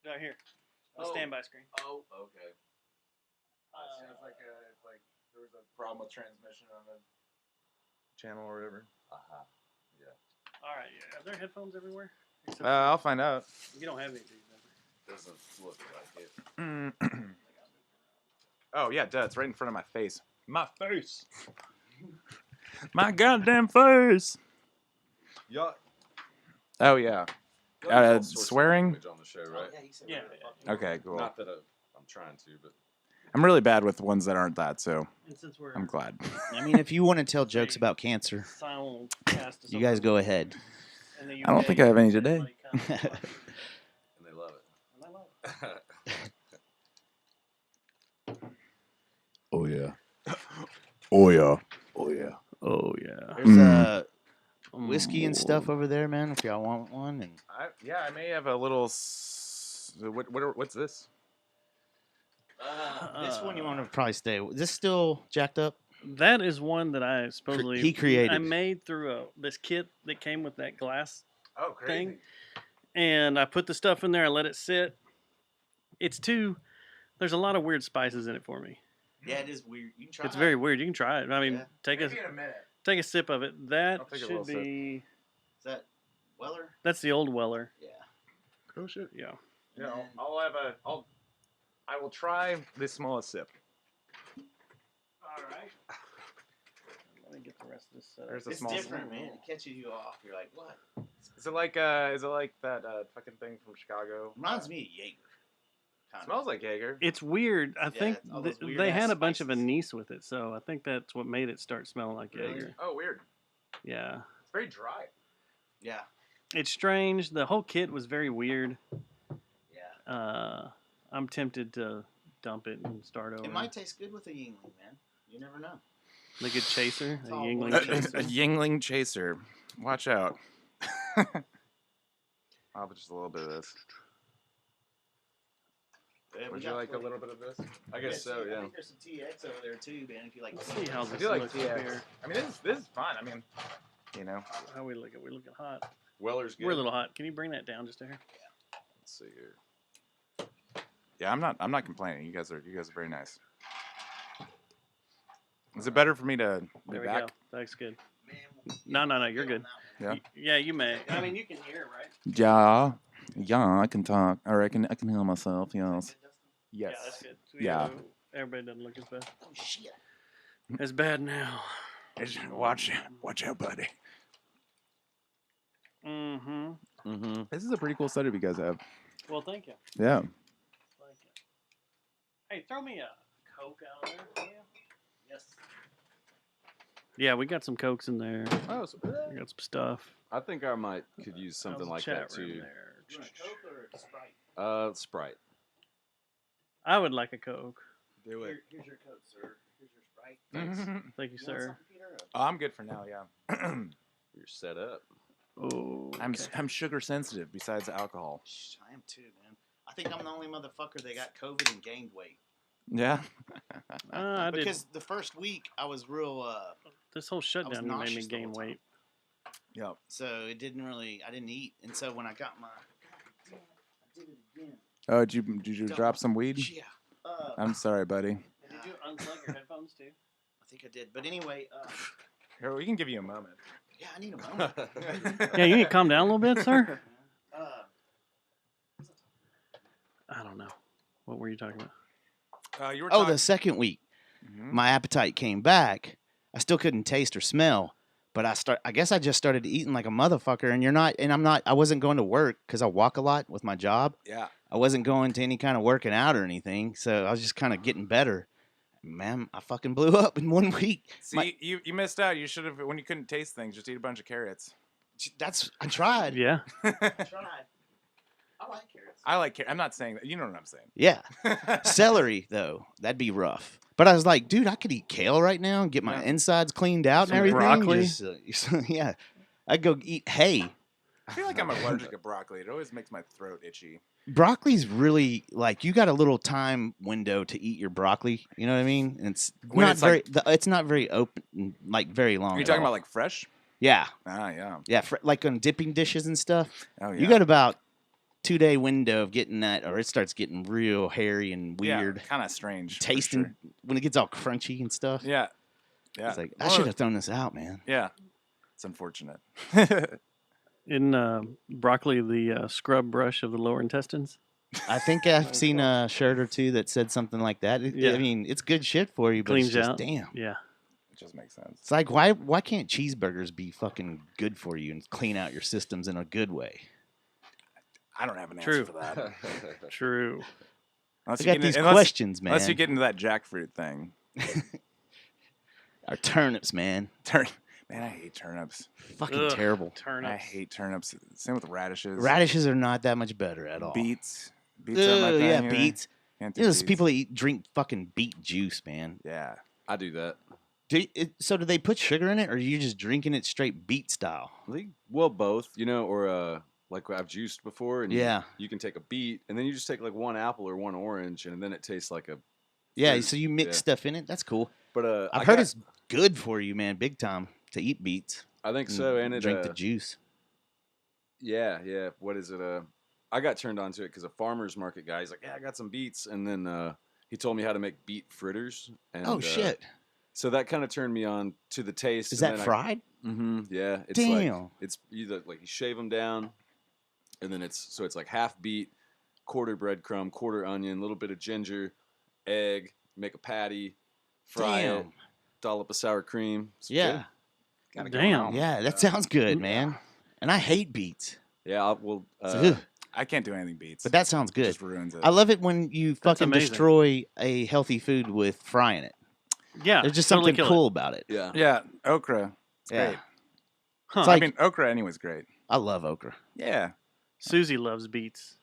Right here. The standby screen. Oh, okay. It's like there was a problem with transmission on the channel or whatever. Yeah. All right. Yeah. Are there headphones everywhere? I'll find out. You don't have any of these. Doesn't look like it. Oh yeah, duh, it's right in front of my face. My face. My goddamn face. Y'all. Oh yeah. Swearing? On the show, right? Yeah. Okay, cool. Not that I'm trying to, but I'm really bad with ones that aren't that, so And since we're I'm glad. I mean, if you want to tell jokes about cancer, simulcast, you guys go ahead. I don't think I have any today. and they love it. Oh yeah. Oh yeah. Oh yeah. Oh yeah. There's whiskey and stuff over there, man. If y'all want one, and I may have a little. What's this? this one you want to probably stay. Is this still jacked up? That is one that I supposedly He created. I made through this kit that came with that glass Oh, crazy. thing, and I put the stuff in there. I let it sit. There's a lot of weird spices in it for me. Yeah, it is weird. You can try. It's very weird. You can try it. I mean, Yeah. take Maybe in a minute. a sip of it. That I'll take a should little sip. be. Is that Weller? That's the old Weller. Yeah. Oh shit. Yeah. Yeah, I will try the smallest sip. All right. Let me get the rest of this set up. There's a It's small different, man. It catches you off. You're like, what? Is it like that fucking thing from Chicago? Reminds me of Jaeger. Kinda. Smells like Jaeger. It's weird. I think all those they weird-ass had a bunch of spices. anise with it, so I think that's what made it start smelling like Really? Jaeger. Oh, weird. Yeah. It's very dry. Yeah. It's strange. The whole kit was very weird. Yeah. I'm tempted to dump it and start over. It might taste good with a Yingling, man. You never know. Like a chaser, It's a all Yingling one. chaser. A Yingling chaser. Watch out. I'll have just a little bit of this. Yeah, we Would got you like a plenty. little bit of this? I guess so, I yeah. think there's some TX over there too, man. If you like. Let's see how I this do like looks TX. here. I mean, this is fun. I mean, you know. How we look at? We looking hot. Weller's good. We're a little hot. Can you bring that down just a hair? Let's see here. Yeah, I'm not complaining. You guys are very nice. Is it better for me to be There we back? go. That's good. Man, No, you're good. Yeah. Yeah, you may. I mean, you can hear, right? Yeah. Yeah, I can talk. Or I can heal myself. Yes. Yeah, Yes. that's good. So, Yeah. Everybody doesn't look as bad. Oh shit. It's bad now. Watch out, buddy. Mm-hmm. Mm-hmm. This is a pretty cool setup you guys have. Well, thank you. Yeah. Thank you. Hey, throw me a Coke out of there. Yeah. Yes. Yeah, we got some Cokes in there. Oh, so, We got some stuff. I think I could use something How's like the that chat room too. there? You want a Coke or a Sprite? Sprite. I would like a Coke. Do it. Here's your Coke, sir. Here's your Sprite. Thanks. Thank you, You want sir. something, Peter? Oh, I'm good for now. Yeah. You're set up. Oh, I'm sugar sensitive. Besides alcohol. Shh, I am too, man. I think I'm the only motherfucker that got COVID and gained weight. Yeah. I did. Because the first week I was real, This whole shutdown made me nauseous the gain whole time. weight. Yep. so it didn't really, I didn't eat. And so when I got my, God damn, I did it again. Oh, did you drop some weed? Yeah. I'm sorry, buddy. Did you unplug your headphones too? I think I did. But anyway, Here, we can give you a moment. yeah, I need a moment. Yeah, you need to calm down a little bit, sir. Uh, I don't know. What were you talking about? You were oh, the second week, Mhm. my appetite came back. I still couldn't taste or smell, but I guess I just started eating like a motherfucker. And I wasn't going to work because I walk a lot with my job. Yeah. I wasn't going to any kind of working out or anything, so I was just kind of getting better. Man, I fucking blew up in 1 week. See, you missed out. You should have, when you couldn't taste things, just eat a bunch of carrots. I tried. Yeah. I tried. I like carrots. I like carrots. I'm not saying that. You know what I'm saying. Yeah. Celery, though, that'd be rough. But I was like, dude, I could eat kale right now and get my Yeah. insides cleaned out Some and everything. broccoli? Just, yeah. I'd go eat hay. I feel like I'm allergic to broccoli. It always makes my throat itchy. Broccoli's really, like, you got a little time window to eat your broccoli. You know what I mean? And it's When not it's very, it's not very open, like, very long. Are you at talking all. about like fresh? Yeah. Ah, yeah. Yeah. Like on dipping dishes and stuff. Oh, yeah. You got about 2-day window of getting that, or it starts getting real hairy and weird. Kind of strange. for Tasting sure. when it gets all crunchy and stuff. Yeah. Yeah. It's like, I should have thrown this out, man. Yeah. It's unfortunate. In broccoli, the scrub brush of the lower intestines. I think I've seen a shirt or two that said something like that. Yeah. I mean, it's good shit for you, but Cleans it's just, out. damn. Yeah. It just makes sense. It's like, why can't cheeseburgers be fucking good for you and clean out your systems in a good way? I don't have an True. answer for that. True. Unless I you got get these unless- questions, man. Unless you get into that jackfruit thing. Our turnips, man. Man, I hate turnips. Fucking Ugh, terrible. Turnips. I hate turnips. Same with radishes. Radishes are not that much better at all. Beets. Beets are my Ugh, thing. yeah, either. beets. Can't do You know, those beets. people that drink fucking beet juice, man. Yeah. I do that. So do they put sugar in it, or are you just drinking it straight beet style? I think, well, both, or like I've juiced before, and Yeah. you can take a beet, and then you just take like one apple or one orange, and then it tastes like a. Yeah, fruit. so you mix Yeah. stuff in it. That's cool. But I've heard it's good for you, man, big time, to eat beets. I think so, and it drink the juice. yeah. What is it? I got turned on to it because a farmer's market guy. He's like, yeah, I got some beets, and then he told me how to make beet fritters. And, Oh shit! So that kind of turned me on to the taste. Is that fried? Mm-hmm. Yeah. It's Damn. Like, it's either like you shave them down, and then it's like half beet, quarter breadcrumb, quarter onion, a little bit of ginger, egg. Make a patty, fry it, Damn. dollop of sour cream. It's Yeah. good. Gotta go Damn. home. Yeah, that sounds good, man. And I hate beets. Yeah. So, Uh, ugh, I can't do anything beets. but that sounds It good. just ruins it. I love it when you fucking amazing. destroy a healthy food with frying it. Yeah. There's just totally something kill it. cool about it. yeah. Yeah, okra. It's Yeah. great. Huh. It's like- I mean, okra anyway is great. I love okra. Yeah. Susie loves beets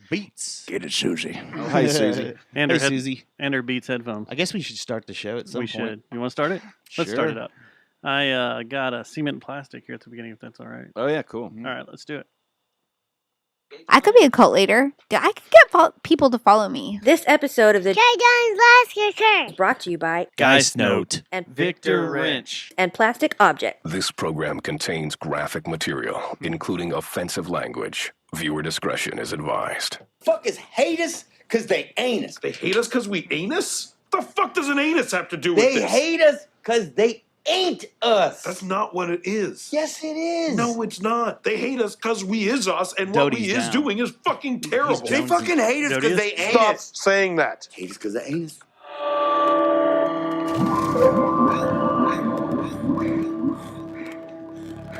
Beets. Get it, Susie. Oh, hi, Susie. and Hey, her Susie. and her Beats headphones. I guess we should start the show at some We point. should. You want to start it? Let's start Sure. it up. I got a cement plastic here at the beginning, if that's all right. Oh yeah, cool. All right, let's do it. I could be a cult leader. I could get people to follow me. This episode of the Jay John's Last Kicker. is brought to you by Geist Note. and Victor Wrench. and Plastic Object. This program contains graphic material, including offensive language. Viewer discretion is advised. Fuckers hate us because they ain't us. They hate us because we anus? The fuck does an anus have to do with They this? hate us because they ain't us. That's not what it is. Yes, it is. No, it's not. They hate us because we is us, and what Doty's we is down. doing is fucking terrible. They fucking hate us Doty because is- they ain't Stop us. saying that. Hate us because they ain't us.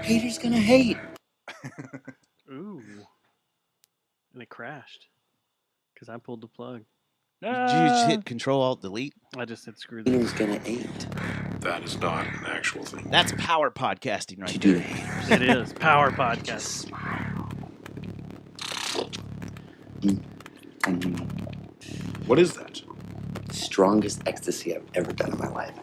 Haters gonna hate. Ooh. And it crashed because I pulled the plug. Did you just hit Control Alt Delete? I just said screw this. Haters gonna hate. That is not an actual thing. That's power podcasting right You do there. haters. It is Power Podcast. What is that? Strongest ecstasy I've ever done in my life.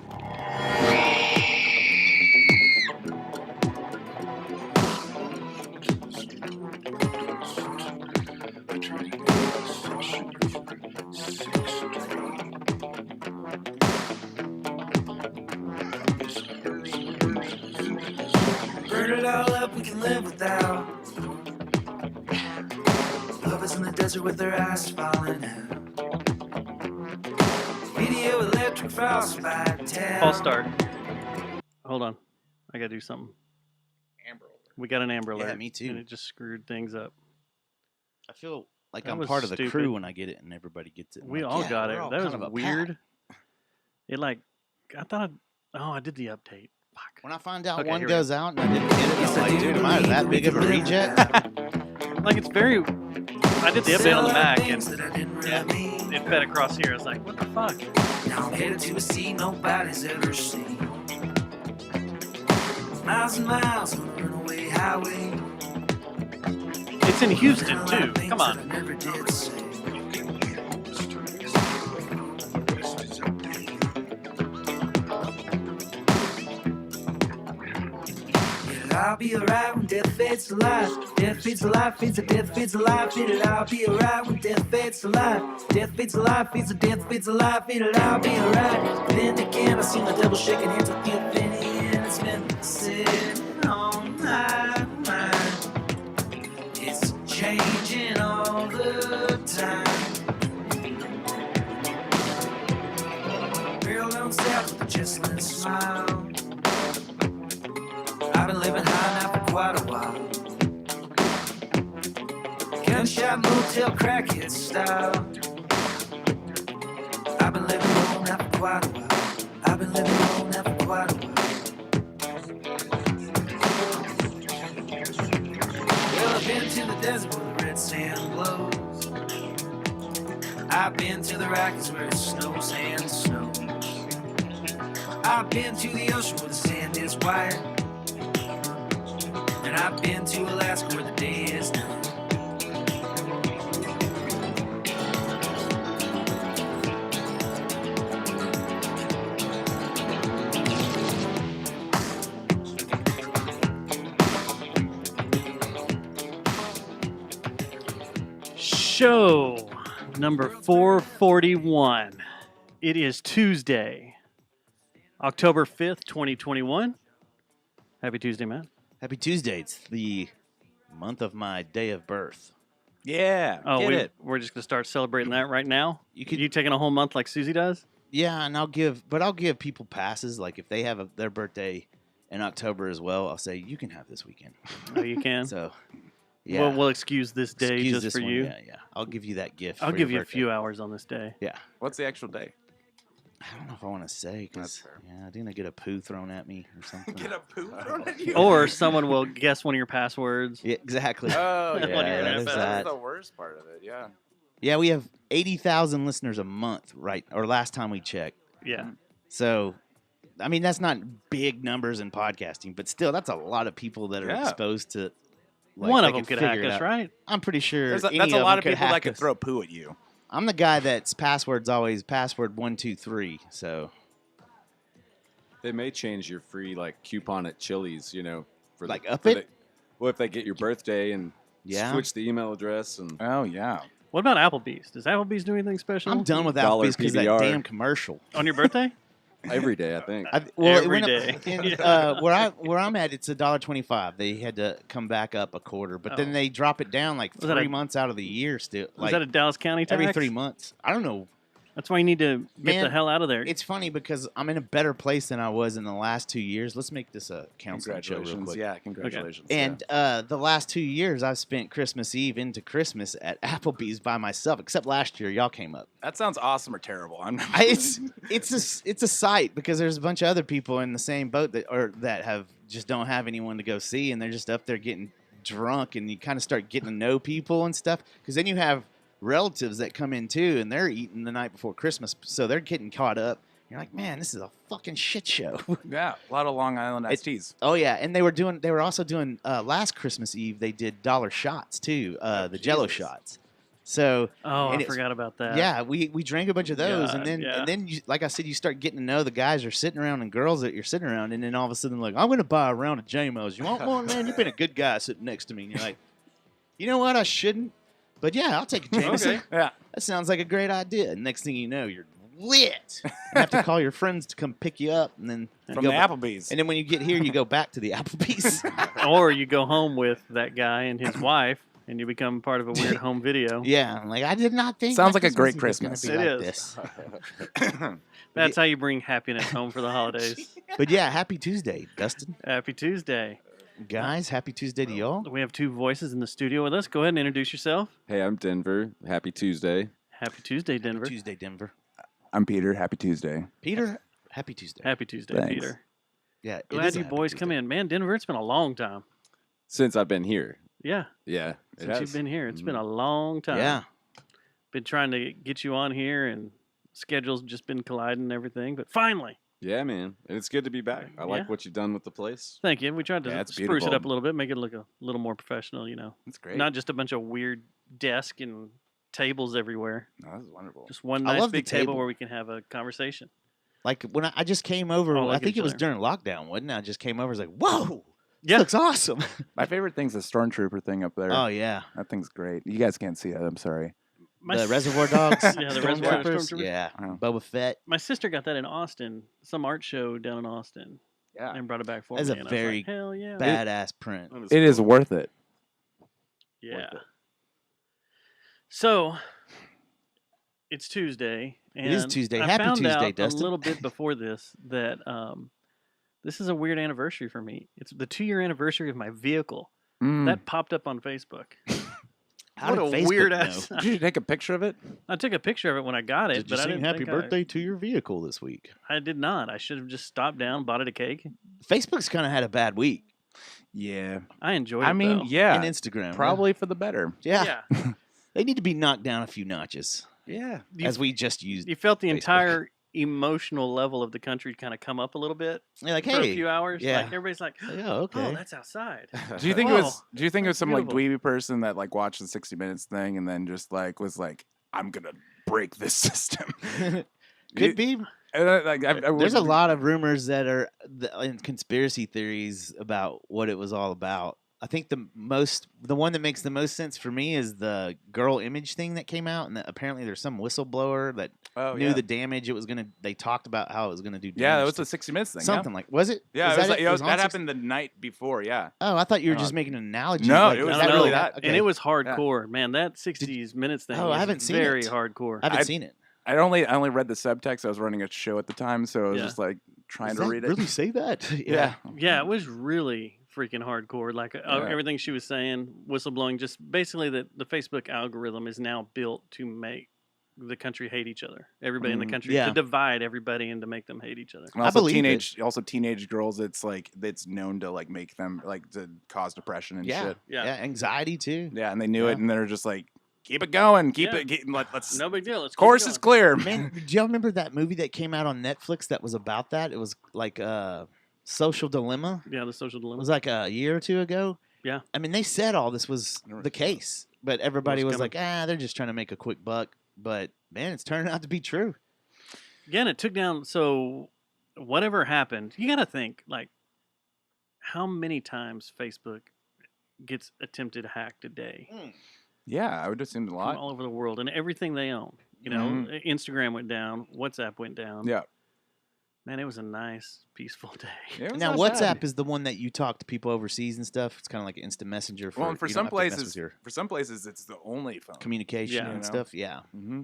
Burn it all up, we can live without. Lovers in the desert with their eyes falling out. Video electric frostbite town. False start. Hold on. I got to do something. We got an Amber Alert. Yeah, me too. And it just screwed things up. I feel like That I'm was part of the stupid. crew when I get it and everybody gets it. I'm We like, all yeah, got we're it. all That was kind of a pack. weird. It like, I thought, I did the update. Fuck. When I find out Okay, one here we goes out and I didn't get it, I'm like, dude, am I that big of a reject? Like, it's very, I did the update on the Mac and Things that I didn't really yeah, mean. it fed across here. I was like, what the fuck? Now I'm headed to a sea nobody's ever seen. Miles and miles on a runaway highway. It's in Houston, too. Come on. I never did say. Yeah, I'll be alright when death fades to life. Death fades to life, fades to death, fades to life. It'll I'll be alright when death fades to life. Death fades to life, fades to death, fades to life. It'll I'll be alright. Then again, I seen the devil shaking hands with the infinity, and it's been sitting on my mind. It's changing all smile. I've been living high now for quite a while. Gunshot motel crackhead style. I've been living low now for quite a while. I've been living low now for quite a while. Well, I've been to the desert where the red sand blows. I've been to the Rockies where it snows and snows. I've been to the ocean where the sand is white. And I've been to Alaska where the day is night. Show number 441. It is Tuesday, October 5th, 2021. Happy Tuesday, man. Happy Tuesday. It's the month of my day of birth. Yeah. Oh, get it. we're just going to start celebrating that right now? You could- You taking a whole month like Susie does? Yeah, and I'll give people passes. Like if they have their birthday in October as well, I'll say you can have this weekend. Oh, you can? So, yeah, We'll excuse this day excuse just this for one. you. Yeah. I'll give you that gift. I'll for give your you a birthday. few hours on this day. Yeah, What's the actual day? I don't know if I want to say That's because fair. I didn't get a poo thrown at me or something. Get a poo thrown at you. Or someone will guess one of your passwords. Yeah, exactly. Oh, Yeah, yeah. there's That's that. the worst part of it. Yeah. Yeah, we have 80,000 listeners a month, right? Or last time we checked. Yeah. So, I mean, that's not big numbers in podcasting, but still, that's a lot of people that are Yeah. exposed to. Like, One they of them could could hack figure it us, out. right? I'm pretty sure That's any a lot of them people that hack could us. throw poo at you. I'm the guy that's password's always password 123. So They may change your free like coupon at Chili's, for Like the, up for it? well, if they get your birthday and Yeah. switch the email address and Oh, yeah. What about Applebee's? Does Applebee's do anything special? I'm done with Dollar Applebee's because that PBR. damn commercial. On your birthday? every day, I think. Every went up- day. where I'm at, it's $1.25. They had to come back up a quarter, but then Oh. they drop it down like Was that 3 a- months out of the year. Still, Was that a Dallas County tax? every 3 months? I don't know. That's why you need to get the Man, hell out of there. It's funny because I'm in a better place than I was in the last 2 years. Let's make this a counseling show real Congratulations. quick. Yeah, congratulations. And the last 2 years, I've spent Christmas Eve into Christmas at Applebee's by myself. Except last year, y'all came up. That sounds awesome or terrible. It's a sight because there's a bunch of other people in the same boat that have just don't have anyone to go see, and they're just up there getting drunk, and you kind of start getting to know people and stuff. Because then you have relatives that come in too, and they're eating the night before Christmas, so they're getting caught up. You're like, man, this is a fucking shit show. Yeah, a lot of Long Island iced teas. Oh yeah, and they were also doing last Christmas Eve. They did dollar shots too, the Jello shots. So oh, and I it's- forgot about that. yeah, we drank a bunch of those, God, and then you, like I said, you start getting to know the guys you're sitting around and girls that you're sitting around, and then all of a sudden like, I'm gonna buy a round of JMOs. You want one, man? You've been a good guy sitting next to me. And you're like, you know what? I shouldn't, but yeah, I'll take a Jameson. Okay. Yeah. That sounds like a great idea. And next thing you know, you're lit. You have to call your friends to come pick you up, and then you From go the back- Applebee's. And then when you get here, you go back to the Applebee's. Or you go home with that guy and his wife, and you become part of a weird home video. Yeah, I'm like, I did not think. Sounds my like a great was gonna Christmas. be It like is. this. That's how you bring happiness home for the holidays. But yeah, happy Tuesday, Dustin. Happy Tuesday. Guys, happy Tuesday to y'all. We have two voices in the studio with us. Go ahead and introduce yourself. Hey, I'm Denver. Happy Tuesday. Happy Tuesday, Denver. Happy Tuesday, Denver. I'm Peter. Happy Tuesday. Peter, happy Tuesday. Happy Tuesday, Thanks. Peter. Yeah, it Glad is a you happy boys Tuesday. come in. Man, Denver, it's been a long time. Since I've been here. Yeah, Yeah. it since has. you've been here. It's been a long time. Yeah, Been trying to get you on here, and schedules just been colliding and everything. But finally, Yeah, man. And it's good to be back. I like Yeah. what you've done with the place. thank you. We tried to Yeah, it's spruce it beautiful. up a little bit, make it look a little more professional, That's great. Not just a bunch of weird desks and tables everywhere. No, this is wonderful. Just one I nice love the big table table. where we can have a conversation. like when I just came over, Oh, look I at think each it was other. during lockdown, wasn't it? I just came over, I was like, whoa, Yeah. looks awesome. My favorite thing's the Stormtrooper thing up there. Oh yeah, That thing's great. You guys can't see that. I'm sorry. My the s- Reservoir Dogs, Yeah, the Reservoir Stormtroopers, Stormtroopers. yeah, Oh. Boba Fett. My sister got that in Austin, some art show down in Austin, Yeah. and brought it back for That's me. a and very I was like, hell yeah, Badass print. That It is cool. worth it. yeah. worth it. So it's Tuesday. And It is Tuesday. I Happy found Tuesday, out Dustin. a little bit before this that This is a weird anniversary for me. It's the 2-year anniversary of my vehicle. Mm. That popped up on Facebook. How What did a Facebook weird know? ass. Did you take a picture of it? I took a picture of it when I got it, Did you but I sing didn't happy think birthday to your vehicle this week? I did not. I should have just stopped down, bought it a cake. Facebook's kind of had a bad week. Yeah. I enjoyed it. I mean, though. yeah. And Instagram. Probably for the better. Yeah. Yeah. They need to be knocked down a few notches, Yeah. You, as we just used. you felt the Facebook. entire emotional level of the country kind of come up a little bit You're like, for hey, a few hours. yeah. Like everybody's like, yeah, okay. "Oh, that's outside." Do you think Whoa, it was? Do you think it was that's some like beautiful. dweeby person that like watched the 60 Minutes thing and then just like was like, I'm gonna break this system? Could be. I There's a lot of rumors that are in conspiracy theories about what it was all about. I think the one that makes the most sense for me is the girl image thing that came out, and that apparently there's some whistleblower that knew the damage it was gonna. They talked about how it was gonna do. Yeah, that damage was to- the 60 Minutes thing. something like. Was it? Yeah, Was it was that like, it? It was on that 60 happened the night before. Yeah. Oh, I thought you were Uh, just making an analogy. no, like, it was is that really really that. Okay. And it was hardcore, man. That minutes thing. Oh, I is haven't seen very it. hardcore. I haven't I- seen it. I only read the subtext. I was running a show at the time, so I was Yeah. just like trying Does to that read it. really say that? Yeah. Yeah, it was really freaking hardcore. Like Yeah. everything she was saying, whistleblowing, just basically that the Facebook algorithm is now built to make the country hate each other. Everybody in the country Yeah. to divide everybody and to make them hate each other. And I also believe teenage girls. It's like it's known to like make them like to cause depression and Yeah. shit. Yeah. Anxiety too. Yeah, and they knew Yeah. it, and they're just like, keep it going, Yeah. let's. No big deal. Let's keep Course going. is clear. Man, do y'all remember that movie that came out on Netflix that was about that? It was like Social Dilemma. Yeah, the social It dilemma. was like a year or two ago. Yeah. I mean, they said all this was I never the saw that. case, but everybody was coming. like, they're just trying to make a quick buck. But man, it's turning out to be true. Again, it took down. So whatever happened, you got to think like how many times Facebook gets attempted hacked a day Yeah, I would assume a from lot. all over the world and everything they own. You know, Instagram went down, WhatsApp went down. Yeah. Man, it was a nice, peaceful day. Yeah, it was Now, not WhatsApp bad. is the one that you talk to people overseas and stuff. It's kind of like an instant messenger. For, Well, and for you don't some have to mess with places, your it's the only phone. communication Yeah. and You know? stuff. Yeah. Mm-hmm.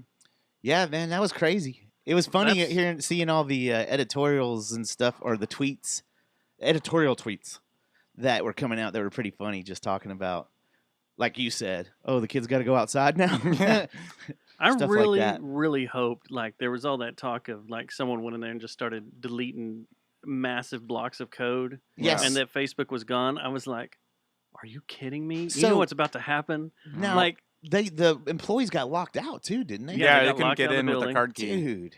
Yeah, man, that was crazy. It was funny That's- seeing all the editorials and stuff, or the editorial tweets that were coming out that were pretty funny, just talking about, like you said, oh, the kids got to go outside now. I Stuff like really, that. really hoped like there was all that talk of like someone went in there and just started deleting massive blocks of code. Yes. And that Facebook was gone. I was like, are you kidding me? you So- know what's about to happen? Now, like, the employees got locked out too, didn't they? Yeah, Yeah, they they got couldn't locked get out of in the with the building. card key. Dude,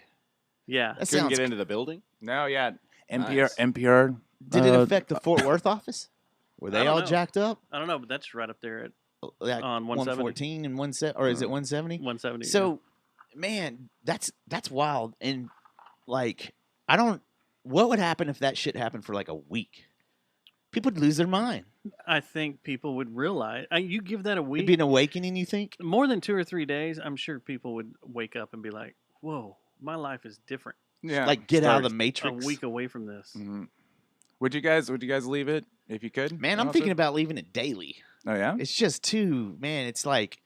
yeah. that Couldn't sounds. get into the building. No, yeah. NPR. Nice. NPR. Did it affect the Fort Worth office? Were I they don't all know. jacked up? I don't know, but that's right up there at Like On 170. 114 and 170, or is it 170? 170. So, man, that's wild. And like, what would happen if that shit happened for like a week? People would lose their mind. I think people would realize. You give that a It'd week, be an awakening, you think? more than 2 or 3 days, I'm sure people would wake up and be like, whoa, my life is different. Yeah. Like, get out of the A matrix. week away from this. Mhm. Would you guys leave it if you could? Man, I'm also? thinking about leaving it daily. Oh yeah. It's just too, man, it's like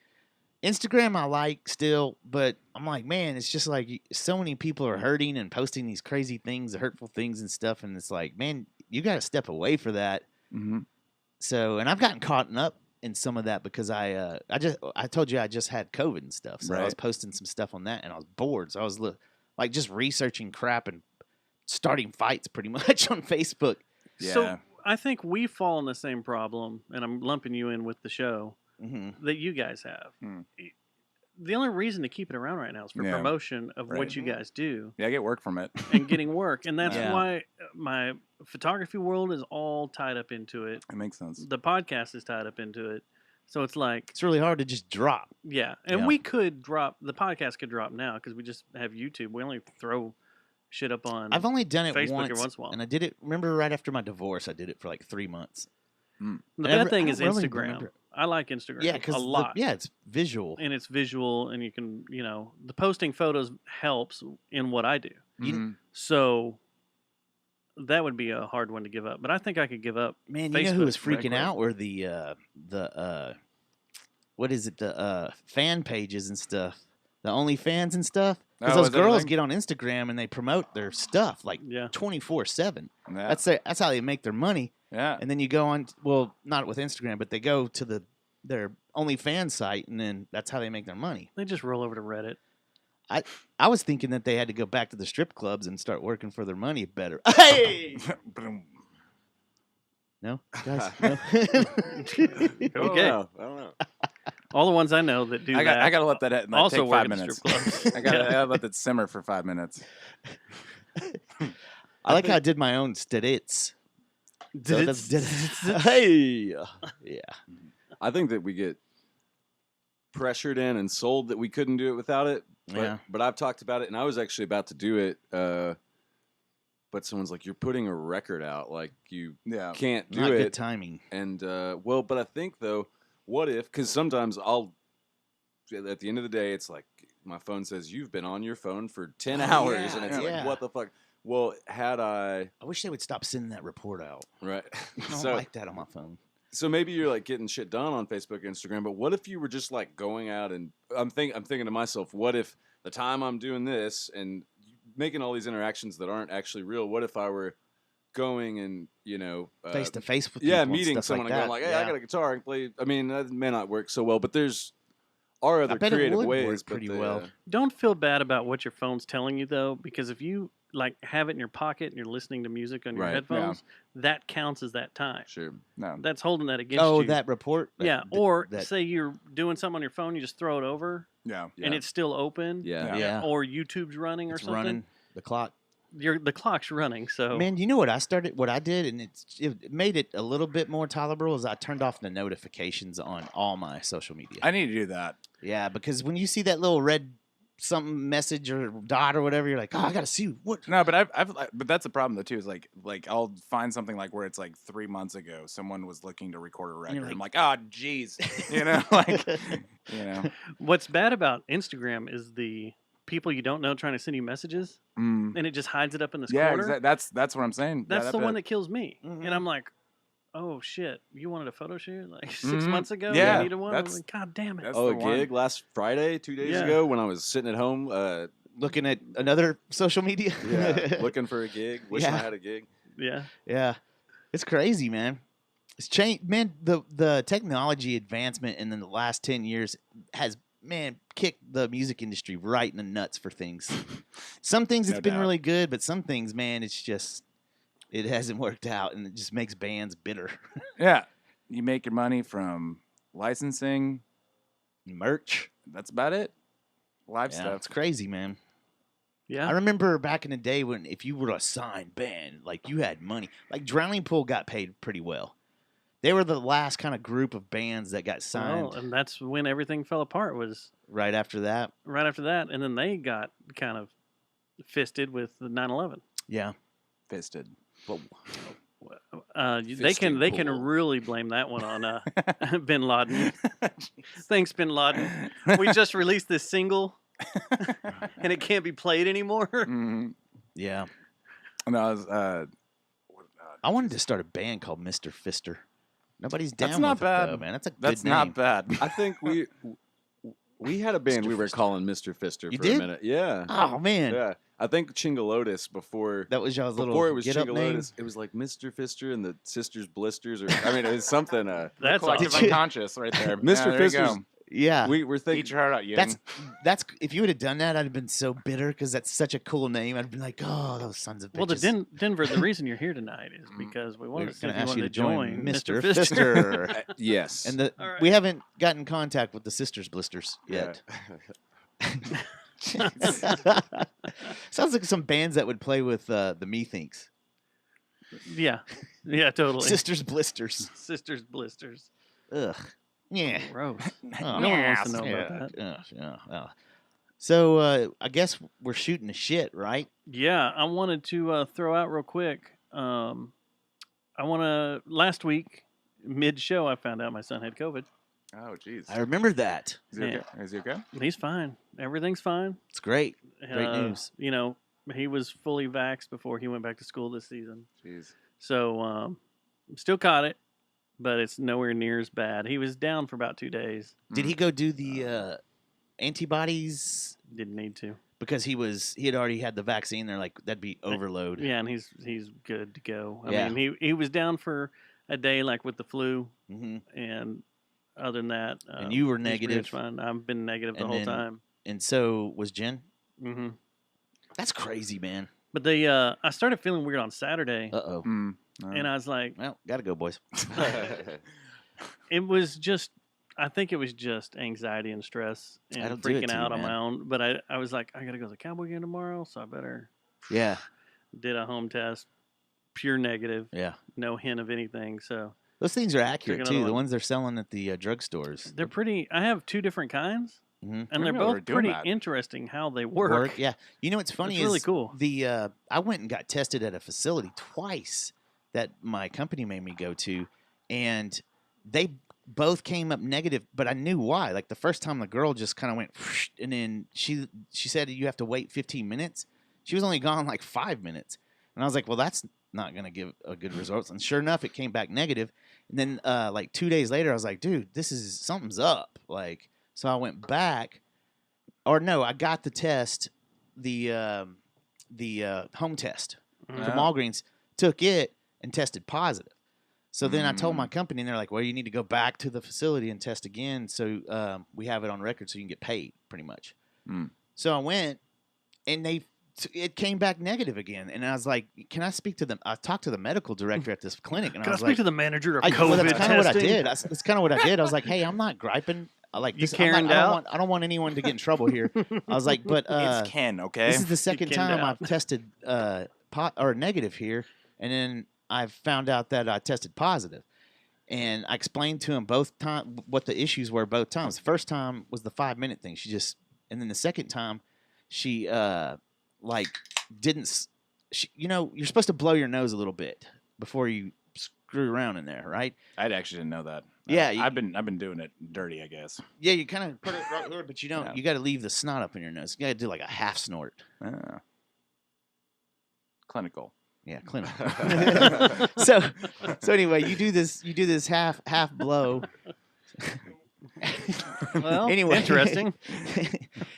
Instagram I like still, but I'm like, man, it's just like so many people are hurting and posting these crazy things, hurtful things and stuff. And it's like, man, you got to step away for that. Mm-hmm. So, and I've gotten caught up in some of that because I told you I just had COVID and stuff. So I was Right. posting some stuff on that and I was bored. So I was like just researching crap and starting fights pretty much on Facebook. Yeah. So I think we fall in the same problem, and I'm lumping you in with the show Mm-hmm. that you guys have. Hmm. The only reason to keep it around right now is for Yeah. promotion of Right. what you guys do Yeah, I get work from it. and getting work. And that's Yeah. why my photography world is all tied up into it. It makes sense. The podcast is tied up into it. So it's like, It's really hard to just drop. yeah. And Yeah. we could drop, the podcast could drop now because we just have YouTube. We only throw shit up on I've only done it Facebook every once, once in a while. and I did it. Remember, right after my divorce, I did it for like 3 months. The and bad I thing don't is really Instagram. remember- I like Instagram Yeah, because a lot. yeah, it's visual. And it's visual, and you can, the posting photos helps in what I do. Mhm. So that would be a hard one to give up. But I think I could give up. Man, you know who was Facebook right freaking quick. out were the what is it? The fan pages and stuff. the OnlyFans and stuff. Oh, Because those is that a girls thing? get on Instagram and they promote their stuff like Yeah. 24/7. Yeah. That's how they make their money. Yeah. And then you go on, well, not with Instagram, but they go to their OnlyFans site, and then that's how they make their money. They just roll over to Reddit. I was thinking that they had to go back to the strip clubs and start working for their money better. Hey, no, guys, no. I don't Okay. know. I don't know. All the ones I know that do I that gotta let that also take work 5 at minutes. strip clubs. I gotta let that simmer for 5 minutes. I like how I did my own stitits. Did Hey, yeah. I think that we get pressured in and sold that we couldn't do it without it. But, Yeah. but I've talked about it, and I was actually about to do it. But someone's like, "You're putting a record out. Like you Yeah. can't do Not it." good timing. And well, but I think though, what if? Because sometimes I'll, at the end of the day, it's like my phone says you've been on your phone for 10 hours, and it's yeah. like, what the fuck? Well, had I I wish they would stop sending that report out. right? I don't so like that on my phone. so maybe you're like getting shit done on Facebook, Instagram, but what if you were just like going out and I'm thinking to myself, what if the time I'm doing this and making all these interactions that aren't actually real, what if I were going and Face to face with yeah, people and meeting stuff someone like and that. going like, hey, I got a guitar and play. I mean, that may not work so well, but there's are other bet it creative would work ways. but pretty the, well. Don't feel bad about what your phone's telling you though, because if you like have it in your pocket and you're listening to music on your Right, yeah. headphones, that counts as that time. Sure. No. That's holding that against Oh, you. that report. yeah. That- Or that- say you're doing something on your phone, you just throw it over Yeah. and it's still open. Yeah. yeah. Or YouTube's running or It's something. running the clock. The clock's running. So Man, you know what I did, and it made it a little bit more tolerable. Is I turned off the notifications on all my social media. I need to do that. Yeah, because when you see that little red something message or dot or whatever, you're like, oh, I gotta see what. No, but but that's the problem though too. Is like I'll find something like where it's like 3 months ago someone was looking to record a record. like- I'm like, oh, jeez, like, you know. what's bad about Instagram is the people you don't know trying to send you messages, Mm. and it just hides it up in this Yeah, corner. that's what I'm saying. That's Yeah, the one bit. that kills me. Mhm. And I'm like, oh shit, you wanted a photo shoot like 6 Mhm. months ago? Yeah, You needed one? I'm that's- like, God damn it. that's Oh, the a one. gig last Friday, 2 days Yeah. ago, when I was sitting at home, Looking at another social media. looking for a gig, wishing I Yeah. had a gig. Yeah. Yeah, it's crazy, man. It's changed, man. The technology advancement in the last 10 years has, man, kicked the music industry right in the nuts for things. Some things No it's been doubt. really good, but some things, man, it's just it hasn't worked out, and it just makes bands bitter. Yeah, you make your money from licensing. Merch, That's about it. Live yeah, stuff. it's crazy, man. Yeah. I remember back in the day when if you were a signed band, like you had money. Like Drowning Pool got paid pretty well. They were the last kind of group of bands that got signed Well, and that's when everything fell apart, was right after that. right after that. And then they got kind of fisted with the 9/11. Yeah. Fisted. They can Fisting pool. really blame that one on Bin Laden. Thanks, Bin Laden. We just released this single, and it can't be played anymore. Mhm. Yeah. And I was I wanted to start a band called Mr. Fister. Nobody's down That's not with bad. it, though, man. That's a good that's name. not bad. I think we had a band Mr. we were Fister. calling Mr. Fister You for did? a minute. Yeah. Oh, man. Yeah. I think Chingalotus before That was y'all's little before it was get-up name? Chingalotus, it was like Mr. Fister and the Sisters Blisters, or I mean, it was something. That's Collective awesome. unconscious right there. Mr. Yeah, there you Fister's- go. Yeah. we were thinking. Eat your heart out, Yung. That's if you would have done that, I'd have been so bitter because that's such a cool name. I'd been like, oh, those sons of bitches. Well, Denver, the reason you're here tonight is because we we're wanted to see going if to you ask you wanted to to join Mr. Fister. Fister. Yes. And the All right. we haven't gotten contact with the Sisters Blisters yet. Sounds like some bands that would play with the Methinks. Yeah. Yeah, totally. Sisters Blisters. Sisters Blisters. Ugh. Yeah. Gross. Oh, No one wants to know yeah, about that. yeah. So I guess we're shooting the shit, right? Yeah, I wanted to throw out real quick. Last week, mid-show, I found out my son had COVID. Oh, jeez. I remember that. Is he okay? Is he okay? He's fine. Everything's fine. It's great. Great news. You know, he was fully vaxxed before he went back to school this season. Jeez. So, still caught it, but it's nowhere near as bad. He was down for about 2 days. Did he go do the antibodies Didn't need to. because he had already had the vaccine. They're like, that'd be overload. Yeah, and he's good to go. I Yeah. mean, he was down for a day like with the flu, Hmm. and other than that, And you were he's pretty negative. much fine. I've been negative the And whole then- time. And so was Jen. Hmm That's crazy, man. But I started feeling weird on Saturday, Uh-oh. and I was like, Well, gotta go, boys. it was just. I think it was just anxiety and stress and That'll do it freaking to you, out on man. my own. But I was like, I gotta go to the Cowboy game tomorrow, so I better. Yeah. Did a home test, pure negative, Yeah. no hint of anything. So Those things are accurate, another too. The one. ones they're selling at the drugstores. they're pretty. I have 2 different kinds, Mhm. and they're know they were both doing pretty that. interesting how they work. Yeah. You know what's funny It's really is cool. I went and got tested at a facility twice that my company made me go to, and they both came up negative, but I knew why. Like the first time the girl just kind of went whoosh, and then she said you have to wait 15 minutes. She was only gone like 5 minutes. And I was like, well, that's not going to give a good result. And sure enough, it came back negative. And then like 2 days later, I was like, dude, something's up. Like, so I went back, or no, I got the test, the home test Mhm. from Walgreens, took it and tested positive. So then I told my company, and they're like, well, you need to go back to the facility and test again. So we have it on record so you can get paid pretty much. Mm. So I went, and it came back negative again. And I was like, can I speak to them? I talked to the medical director at this clinic. And Can I I was speak like, to the manager of well, COVID that's kind of what I testing? did. That's kind of what I did. I was like, hey, I'm not griping. You Karen'd out? I don't want anyone to get in trouble here. I was like, but it's Ken, okay? this is the second Ken'd time out. I've tested negative here, and then I've found out that I tested positive. And I explained to him both time what the issues were both times. The first time was the 5-minute thing. And then the second time, she didn't. You're supposed to blow your nose a little bit before you screw around in there, right? I actually didn't know that. Yeah, I've been doing it dirty, I guess. Yeah, you kind of put it right there, but you don't. Yeah. You got to leave the snot up in your nose. You got to do like a half snort. Clinical. Yeah, clinical. so anyway, you do this half blow. Well, anyway, interesting.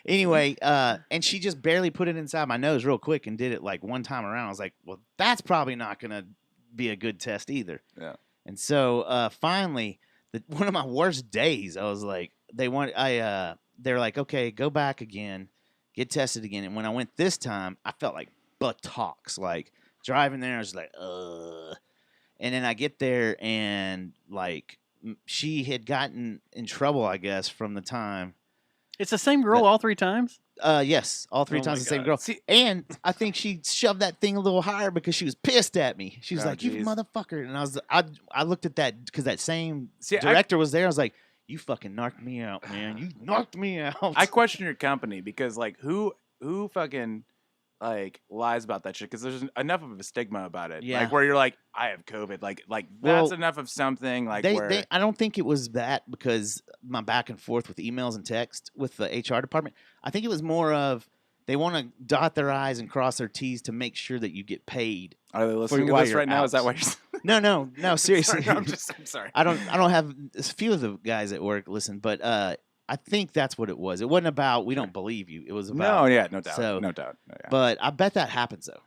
Anyway, and she just barely put it inside my nose real quick and did it like one time around. I was like, well, that's probably not gonna be a good test either. Yeah. And so finally, one of my worst days, I was like, they're like, okay, go back again, get tested again. And when I went this time, I felt like buttocks, like driving there. I was like, ugh. And then I get there and like she had gotten in trouble, I guess, from the time. It's the same girl all 3 times? Yes, all 3 Oh times my the same God. girl. See- And I think she shoved that thing a little higher because she was pissed at me. She was Oh, like, "You geez. motherfucker!" And I looked at that because that same See, director was there. I was like, "You fucking knocked me out, man! You knocked me out." I question your company because like who fucking like lies about that shit because there's enough of a stigma about it. Yeah. Like where you're like, I have COVID. Like Well, that's enough of something. Like where I don't think it was that because my back and forth with emails and text with the HR department. I think it was more of they want to dot their I's and cross their T's to make sure that you get paid. are they listening to while this you're right now? Is that out. why you're No, seriously. sorry, I'm sorry. I don't have a few of the guys at work listen, but I think that's what it was. It wasn't about we don't believe you. It was about No, yeah, no doubt. So- no doubt. No, yeah. But I bet that happens though.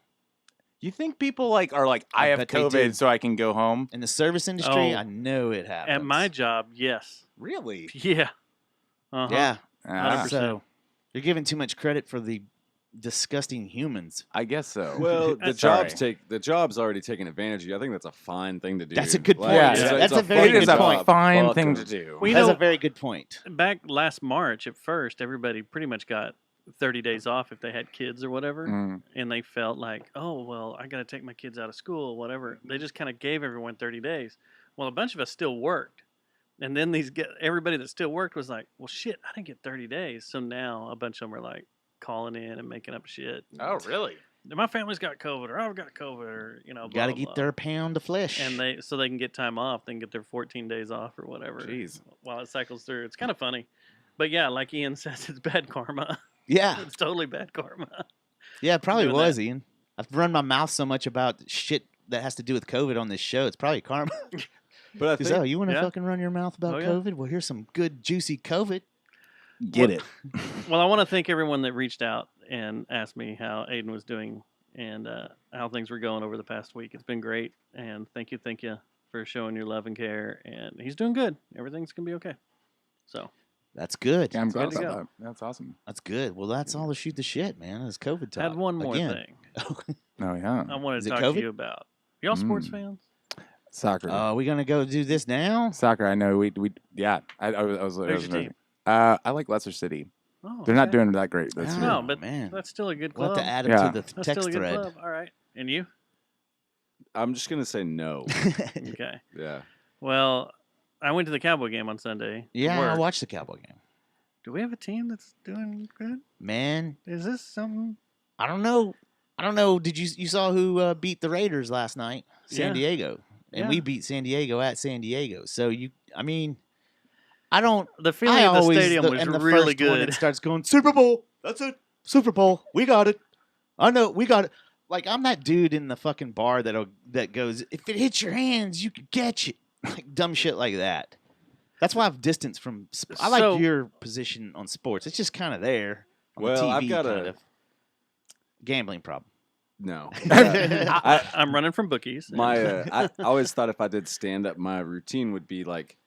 You think people like are like, I have bet they do. COVID so I can go home? In the service industry, Oh. I know it happens. At my job, yes. Really? Yeah. Uh-huh. Yeah. Ah, 100%. So you're giving too much credit for the disgusting humans. I guess so. Well, That's the job's already taking advantage of you. I think that's a fine thing to do. That's a good point. Yeah, That's a very it good is a point. fine Fuck thing 'em. to do. Well, you That's know, a very good point. back last March, at first, everybody pretty much got 30 days off if they had kids or whatever. Mm. And they felt like, oh, well, I got to take my kids out of school, whatever. They just kind of gave everyone 30 days. Well, a bunch of us still worked. And then everybody that still worked was like, well, shit, I didn't get 30 days. So now a bunch of them are like calling in and making up shit. Oh, really? My family's got COVID, or I've got COVID, or, you know, blah, Got to blah, get blah. their pound of flesh. And they can get time off. They can get their 14 days off or whatever. Jeez. While it cycles through. It's kind of funny. But yeah, like Ian says, it's bad karma. yeah, It's totally bad karma. yeah, it probably doing was, that. Ian. I've run my mouth so much about shit that has to do with COVID on this show. It's probably karma. But I Because, think you want to yeah. fucking run your mouth about Oh, yeah. COVID? Well, here's some good, juicy COVID. Get it. Well, I want to thank everyone that reached out and asked me how Aiden was doing and how things were going over the past week. It's been great, and thank you for showing your love and care. And he's doing good. Everything's gonna be okay. So That's good. Yeah, I'm glad good to about go. that. That's awesome. That's good. Well, that's all the shoot the shit, man. It's COVID talk. I had one more again. thing Oh yeah. I wanted Is to it talk COVID? to you about. Y'all sports Mm. fans? Soccer. Are we gonna go do this now? Soccer. I know. We yeah. I was. Who's your team? I like Leicester City. Oh, They're not okay. doing that great this Oh, year. No, but man. that's still a good We'll club. have to add it Yeah. to the That's text still a good thread. club. All right. And you? I'm just gonna say no. Okay. Yeah. Well, I went to the Cowboy game on Sunday. Yeah, I Work. watched the Cowboy game. Do we have a team that's doing good? Man, Is this something? I don't know. Did you saw who beat the Raiders last night? San Yeah. Diego, and Yeah. we beat San Diego at San Diego. So I don't. The feeling I of the always, stadium was and the really first one, good. it starts going Super Bowl. That's it. Super Bowl. We got it. I know we got it. Like I'm that dude in the fucking bar that goes, if it hits your hands, you can catch it. Like dumb shit like that. That's why I've distanced from. I like So- your position on sports. It's just kind of there. On Well, the TV, I've got kind a- of gambling problem. No. I'm running from bookies. and- I always thought if I did stand up, my routine would be like,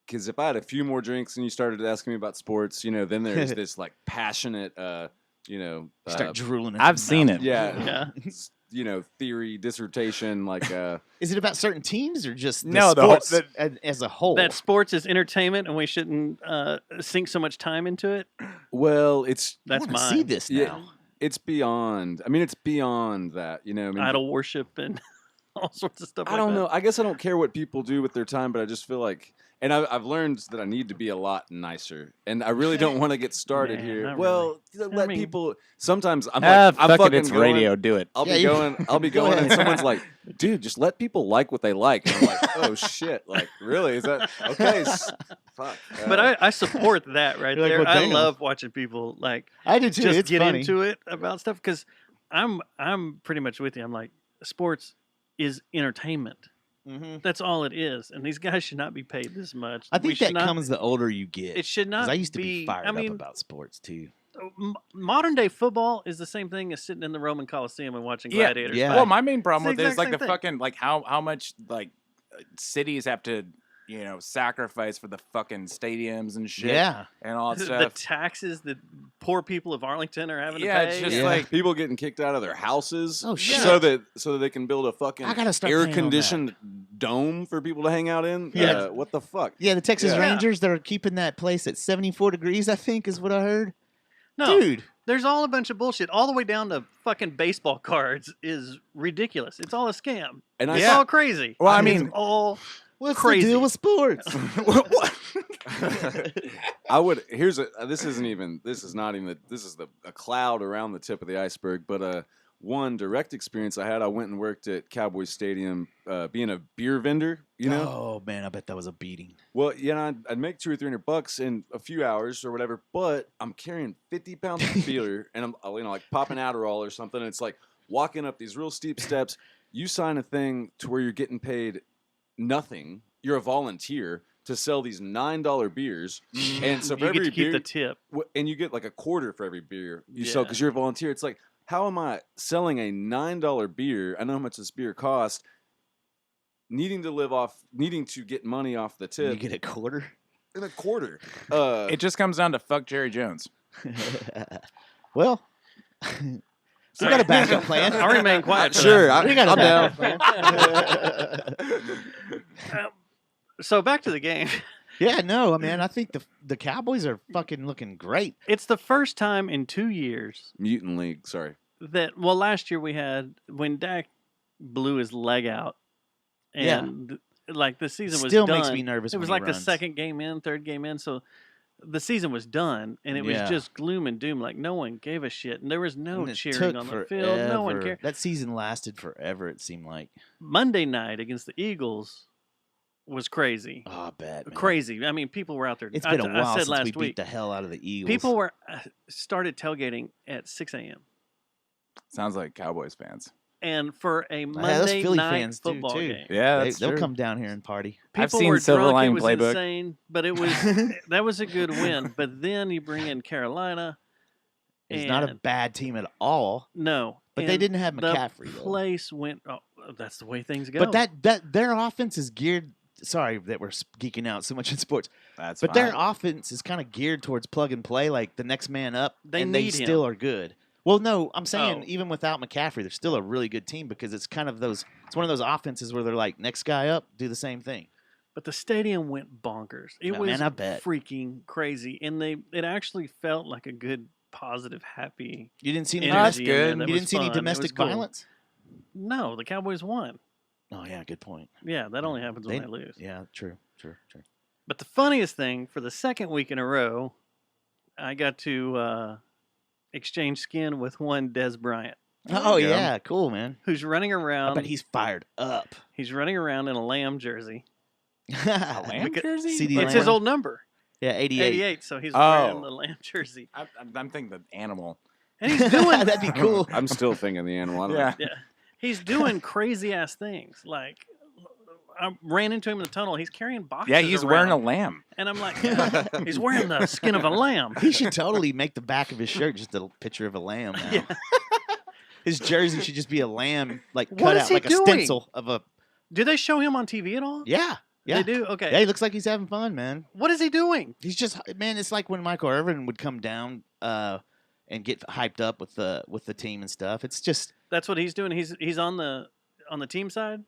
because if I had a few more drinks and you started asking me about sports, then there's this like passionate, Start drooling. I've seen it. yeah, Yeah. theory dissertation, like, Is it about certain teams or just No, the whole- sports as a whole? That sports is entertainment, and we shouldn't sink so much time into it. well, it's That's I wanna mine. see this now. Yeah. it's beyond. I mean, it's beyond that. I mean, Idol worship and all sorts of stuff. I like don't that. know. I guess I don't care what people do with their time, but I just feel like, and I've learned that I need to be a lot nicer, and I really don't want to get started Nah, here. not Well, really. let I mean- people. Sometimes I'm Ah, like, I'm fuck fucking it. It's going, radio. Do it. I'll Yeah, be you- going. I'll be Go going, and ahead. someone's like, "Dude, just let people like what they like." And I'm like, "Oh shit! Like, really? Is that okay?" Fuck. But I support that right You're like, there. well, I damn. love watching people like I do too. just It's get funny. into it about stuff because I'm pretty much with you. I'm like, sports is entertainment. Mhm. That's all it is, and these guys should not be paid this much. I We think should that not- comes the older you get. It should 'Cause not. I used to be fired I up mean, about sports too. modern day football is the same thing as sitting in the Roman Coliseum and watching Yeah, gladiators. yeah. fight. Well, my main problem It's with the it is like the exact same fucking like how much like cities have to sacrifice for the fucking stadiums and shit. Yeah. And all that the stuff. taxes that poor people of Arlington are having Yeah, to it's pay. just Yeah. like people getting kicked out of their houses. Oh, shit. So that they can build a fucking I gotta start paying on that. air conditioned dome for people to hang out in. Yeah. What the fuck? Yeah, the Texas Yeah. Rangers, they're keeping that place at 74 degrees, I think, is what I heard. No, Dude. there's all a bunch of bullshit. All the way down to fucking baseball cards is ridiculous. It's all a scam. And It's Yeah. all crazy. Well, I It's mean- all What's crazy. the deal with sports? I would. Here's a. This isn't even. This is not even. This is a cloud around the tip of the iceberg. But one direct experience I had. I went and worked at Cowboys Stadium, being a beer vendor. Oh, man, I bet that was a beating. Well, I'd make $200 or $300 in a few hours or whatever. But I'm carrying 50 pounds of beer, and I'm like popping Adderall or something. And it's like walking up these real steep steps. You sign a thing to where you're getting paid nothing. You're a volunteer to sell these $9 beers, and so for you every get to keep beer, the tip. and you get like a quarter for every beer you sell Yeah. because you're a volunteer. It's like, how am I selling a $9 beer? I know how much this beer costs. Needing to get money off the You tip get a quarter? in a quarter. it just comes down to fuck Jerry Jones. Well, we got a backup plan. I'll remain quiet. for Sure, that. We got a I'm backup plan. So back to the game. Yeah, no, man, I think the Cowboys are fucking looking great. It's the first time in 2 years Mutant League. Sorry. that last year we had when Dak blew his leg out, Yeah. and like the season was Still done. makes me nervous It when was he like the runs. second game in, third game in, so the season was done, and it was Yeah. just gloom and doom. Like no one gave a shit, and there was no And it cheering took on the field. No one forever. cared. That season lasted forever, it seemed like. Monday night against the Eagles was crazy. Oh, I bet. Man. Crazy. I mean, people were out there. It's I- been a I while said since last we beat week, the hell out of the Eagles. people were started tailgating at 6 a.m. Sounds like Cowboys fans. And for a those Monday Philly night fans do, football too. game, Yeah, that's They'll true. come down here and party. I've people seen were Silver drunk. Lining It was Playbook. insane, but it was that was a good win. But then you bring in Carolina. It's not a and- bad team at all. No, But they and didn't have the McCaffrey, though. place went. Oh, that's the way things go. But that their offense is geared. Sorry that we're geeking out so much in sports. That's But fine. their offense is kind of geared towards plug and play, like the next man up, They and need they still him. are good. Well, no, I'm saying Oh. even without McCaffrey, they're still a really good team because it's kind of those. It's one of those offenses where they're like, next guy up, do the same thing. But the stadium went bonkers. It Yeah, was man, I bet. freaking crazy, and it actually felt like a good, positive, happy. You didn't see any. energy that's in there good. that You was didn't see any fun. It was domestic cool. violence. No, the Cowboys won. Oh yeah, good point. Yeah, that only happens when they lose. Yeah, true. But the funniest thing, for the second week in a row, I got to exchange skin with one Des Bryant, Oh you go. yeah, cool man. who's running I around. bet he's fired up. He's running around in a Lamb jersey. Lamb Because- jersey? CD It's Lamb. his old number, Yeah, 88. 88. So he's wearing Oh. the Lamb jersey, I'm thinking the animal. and he's doing That'd be cool. I'm still thinking the animal. I don't know. Yeah. yeah, he's doing crazy ass things. Like I ran into him in the tunnel. He's carrying boxes. Yeah, he's wearing a around, lamb. and I'm like, yeah, he's wearing the skin of a lamb. He should totally make the back of his shirt just a picture of a lamb now. Yeah. His jersey should just be a lamb, like What cut is out he like a doing? stencil of a. Do they show him on TV at all? Yeah, yeah. They do. Okay. Yeah, he looks like he's having fun, man. What is he doing? He's just man. It's like when Michael Irvin would come down and get hyped up with the team and stuff. It's just That's what he's doing. He's on the team side.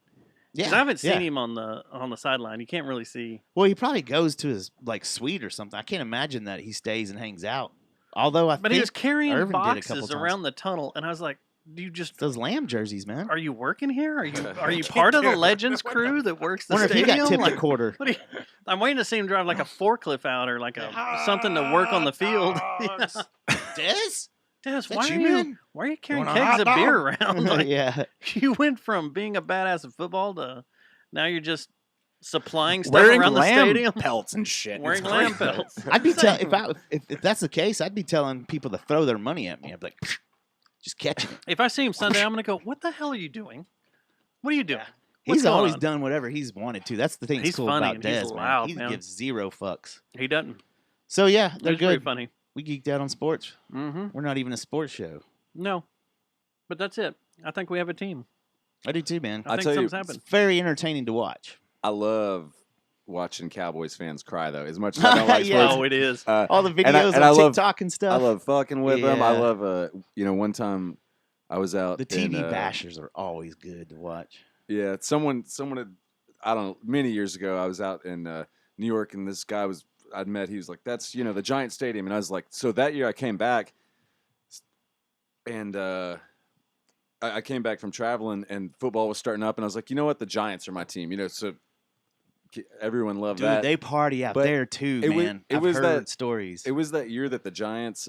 yeah. 'Cause I haven't seen yeah. him on the sideline. You can't really see. Well, he probably goes to his like suite or something. I can't imagine that he stays and hangs out. Although I But think he was carrying Irvin did a couple boxes times. around the tunnel, and I was like, "Do you just? those lamb jerseys, man. Are you working here? Are you part of the Legends crew that works the Wonder if he stadium? got tipped Like, a quarter. what do you, I'm waiting to see him drive like a forklift out or like something to work on the field. Des? Des, that why you, are you man? carrying Want a kegs hot of dog? beer around? Like, yeah. you went from being a badass at football to now you're just supplying stuff Wearing around the lamb stadium. pelts and shit. Wearing It's lamb great. pelts. I'd be if that's the case, I'd be telling people to throw their money at me. I'd be like, just catch it. If I see him Sunday, I'm gonna go, "What the hell are you doing? What are you doing?" What's He's going always on? done whatever he's wanted to. That's the thing that's He's cool funny about and Des, he's man. loud, He man. gives zero fucks. He doesn't. So yeah, they're He's pretty good. funny. We geeked out on sports. Mm-hmm. We're not even a sports show. No, but that's it. I think we have a team. I do too, man. I I'll think tell you, something's happened. It's very entertaining to watch. I love watching Cowboys fans cry though. As much as I don't like Yeah. sports, Oh, it is. All the and I- videos and on I love- TikTok and stuff. I love fucking with them. I Yeah. love one time I was out the TV in, bashers are always good to watch. Yeah, someone had, I don't know, many years ago I was out in New York and this guy I'd met, he was like, that's, the Giant Stadium. And I was like, so that year I came back and I came back from traveling and football was starting up and I was like, you know what? The Giants are my team, so everyone loved Dude, that. they party out But there too, it was- man. it I've was heard that- stories. It was that year that the Giants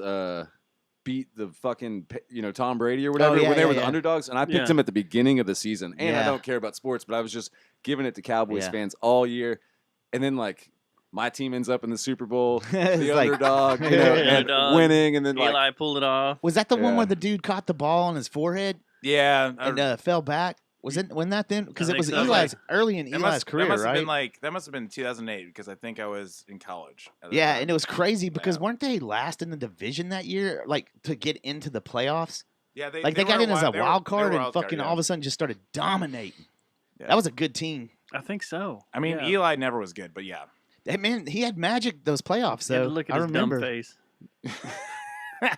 beat the fucking, Tom Brady or whatever yeah, when they yeah, were the yeah. underdogs. And I picked Yeah. him at the beginning of the season. And I Yeah. don't care about sports, but I was just giving it to Cowboys Yeah. fans all year. And then, my team ends up in the Super Bowl, It's the like- underdog, Yeah. and Underdog. winning. And then, Eli pulled it off. Was that the one Yeah. where the dude caught the ball on his forehead Yeah. and fell back? Wasn't that then? Because I it think was so. Eli's early in that Eli's must, career, that must right? have been that must have been 2008 because I think I was in college. At the Yeah, time. and it was crazy because Yeah. weren't they last in the division that year, like to get into the playoffs? Yeah, they Like they got were in as a they were- wild they card were and wild card, fucking yeah. all of a sudden just started dominating. Yeah. That was a good team. I think so. I mean, Yeah. Eli never was good, but yeah. That man, he had magic those playoffs. You had So to look at I his remember. dumb face.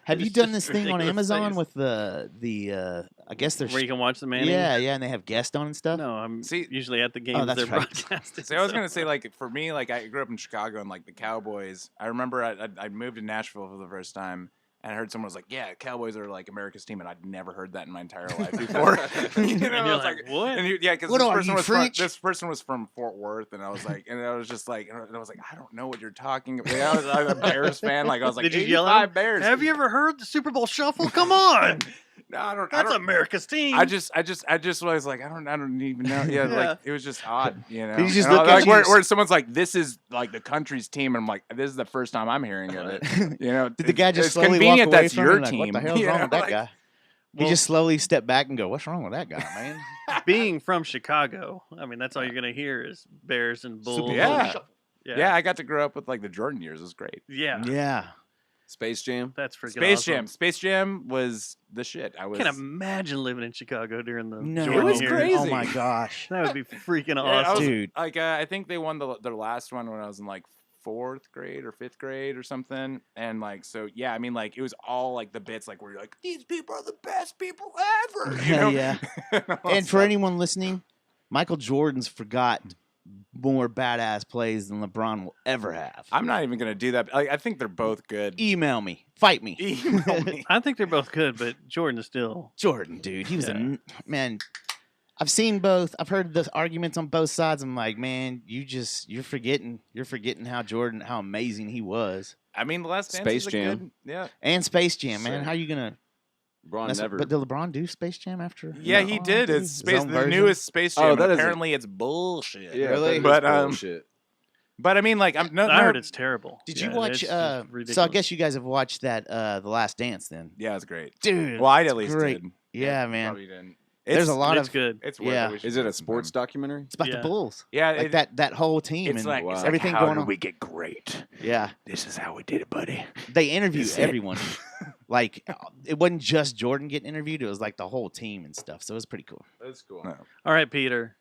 Have you It's done just this thing on ridiculous Amazon face. with the? I guess there's Where you can watch the Mannings? yeah, and they have guests on and stuff. No, I'm See- usually at the games that's they're right. broadcasting. See, I was so- gonna say, for me, I grew up in Chicago and the Cowboys. I remember I moved to Nashville for the first time, and I heard someone was like, "Yeah, Cowboys are America's team," and I'd never heard that in my entire life before. And you're I was like, what? And yeah, because What this are person you, was from, French? this person was from Fort Worth, and I was like, and I was just like, and I was like, I don't know what you're talking about. I was a Bears fan. I was like, Did you yell at 85 him? Bears. Have you ever heard the Super Bowl Shuffle? Come on, No, I don't. that's America's team. I just was like, I don't even know. Yeah, Yeah. it was just odd, you know. Did you just And I look was at like, you- where someone's like, this is the country's team, and I'm like, this is the first time I'm hearing of it. You know, Did the guy just it's slowly walk convenient away that's from your him? Like, team. what the hell's you wrong know, with that like- guy? He just slowly stepped back and go, "What's wrong with that guy, man?" being from Chicago, I mean, that's all you're gonna hear is Bears and Bulls. Yeah. yeah, Yeah, I got to grow up with like the Jordan years. It was great. yeah. Yeah. Space Jam. That's freaking Space awesome. Jam. Space Jam was the shit. I was. Can't imagine living in Chicago during the No, Jordan was years. crazy. Oh my gosh. That would be freaking Yeah, I awesome. was- Dude. Like I think they won their last one when I was in like 4th grade or 5th grade or something, and like so yeah, I mean like it was all like the bits like where you're like these people are the best people ever. You know? Yeah. all And for stuff. anyone listening, Michael Jordan's forgot more badass plays than LeBron will ever have. I'm not even gonna do that. Like, I think they're both good. Email me. Fight me. Email me. I think they're both good, but Jordan is still. Jordan, dude. He was Yeah. man. I've seen both. I've heard the arguments on both sides. I'm like, man, you're forgetting how amazing he was. I mean, the last Dance Space is a Jam. good, yeah. And Space Jam, man. Same. How you gonna? LeBron mess- never. But did LeBron do Space Jam after? Yeah, No, he did. did he? It's His space, own the version? newest Space Jam. Oh, and that is a- apparently it's bullshit. yeah, Really? But But, bullshit. But I mean, like, I'm no. I heard it's terrible. Did Yeah, you watch? it's just So I ridiculous. guess you guys have watched that, The Last Dance, then, Yeah, it's great. dude. Well, I it's at least great. did. Yeah, You man. probably didn't. There's a lot it's of. good. It's worth Yeah. it. We should Is it do a some sports time. documentary? It's about Yeah. the Bulls. Yeah, Like that whole team. It's and like, Wow. it's everything like, how going did on. we get great? Yeah, This is how we did it, buddy. they interview Is it? everyone. Like it wasn't just Jordan getting interviewed; it was like the whole team and stuff. So it was pretty cool. That's cool. No. All right, Peter.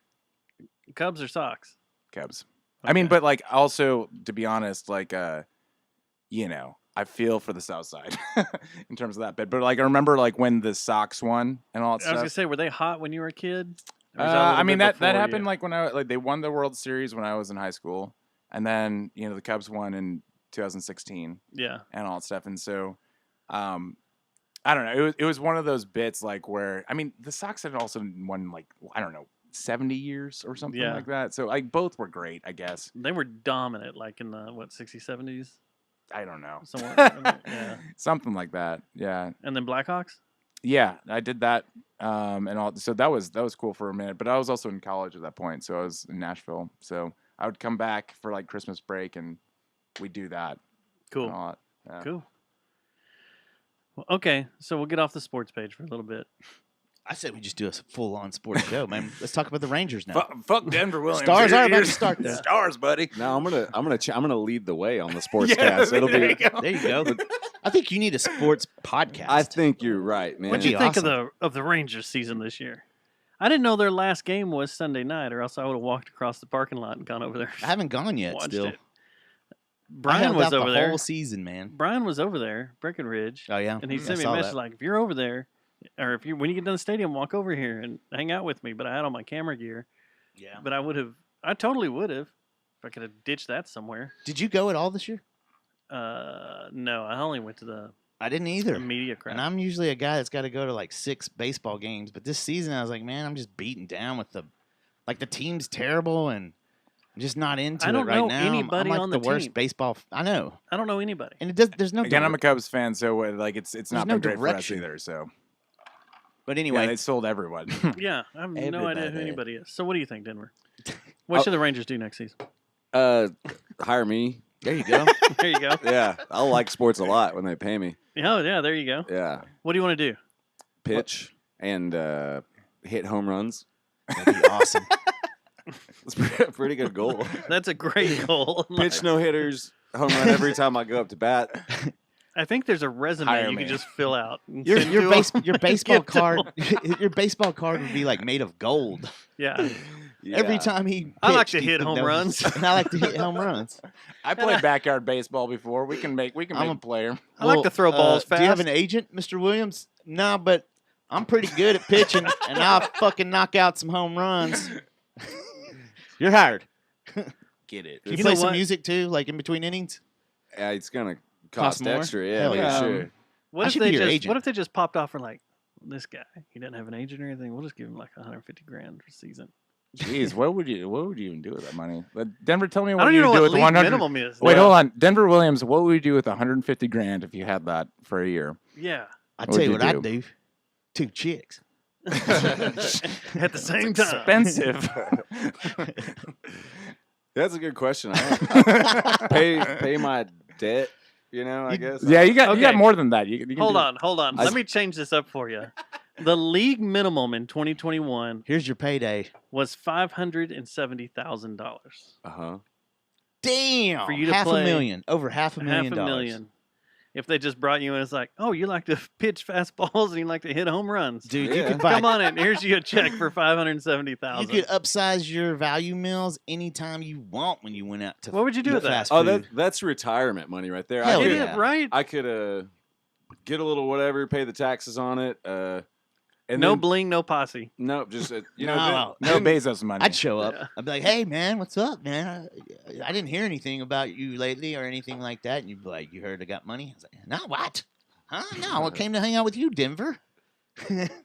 Cubs or Sox? Cubs. I mean, Okay. but like also to be honest, like you know, I feel for the South Side in terms of that bit. But like I remember like when the Sox won and all that I was stuff. gonna say, were they hot when you were a kid? Or was that a little I mean bit that before happened you? like when they won the World Series when I was in high school, and then you know the Cubs won in 2016 Yeah. and all that stuff, and so I don't know. It was one of those bits like where I mean the Sox had also won like I don't know 70 years or something Yeah. like that. So like both were great, I guess. They were dominant, like in the 60s, 70s, I don't know. somewhere. Yeah. Something like that. Yeah. And then Blackhawks. Yeah, I did that, and all. So that was cool for a minute. But I was also in college at that point, so I was in Nashville. So I would come back for like Christmas break, and we'd do that. Cool. And all that. Yeah. Cool. Well, okay, so we'll get off the sports page for a little bit. I said we just do a full-on sports show, man. Let's talk about the Rangers now. Fuck Denver Williams. Stars Here- are about to here's- start that. Stars, buddy. No, I'm gonna lead the way on the sports Yeah, cast. It'll there be. you go. There you go. I think you need a sports podcast. I think you're right, man. What'd you be think awesome. of the Rangers season this year? I didn't know their last game was Sunday night, or else I would have walked across the parking lot and gone over there. I haven't gone yet. Watched Still, it. I Brian held was out over the there. whole season, man. Brian was over there, Breckenridge, Oh yeah, and he I sent me a saw message that. like, "If you're over there, or if you when you get done the stadium, walk over here and hang out with me." But I had all my camera gear. Yeah. But I totally would have if I could have ditched that somewhere. Did you go at all this year? No, I only went to the I didn't either. media crowd. And I'm usually a guy that's got to go to like 6 baseball games, but this season I was like, man, I'm just beaten down with the team's terrible and I'm just not into I don't it right know now. I'm anybody like on the the worst team. baseball. I know, I don't know anybody. and it does. There's no. Again, I'm a dir- Cubs fan, so like it's not no been great direction. for us either. So But yeah, anyway, they sold everyone. Yeah, I have no idea who Everybody. anybody is. So what do you think, Denver? What should the Rangers do next season? Hire me. there you go. There you go. Yeah, I'll like sports a lot when they pay me. Oh yeah, there you go. Yeah, What do you want to do? pitch and hit home runs. That'd be awesome. It's a pretty good goal. That's a great goal. Pitch no hitters, home run every time I go up to bat. I think there's a resume Hire you me. can just fill out. and Your send your to base 'em. your baseball Give to 'em. card your baseball card would be like made of gold. Yeah. Every Yeah. time he I like pitched, to he hit would home know- runs. and I like to hit home runs. I played backyard baseball before. We can make I'm a a- player. I like to throw balls Do you have fast. an agent, Mr. Williams? No, but I'm pretty good at pitching, and I'll fucking knock out some home runs. You're hired. Get it. Can you You play know some what? music too, like in between innings? Yeah, it's gonna Cost cost more? extra. Yeah, Hell for yeah. sure. What I if should they be your just agent. What if they just popped off for like this guy? He doesn't have an agent or anything. We'll just give him like 150 grand for season. Jeez, what would you even do with that money? Denver, tell me I what don't you even know would do what with the league 100. minimum is. Wait, hold on. Denver Williams, what would you do with 150 grand if you had that for a year? Yeah. I What'd tell you you what I'd do? do. 2 chicks. At the same time. Expensive. That's a good question. I don't- pay my debt You know, I guess. Yeah, you got Okay. more than that. You can Hold do- on. Let me change this up for you. The league minimum in 2021 Here's your payday. was $570,000. Uh-huh. Damn. For you to half play a million. Over half a million Half a dollars. million. If they just brought you in, it's like, oh, you like to pitch fastballs and you like to hit home runs. Dude, you Yeah. could buy. Come on in. Here's you a check for You $570,000. could upsize your value meals anytime you want when you went out to. What would you do eat with that? fast Oh, food. that's retirement money right there. Hell I could, Isn't yeah. it right? I could get a little whatever, pay the taxes on it. And No then, bling, no posse. no, just you No. know, no Bezos money. I'd show up. Yeah. I'd be like, "Hey, man, what's up, man? I didn't hear anything about you lately or anything like that." And you'd be like, "You heard I got money?" I was like, "No, what? Huh? No, I came to hang out with you, Denver.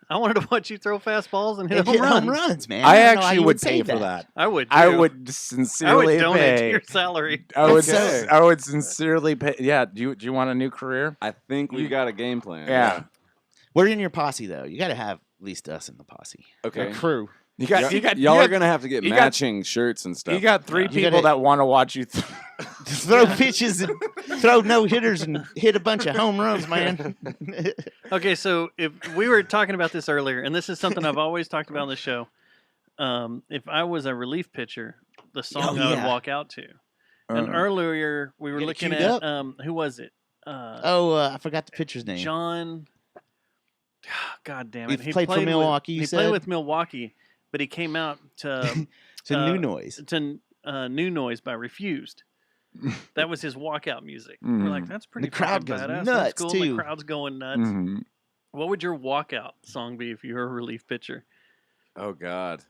I wanted to watch you throw fastballs and hit And home hit runs. home runs, man. I don't know how actually you would say pay for that. I would. I too. would I would sincerely donate to pay. your salary. I would. Okay. I would sincerely pay. Yeah. Do you want a new career? I think we got a game plan. Yeah. We're in your posse though. You got to have at least us in the posse. Okay. A crew. You got. Y'all You are got, gonna have to get you got- matching shirts and stuff. you got three You people gotta- that want to watch you. Throw pitches and throw no hitters and hit a bunch of home runs, man. Okay, so if we were talking about this earlier, and this is something I've always talked about on the show, if I was a relief pitcher, the song I would yeah. walk out to. And earlier we were Get it looking queued at up. who was it? I forgot the pitcher's name. John. God damn He it! played for Milwaukee, you He played said? with Milwaukee, but he came out to to New uh, Noise. to New Noise by Refused. That was his walkout music. We're like, that's pretty. The crowd fucking goes badass. nuts, That's cool. too. The crowd's going nuts. Mhm. What would your walkout song be if you were a relief pitcher? Oh God.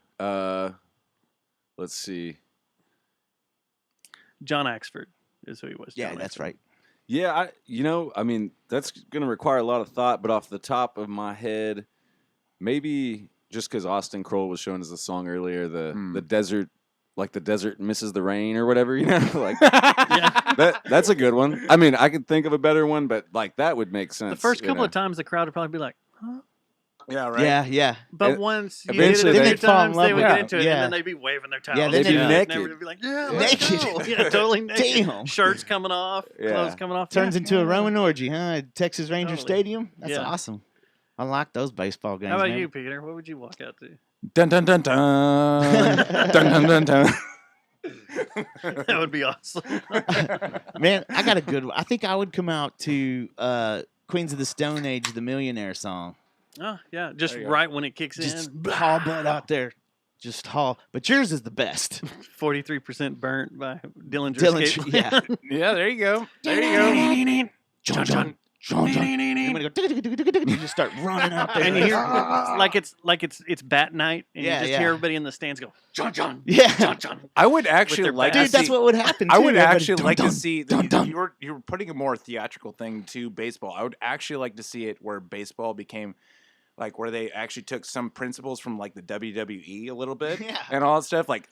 Let's see. John Axford is who he was. Yeah, John that's Axford. right. Yeah, I mean, that's going to require a lot of thought, but off the top of my head, maybe just because Austin Kroll was shown as a song earlier, the desert, like the desert misses the rain or whatever, you know, like that's a good one. I mean, I could think of a better one, but like that would make sense. The first you couple know. of times, the crowd would probably be like, huh? Yeah. Right. Yeah, yeah. But And once you did eventually it a they- few They'd fall in times, love they would with get it. into it, Yeah. and then they'd be waving their towels. Yeah, then they'd be and naked. They'd be like, yeah, Naked. let's go. Yeah, totally naked. Damn. Shirts coming off, Yeah. clothes coming off. Turns Yeah, into a yeah. Roman orgy, huh? At Texas Ranger Totally. Stadium. That's Yeah. awesome. I like those baseball games. How about man. you, Peter? What would you walk out to? Dun dun dun dun. Dun dun dun dun. That would be awesome. Man, I got a good one. I think I would come out to Queens of the Stone Age, the Millionaire song. Oh, yeah, just There you go. right when it kicks Just in. haul butt out there. Just haul. But yours is the best. 43% burnt by Dillinger Dillinger, Escape yeah. Plan. Yeah. There you go. There you go. John, John, John, John. I'm gonna go. You just start running out there. And you hear like it's bat night, and Yeah, you just yeah. hear everybody in the stands go, John, John, Yeah. John, John. I would actually their like to bats. Dude, that's see- what would happen. I too. would Everybody, actually dun, like dun, to see dun, that dun. you're putting a more theatrical thing to baseball. I would actually like to see it where baseball became like where they actually took some principles from like the WWE a little bit Yeah. and all that stuff. Like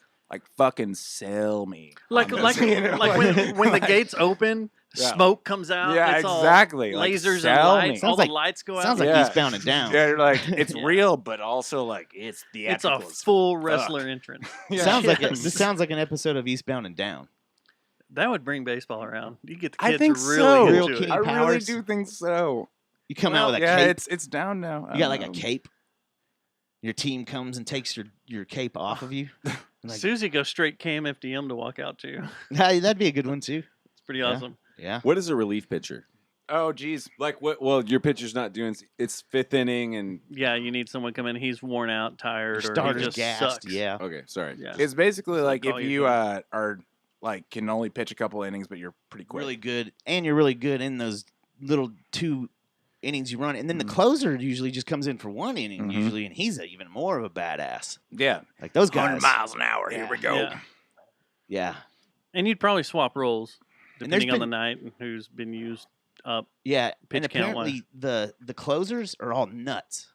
fucking sell me. Like on like this, you know, like when the gates open, Yeah. smoke comes out. Yeah, it's all exactly. Like, lasers and sell me. lights. All Sounds the like- lights go out. Sounds like Yeah. Eastbound and Down. Yeah, you're like it's Yeah. real, but also like it's it's a theatrical. full wrestler entrance. Yeah. Sounds like Yes. this sounds like an episode of Eastbound and Down. That would bring baseball around. You get the I kids think really so. into Real it. Kenny I really Powers. do think so. You come Well, out with a Yeah, cape. it's down now. I You got don't like a know. cape. Your team comes and takes your cape off of you. Like, Susie goes straight KMFDM to walk out to. hey, that'd be a good one too. It's pretty Yeah. awesome. Yeah. What is a relief pitcher? Oh, geez. Like what? Well, your pitcher's not doing. It's fifth inning, and Yeah, you need someone come in. He's worn out, tired, Your or he starter's just gassed. sucks. Yeah. okay, sorry. Yeah. It's basically So like call if you you thing. are like can only pitch a couple innings, but you're pretty quick. Really good, and you're really good in those little 2 innings you run, and then the Mhm. closer usually just comes in for 1 inning Mhm. usually, and he's even more of a badass. Yeah. Like those guys. 100 miles an hour. Here Yeah. we go. Yeah. Yeah. And you'd probably swap roles And there's depending on the been- night and who's been used up. Yeah, Pitch and count wise. apparently the closers are all nuts.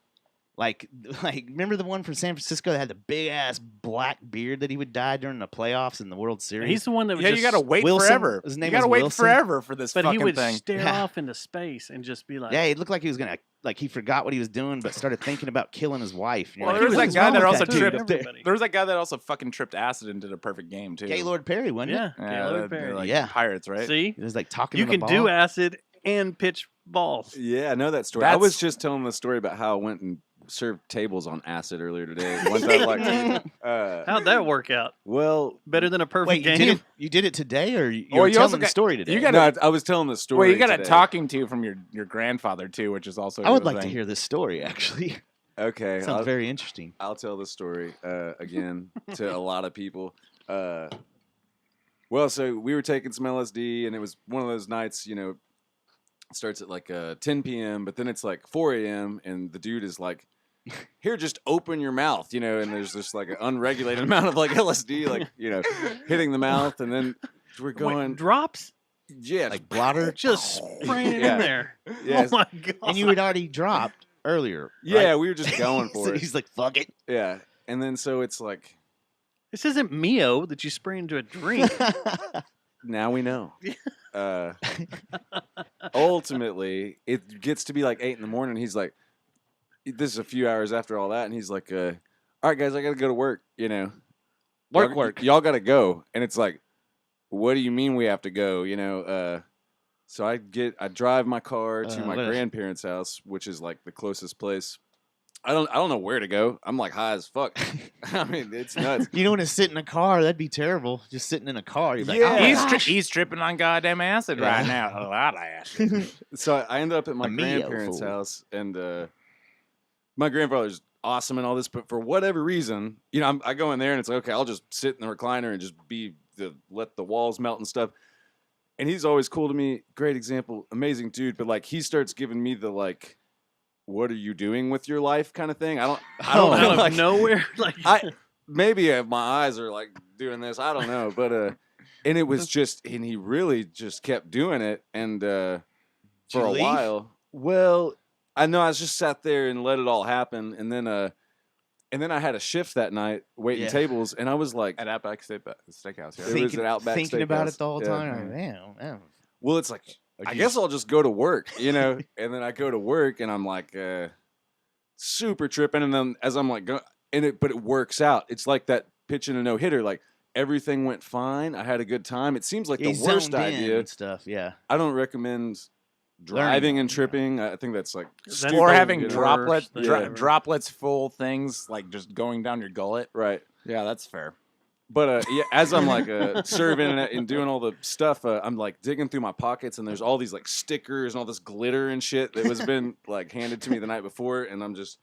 Like remember the one from San Francisco that had the big ass black beard that he would dye during the playoffs in the World Series? He's the one that would Yeah, just, you got to wait Wilson? forever. His You name got to was wait Wilson? forever for this but fucking he would thing. stare Yeah. off into space and just be like, Yeah, he looked like he was gonna like he forgot what he was doing, but started thinking about killing his wife. And you're Well, like, there was "What's that guy wrong that with also dude tripped. up there?" Everybody. There was that guy that also fucking tripped acid and did a perfect game too. Gaylord Perry, wasn't Yeah, it? Gaylord they're Perry. like Yeah. pirates, right? See, He was like talking. you to the can do ball. acid and pitch balls. Yeah, I know that story. I That's- was just telling the story about how I went and served tables on acid earlier today. One time, like, How'd that work out? well, Better than a perfect Wait, game? you did it today, or you Well, were you telling also the got- story today? you got- no, I was telling the story. Well, you got a today. talking to from your grandfather too, which is also. a I would good like to thing. hear this story. Actually, Okay, sounds very interesting. I'll tell the story again to a lot of people. Well, so we were taking some LSD, and it was one of those nights, you know, it starts at like 10 p.m., but then it's like 4 a.m., and the dude is like, here, just open your mouth, you know, and there's just like an unregulated amount of like LSD, like, you know, hitting the mouth, and then we're going, Wait, drops? yeah, Like blotter. Just spraying it Yeah. in there. Yes. Oh my god! And you had already dropped earlier. yeah, right? we were just going for So it. he's like, "Fuck it." Yeah, and then so it's like, This isn't Mio that you spray into a drink. now we know. Ultimately, it gets to be like 8 in the morning. He's like, this is a few hours after all that, and he's like, all right, guys, I got to go to work, you know. Work. Y'all got to go. And it's like, what do you mean we have to go, you know? So I drive my car to my let us- grandparents' house, which is like the closest place. I don't know where to go. I'm like high as fuck. I mean, it's nuts. You don't want to sit in a car. That'd be terrible. Just sitting in a car. You're like, Yeah. "Oh, He's gosh." he's tripping on goddamn acid Yeah. right now. A lot of acid. So I end up at my A Mio grandparents' fool. house, and my grandfather's awesome and all this, but for whatever reason, you know, I go in there and it's like, okay, I'll just sit in the recliner and just let the walls melt and stuff. And he's always cool to me. Great example, amazing dude. But like, he starts giving me the like, what are you doing with your life kind of thing. I don't know. Out of Like, nowhere, like maybe my eyes are like doing this. I don't know, but and it was just, and he really just kept doing it, and you for a leave? while. Well, I know I just sat there and let it all happen, and then I had a shift that night waiting Yeah. tables, and I was like, At Outback Steakhouse. Yeah. It was at Outback thinking about Steakhouse. it the whole Yeah. time. Like, damn. well, it's like Like I you guess just- I'll just go to work, you know, and then I go to work, and I'm like super tripping, and then as I'm like but it works out. It's like that pitching a no hitter, like. Everything went fine. I had a good time. It seems like the He's worst zoned in idea. and stuff. Yeah. I don't recommend driving and tripping. I think that's like That's stupid, Or having you know? droplets, Worse than ever. droplets full things like just going down your gullet. Right. Yeah, that's fair. But yeah, as I'm like serving and doing all the stuff, I'm like digging through my pockets, and there's all these like stickers and all this glitter and shit that was been like handed to me the night before, and I'm just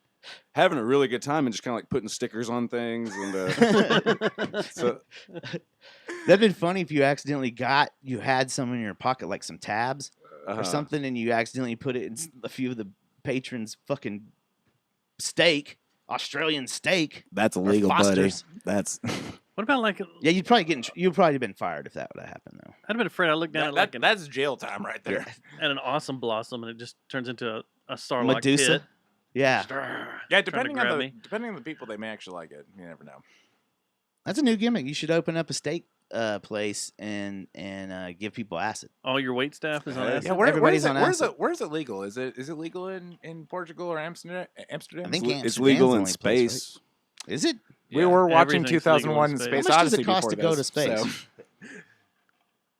having a really good time and just kind of like putting stickers on things, and so That'd been funny if you accidentally you had some in your pocket, like some tabs or something, and you accidentally put it in a few of the patrons' fucking Australian steak. That's illegal, buddy. Foster's. That's what about like? Yeah, you'd probably been fired if that would have happened though. I'd have been afraid. I looked down at like that's jail time right there. at an awesome blossom, and it just turns into a Starlock Medusa. pit. Yeah, Yeah, Trying to depending grab on me. the people, they may actually like it. You never know. that's a new gimmick. You should open up a steak place and give people acid. All your wait staff is on Yeah. acid. Yeah, Everybody's on acid. where's it legal? Is it legal in Portugal or Amsterdam? I think it's Amsterdam's legal the in only place, space. right? Is it? We were watching Everything's legal in 2001: space. Space How much does Odyssey it cost before to go to this, space? so-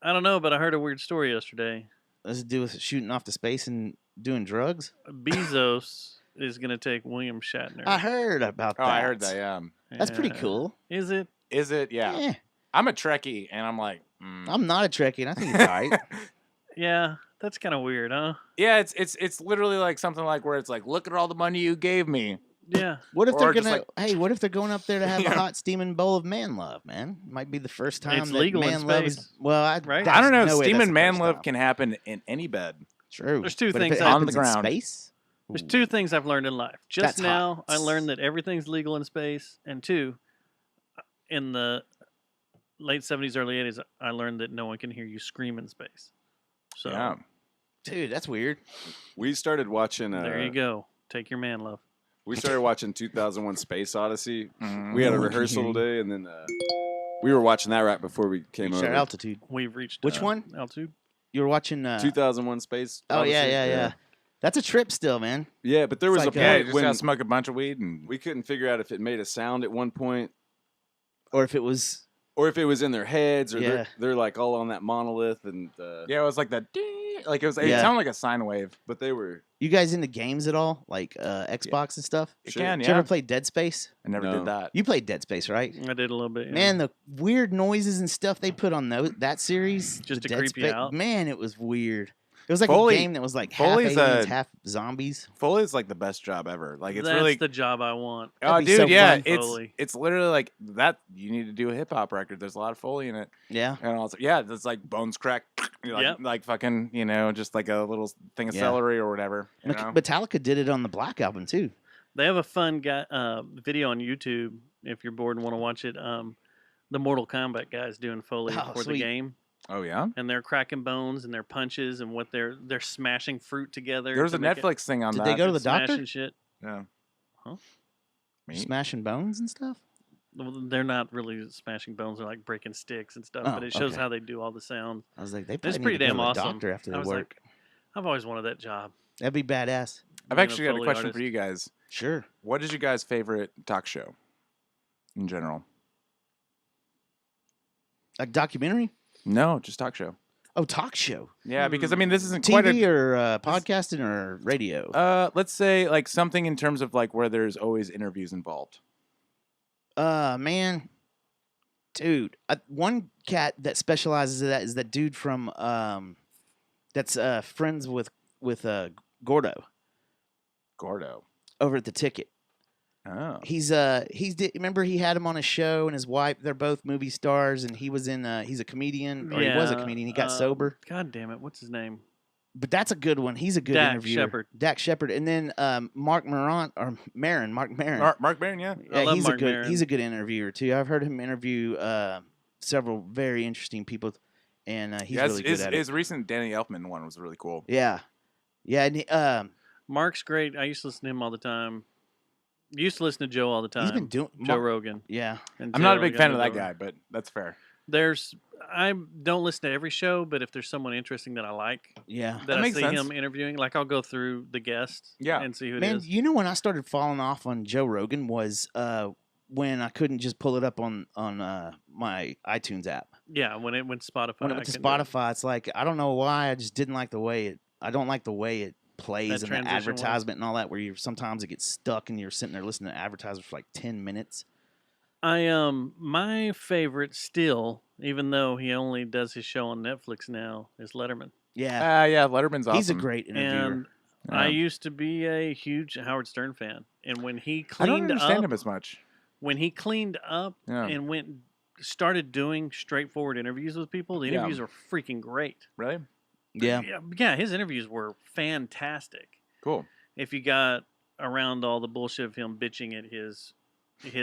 I don't know, but I heard a weird story yesterday. Does it do with shooting off to space and doing drugs? Bezos is going to take William Shatner. I heard about Oh, that. I heard that. Yeah. That's pretty Yeah. cool. Is it? Is it? Yeah. Yeah. I'm a Trekkie, and I'm like, I'm not a Trekkie, and I think he's all right. Yeah, that's kind of weird, huh? yeah. It's literally like something like where it's like, look at all the money you gave me. Yeah. What if Or they're just gonna? Hey, what if they're going up there to have Yeah. a hot steaming bowl of man love? Man, might be the first time It's that legal in man love is. space, Well, right? I don't know. No way that's Steaming the man first love time. can happen in any bed. True. There's two But if things it that- On the happens in ground. space. There's two things I've learned in life. Just That's now, hot. I learned that everything's legal in space, and two, in the late 70s, early 80s, I learned that no one can hear you scream in space. So Yeah. Dude, that's weird. We started watching. there you go. Take your man love. We started watching 2001: Space Odyssey. Mhm. We had a No one can rehearsal hear you. today, and then we were watching that right before we came Reached over. our altitude. We've reached Which one? altitude. You were watching. 2001: Space. Oh yeah, Odyssey? yeah. That's a trip still, man. Yeah, but there It's was like, a Yeah, you point just when gotta smoke a bunch of weed and we couldn't figure out if it made a sound at one point Or if it was, or if it was in their heads or Yeah. they're like all on that monolith and yeah, it was like that. Like it was. It Yeah. sounded like a sine wave. but they were you guys into games at all? Like Xbox and stuff? It Sure. can, Did you yeah. ever play Dead Space? I never No. did that. You played Dead Space, right? I did a little bit. Yeah. Man, the weird noises and stuff they put on that series, Just the to Dead creep you Space- out? Man, it was weird. It was like Foley- a game that was like half Foley's aliens, a- half zombies. Foley's like the best job ever. Like it's That's really. the job I want. Oh, That'd be dude, so yeah, fun. Foley. it's literally like that. You need to do a hip hop record. There's a lot of Foley in it, Yeah. and also yeah, there's like bones crack, like, Yep. like fucking just like a little thing of Yeah. celery or whatever. You know? Metallica did it on the Black Album too. They have a fun video on YouTube if you're bored and want to watch it. The Mortal Kombat guys doing Foley Oh, for the sweet. game, Oh yeah, and they're cracking bones and their punches and what they're smashing fruit together. there was to a make it- Netflix thing on Did that. they go to the smashing doctor? shit. Yeah. Huh? Me? Smashing bones and stuff. Well, they're not really smashing bones; they're like breaking sticks and stuff. Oh, but it shows okay. how they do all the sounds. I was like, they It's probably pretty need to damn go to the awesome. doctor after I they was work. like, I've always wanted that job. That'd be badass. I've being a actually got a Foley question artist. for you guys. Sure. What is your guys' favorite talk show in general? A documentary? No, just talk show. Oh, talk show. Yeah, because I mean, this isn't quite TV a. or podcasting or radio? Let's say like something in terms of like where there's always interviews involved. Man, dude, one cat that specializes in that is that dude from that's friends with Gordo Gordo. over at the Ticket. Oh. Remember he had him on a show and his wife. They're both movie stars, and he was in. He's a comedian, or he was a comedian. He got sober. God damn it! What's his name? But that's a good one. He's a good Dak interviewer. Shepard. Dak Shepard, and then Mark Maron or Maron. Mark Maron. Mark Barron, yeah. I love he's Mark a good. Maron. He's a good interviewer too. I've heard him interview several very interesting people, and he's really good at it. His recent Danny Elfman one was really cool. Yeah, yeah. And Mark's great. I used to listen to him all the time. Used to listen to Joe all the time. he's been doing. Joe Rogan. Yeah, And I'm not a Joe, big I fan got of that Joe. guy, but that's fair. I don't listen to every show, but if there's someone interesting that I like, yeah. that That I makes see sense. him interviewing, like I'll go through the guests, Yeah. and see who it Man, is. you know when I started falling off on Joe Rogan was when I couldn't just pull it up on my iTunes app. Yeah, when it went Spotify. When it I went to couldn't do it. Spotify, it's like I don't know why I just didn't like the way it. I don't like the way it plays That and the transition was- advertisement and all that. Where you sometimes it gets stuck and you're sitting there listening to advertisements for like 10 minutes. My favorite still, even though he only does his show on Netflix now, is Letterman. Yeah, Yeah, Letterman's awesome. he's a great interviewer. And Yeah. I used to be a huge Howard Stern fan, and when he I don't cleaned understand up, him as much. when he cleaned up Yeah. and started doing straightforward interviews with people, the Yeah. interviews were freaking great. Really? Yeah, yeah, his interviews were fantastic. Cool. If you got around all the bullshit of him bitching at his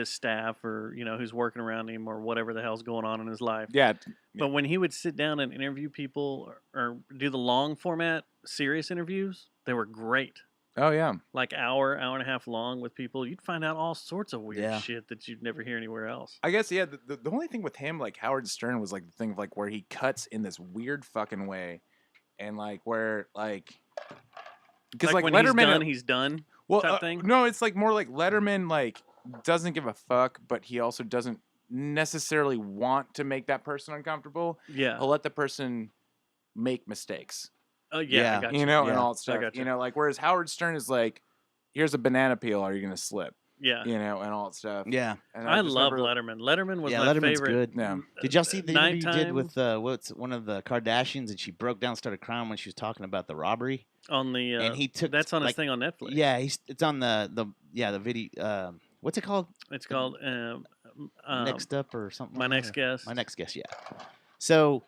staff or who's working around him or whatever the hell's going on in his life. Yeah. But when he would sit down and interview people or do the long format serious interviews, they were great. Oh yeah. Like hour and a half long with people, you'd find out all sorts of weird Yeah. shit that you'd never hear anywhere else. I guess yeah. The only thing with him, like Howard Stern, was like the thing of like where he cuts in this weird fucking way, and like where like because like when Letterman, he's done. well, type thing? no, it's like more like Letterman like doesn't give a fuck, but he also doesn't necessarily want to make that person uncomfortable. Yeah. He'll let the person make mistakes. Oh yeah, Yeah. I got You know, and Yeah. all that stuff. gotcha. You know, like whereas Howard Stern is like, here's a banana peel, are you gonna slip? Yeah. You know, and all that stuff. yeah. And I just love remember- Letterman. Letterman was Yeah, my Letterman's favorite. good. Yeah. Did y'all see the interview you did Nighttime with what's one of the Kardashians, and she broke down, and started crying when she was talking about the robbery? on the and he took that's on his like, thing on Netflix. Yeah, it's on the video. What's it called? It's called Next Up or something. My like Next that? Guest. My next guest. Yeah. So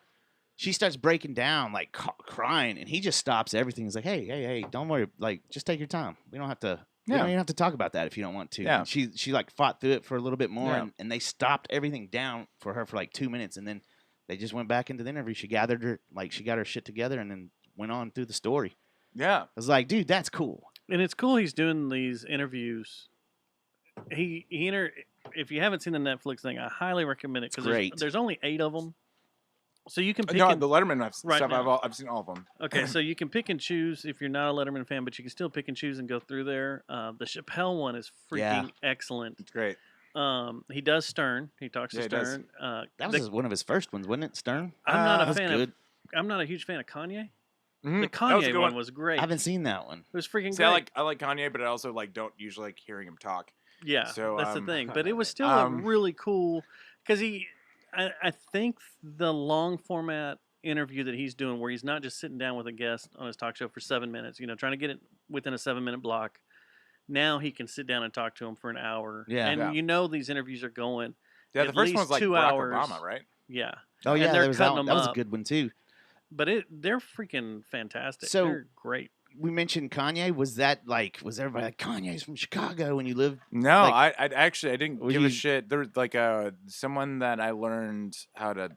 she starts breaking down, like crying, and he just stops everything. He's like, "Hey, don't worry. Like, just take your time. We don't have to. We don't even have to talk about that if you don't want to." Yeah. And she like fought through it for a little bit more, Yeah. and they stopped everything down for her for like 2 minutes, and then they just went back into the interview. She got her shit together, and then went on through the story. Yeah. I was like, dude, that's cool. And it's cool he's doing these interviews. If you haven't seen the Netflix thing, I highly recommend it because great. there's only 8 of them, So you can pick No, and, the Letterman right stuff. now. I've seen all of them. Okay, so you can pick and choose if you're not a Letterman fan, but you can still pick and choose and go through there. The Chappelle one is freaking excellent. It's great. He does Stern. He talks to Yeah, he does. Stern. That was one of his first ones, wasn't it? Stern. I'm not a That's fan good. of. I'm not a huge fan of Kanye. Mhm. The That was a Kanye good one was great. I haven't seen that one. It was freaking See, great. I like Kanye, but I also don't usually like hearing him talk. Yeah, So, that's the thing. But it was still a really cool because I think the long format interview that he's doing, where he's not just sitting down with a guest on his talk show for 7 minutes, trying to get it within a 7-minute block. Now he can sit down and talk to him for an hour. Yeah. And Yeah. these interviews are going. Yeah, at the first least one was like 2 Barack hours. Obama, right? Yeah. Oh And yeah, they're there was that cutting one. them That was a up. good one too. But they're freaking fantastic. So- they're great. We mentioned Kanye. Was everybody like Kanye's from Chicago when you lived? No, Like, I didn't was give you- a shit. There was like someone that I learned how to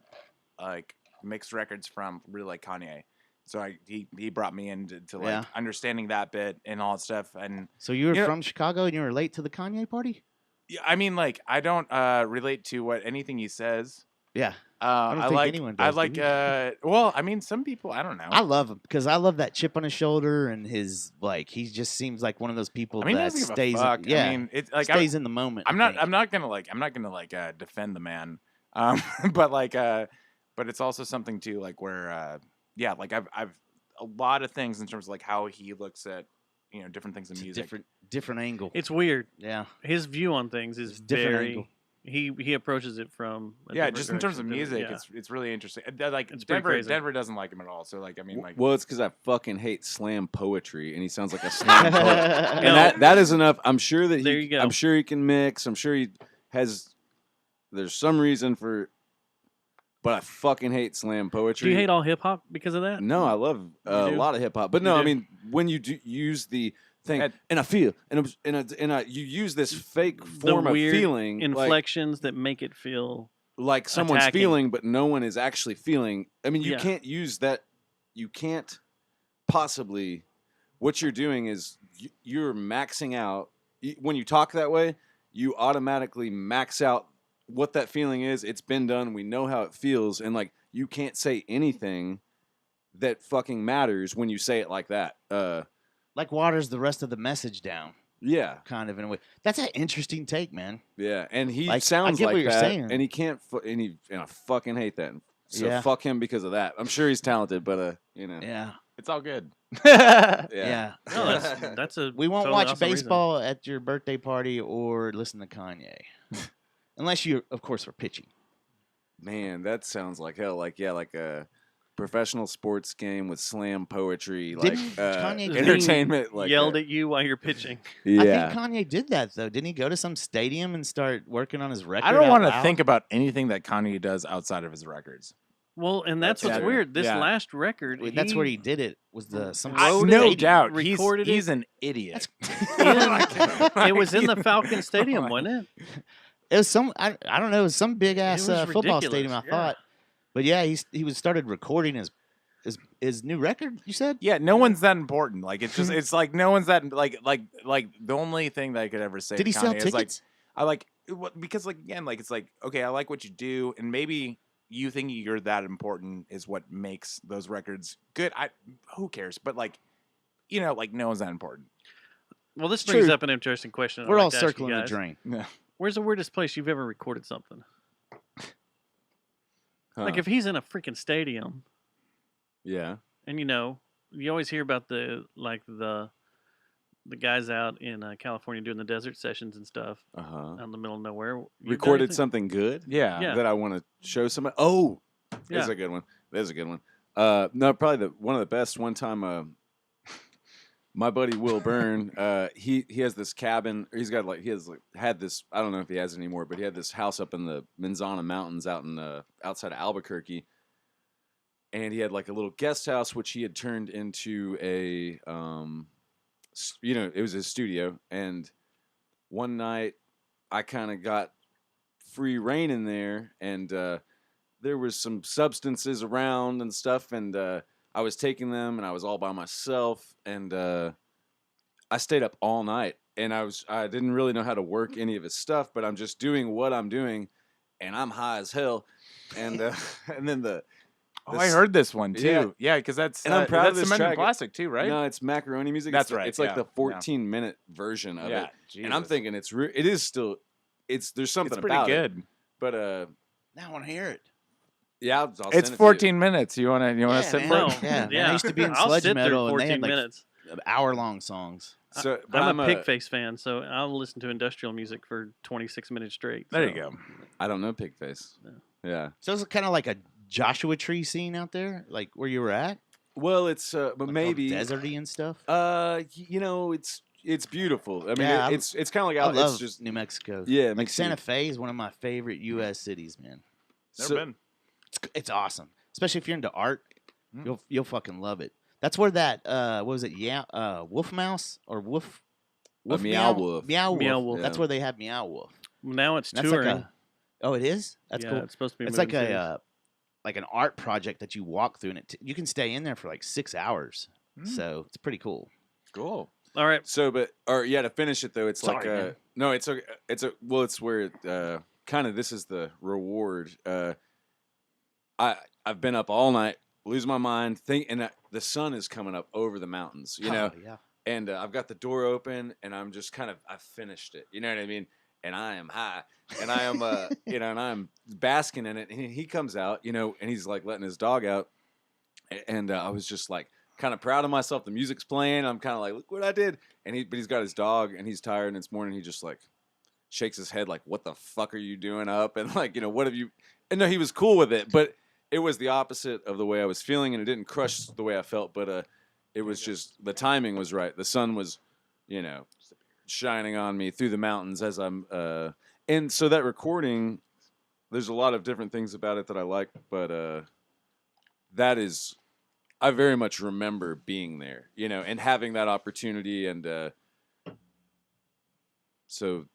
like mix records from really like Kanye. So he brought me into like Yeah. understanding that bit and all that stuff. And So you were You know- from Chicago and you were late to the Kanye party? yeah, I mean, like I don't relate to what anything he says. Yeah. I don't think like anyone I does, do like you? well, I mean, some people I don't know. I love him because I love that chip on his shoulder and his he just seems like one of those people I mean, he that doesn't give a stays. fuck. Yeah, I mean, it's like stays in the moment. I'm I not think. I'm not gonna defend the man, but but it's also something too like where yeah, like I've a lot of things in terms of like how he looks at different things in It's a music. different angle. It's weird. Yeah. His view on things is It's a different very. angle. He approaches it from a Yeah, different just in terms of direction. music, Yeah. it's really interesting. Like It's pretty crazy. Denver doesn't like him at all. So like I mean like Well, it's because I fucking hate slam poetry, and he sounds like a slam poet. And No. that is enough. I'm sure that There you go. I'm sure he can mix. I'm sure he has. There's some reason for, but I fucking hate slam poetry. Do you hate all hip hop because of that? No, I love a do? lot of hip hop, but You no, I do? mean when you do use the thing, And- and I feel, and you use this fake The form of weird feeling, inflections that make it feel. like someone's attacking. feeling, but no one is actually feeling. I mean, you Yeah. can't use that. You can't possibly. What you're doing is you're maxing out. When you talk that way, you automatically max out what that feeling is. It's been done. We know how it feels, and like you can't say anything that fucking matters when you say it like that. Like waters the rest of the message down, Yeah, kind of in a way. That's an interesting take, man. yeah, and he Like, I sounds get like what you're that, saying. and he can't. And I fucking hate that. So Yeah. fuck him because of that. I'm sure he's talented, but Yeah. it's all good. Yeah. No, that's a. We won't totally watch awesome reason. baseball at your birthday party or listen to Kanye. Unless you, of course, are pitching. Man, that sounds like hell. Like like a professional sports game with slam poetry, Didn't like Kanye do- entertainment. Like Yelled at you while you're pitching. yeah. I think Kanye did that, though. Didn't he go to some stadium and start working on his record? I don't out want to loud? think about anything that Kanye does outside of his records. Well, and that's That's what's true. weird. This Yeah. last record, Wait, that's where he did it. Was the some wrote No it, doubt, recorded he's it. an idiot. It was in the Falcon Stadium, wasn't it? It was some. I don't know. It was some big ass was football ridiculous, stadium. I yeah. thought. But yeah, he was started recording his new record. You said. Yeah, no one's that important. Like it's just it's like no one's that like the only thing that I could ever say Did to he sell Kanye is like tickets? I like because like again like it's like okay, I like what you do and maybe you thinking you're that important is what makes those records good. Who cares? But like like no one's that important. Well, this brings True. up an interesting question. I'd We're like all to ask you circling the guys. drain. Where's the weirdest place you've ever recorded something? Like Huh. if he's in a freaking stadium, yeah. and you always hear about the guys out in California doing the desert sessions and stuff out in the middle of nowhere. You've done Recorded anything? something good. Yeah. Yeah. That I want to show somebody. Oh, Yeah. there's a good one. There's a good one. No, probably one of the best. One time, my buddy Will Byrne, he has this cabin. He's got had this. I don't know if he has it anymore, but he had this house up in the Manzana Mountains out in outside of Albuquerque, and he had like a little guest house which he had turned into a it was his studio. And one night, I kind of got free reign in there, and there was some substances around and stuff, and I was taking them, and I was all by myself, and I stayed up all night, and I didn't really know how to work any of his stuff, but I'm just doing what I'm doing, and I'm high as hell, and and then Oh, I heard this one too. Yeah, because that's and I'm proud of that's this Cement and track. Plastic too, right? No, it's Macaroni Music. That's it's, right, It's like yeah, the 14-minute version of Yeah, it. And I'm Jesus. thinking it is still there's something It's pretty about good. it. But Now I want to hear it. yeah, I'll send It's it to 14 minutes. You wanna Yeah, sit man. for No. it? Yeah, Yeah. I used to be in I'll sludge sit through metal, and they 14 had like minutes. hour-long songs. you. So, but I'm a Pigface fan, so I'll listen to industrial music for 26 minutes straight. There so- you go. I don't know Pigface. Yeah. So it's kind of like a Joshua Tree scene out there, like where you were at, Well, it's but like all maybe deserty and stuff. you know, it's beautiful. I mean, Yeah, it's kind of like I out. love It's just New Mexico. yeah, Like me too. Santa Fe is one of my favorite U.S. cities, man. Never So- been. It's awesome, especially if you're into art. Mm. You'll fucking love it. That's where that what was it? Yeah, Wolf Mouse or Wolf. Meow Wolf. Meow Wolf. Meow Wolf. That's Yeah. where they have Meow Wolf. Now it's That's touring. like a. Oh, it is. That's yeah, cool. It's supposed to be. It's moving like cities. like an art project that you walk through, and you can stay in there for like 6 hours. Mm. So it's pretty cool. Cool. All right. So, to finish it though, it's like Sorry, man. no, it's it's where kind of this is the reward. I've been up all night, lose my mind, and the sun is coming up over the mountains, you know, Oh, yeah. and I've got the door open, and I'm just I've finished it, you know what I mean, and I am high, and I am you know, and I'm basking in it, and he comes out, you know, and he's like letting his dog out, and I was just like kind of proud of myself. The music's playing, I'm kind of like, look what I did, and he's got his dog, and he's tired, and it's morning, he just like shakes his head like, what the fuck are you doing up, and like, you know, what have you, and no, he was cool with it, but it was the opposite of the way I was feeling, and it didn't crush the way I felt, but it was just the timing was right. The sun was, you know, shining on me through the mountains as I'm, and so that recording, there's a lot of different things about it that I like, but that is, I very much remember being there, you know, and having that opportunity, and so.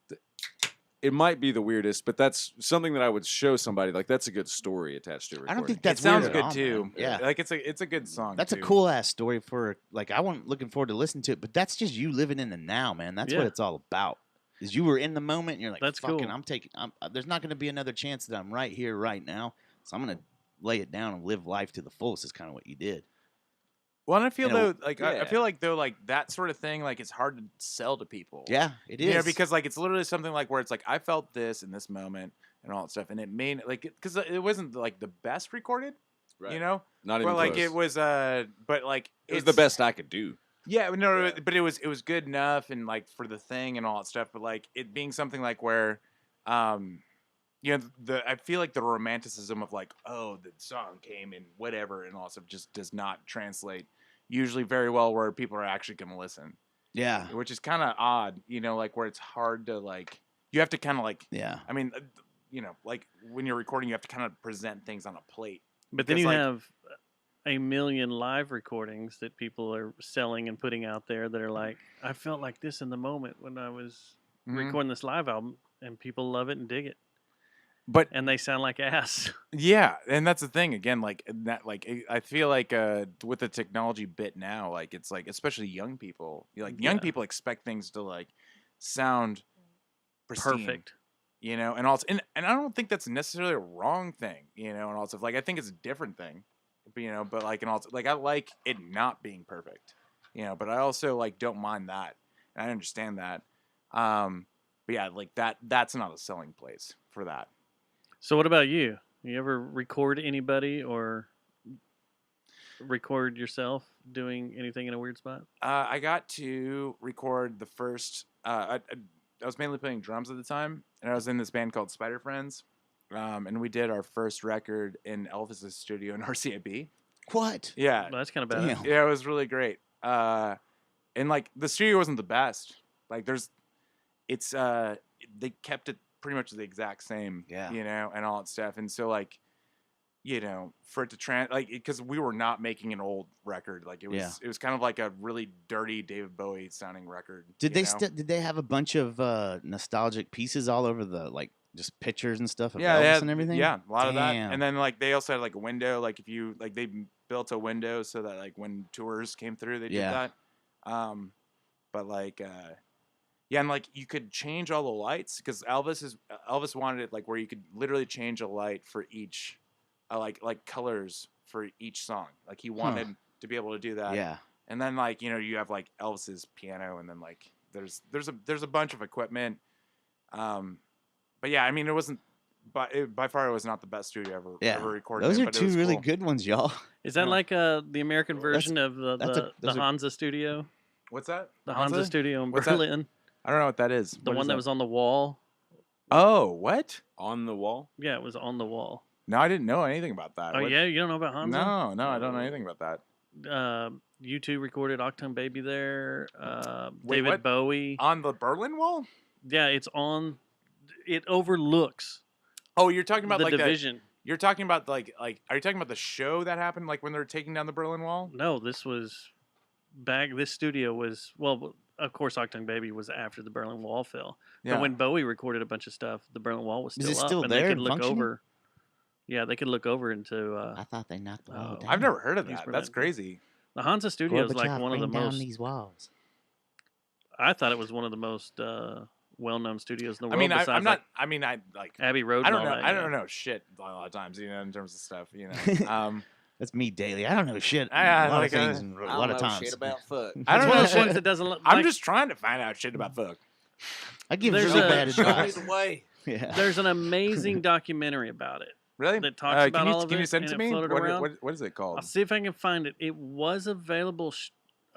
It might be the weirdest, but that's something that I would show somebody. Like that's a good story attached to a recording. I don't think It that's sounds weird at good all, too. man. Yeah. Like it's a good song. That's a too. cool ass story for like I wasn't looking forward to listening to it, but that's just you living in the now, man. That's what Yeah. it's all about. Is you were in the moment and you're like, That's fucking, cool. there's not going to be another chance that I'm right here, right now. So I'm going to lay it down and live life to the fullest. Is kind of what you did. Well, and I feel You know, though, like I feel like though, like that sort of thing, like it's hard to sell to people. Yeah, it is. You know, because like it's literally something like where it's like I felt this in this moment and all that stuff, and it made like because it wasn't like the best recorded, Right. you know, Not even but like close. it was, but like It was the best I could do. Yeah, no, Yeah. but it was good enough and like for the thing and all that stuff. But like it being something like where, you know, I feel like the romanticism of like, oh, the song came and whatever and all that stuff just does not translate usually very well where people are actually going to listen. Yeah. Which is kind of odd, you know, like where it's hard to like, you have to kind of like, Yeah. I mean, you know, like when you're recording, you have to kind of present things on a plate. But then Because, you like- have a million live recordings that people are selling and putting out there that are like, I felt like this in the moment when I was Mhm. recording this live album, and people love it and dig it, But and they sound like ass. yeah, and that's the thing again. Like that, like I feel like with the technology bit now, like it's like especially young people, like young Yeah. people expect things to like sound pristine, Perfect. you know, and also and I don't think that's necessarily a wrong thing, you know, and also like I think it's a different thing, but, you know, but like and also like I like it not being perfect, you know, but I also like don't mind that, and I understand that, but yeah, like that's not a selling place for that. So what about you? You ever record anybody or record yourself doing anything in a weird spot? I got to record the first. I was mainly playing drums at the time, and I was in this band called Spider Friends, and we did our first record in Elvis's studio in RCAB. What? Yeah, Well, that's kind of bad. Damn. yeah, it was really great. And like the studio wasn't the best. Like they kept it pretty much the exact same. Yeah. You know, and all that stuff, and so like. You know, for it to because we were not making an old record, like it was, Yeah. it was kind of like a really dirty David Bowie sounding record. Did you they know? did they have a bunch of nostalgic pieces all over the like just pictures and stuff of Yeah, Elvis they had, and everything? yeah, a lot of that. Damn. And then like they also had like a window, like if you like they built a window so that like when tours came through, they Yeah. did that. But like, yeah, and like you could change all the lights because Elvis wanted it like where you could literally change a light for each. Like colors for each song. Like he wanted to be able to do that. Yeah. And then like, you know, you have like Elvis's piano, and then like there's a bunch of equipment. But yeah, I mean, it wasn't. By far, it was not the best studio ever recorded. Those in, are but it two was really cool. good ones, y'all. Is that like the American version of those the are- Hansa Studio? What's that? The Hansa Studio in What's that? Berlin. I don't know what that is. The one that was on the wall. Oh, what? On the wall? Yeah, it was on the wall. No, I didn't know anything about that. Oh What- yeah, you don't know about Hansa? No, I don't know anything about that. U2 recorded Octone Baby there. Wait, David what? Bowie. On the Berlin Wall? Yeah, it's on. It overlooks Oh, you're talking about the like division. You're talking about like are you talking about the show that happened like when they were taking down the Berlin Wall? No, this was back. This studio was of course, Octane Baby was after the Berlin Wall fell. Yeah. But when Bowie recorded a bunch of stuff, the Berlin Wall was Is still it up, still and there they could and look functioning? over. Yeah, they could look over into. I thought they knocked the wall down. I've never heard of East that. Berlin. That's crazy. The Hansa Studio is like Gorbachev, one of the bring down most. these walls. I thought it was one of the most well-known studios in the I world. mean, I'm besides, not. like, I mean, I like. Abbey Road. I and don't all know. that, I yeah. don't know shit a lot of times, you know, in terms of stuff, you know. That's me daily. I don't know shit. I a lot like, of things and a lot of times. fuck. I It's don't one know of those ones shit. that doesn't look. I'm like, just trying to find out shit about fuck. I give There's really a- bad advice. way. Yeah. There's an amazing documentary about it. Really? That talks about can you, all of can you it, send it and to it me? floated around. What is it called? I'll see if I can find it. It was available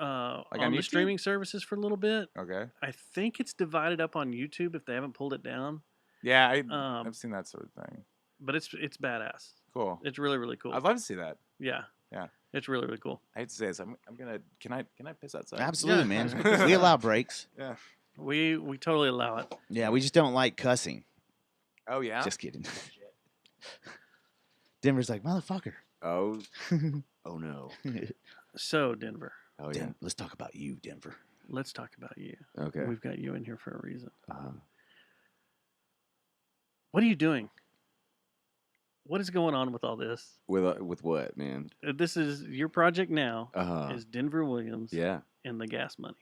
on on the YouTube? streaming services for a little bit. Okay. I think it's divided up on YouTube if they haven't pulled it down. Yeah, Um, I've seen that sort of thing. But it's badass. Cool. It's really really cool. I'd love to see that. Yeah. Yeah. It's really really cool. I hate to say this. I'm gonna. Can I piss outside? Absolutely, Yeah. man. We allow breaks. Yeah. We totally allow it. Yeah, we just don't like cussing. Oh yeah. Just kidding. Denver's like, motherfucker. Oh. Oh no. So Denver, Oh yeah. Let's talk about you, Denver. let's talk about you. Okay. We've got you in here for a reason. Uh, What are you doing? What is going on with all this? with what, man? This is your project now. Uh-huh. Is Denver Williams Yeah. and the Gas Money,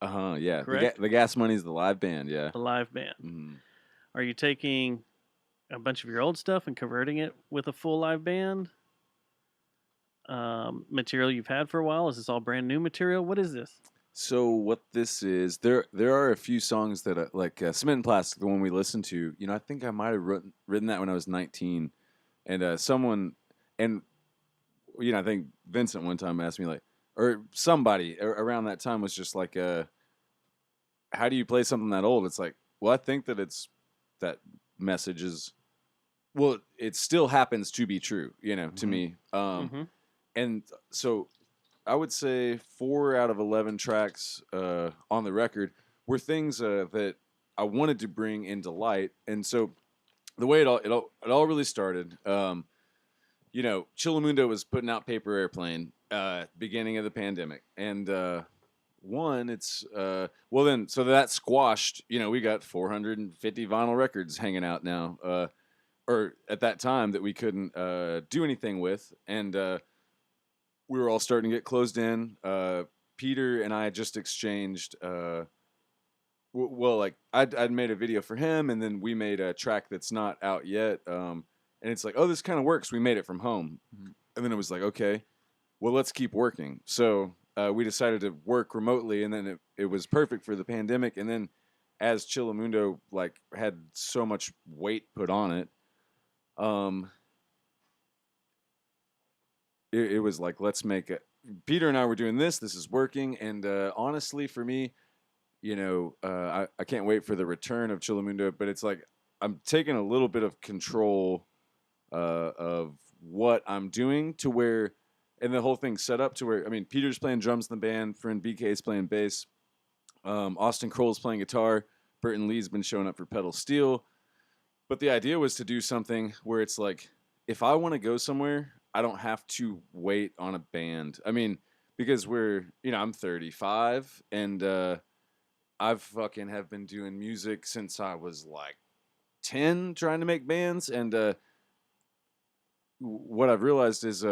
Yeah. Correct? The Gas Money's the live band. Yeah. the live band? Mhm. Are you taking a bunch of your old stuff and converting it with a full live band? Material you've had for a while? Is this all brand new material? What is this? So what this is, there are a few songs that like Cement and Plastic, the one we listened to. You know, I think I might have written that when I was 19, and someone, and you know, I think Vincent one time asked me like, or somebody around that time was just like, how do you play something that old? It's like, well, I think that that message is, well, it still happens to be true, you know, to me. Mhm. And so I would say 4 out of 11 tracks on the record were things that I wanted to bring into light. And so the way it all really started, you know, Chillamundo was putting out Paper Airplane beginning of the pandemic. And so that squashed, you know, we got 450 vinyl records hanging out now, or at that time that we couldn't do anything with. And we were all starting to get closed in. Peter and I just exchanged, like I'd made a video for him, and then we made a track that's not out yet. And it's like, oh, this kind of works. We made it from home. And then it was like, okay, well, let's keep working. So we decided to work remotely, and then it was perfect for the pandemic. And then as Chillamundo like had so much weight put on it, it was like, let's make it. Peter and I were doing this. This is working. And honestly, for me, you know, I can't wait for the return of Chillamundo. But it's like I'm taking a little bit of control of what I'm doing to where, and the whole thing's set up to where, I mean, Peter's playing drums in the band. Friend BK's playing bass. Austin Kroll's playing guitar. Burton Lee's been showing up for pedal steel. But the idea was to do something where it's like, if I want to go somewhere, I don't have to wait on a band. I mean, because I'm 35, and I've fucking have been doing music since I was like 10, trying to make bands. And what I've realized is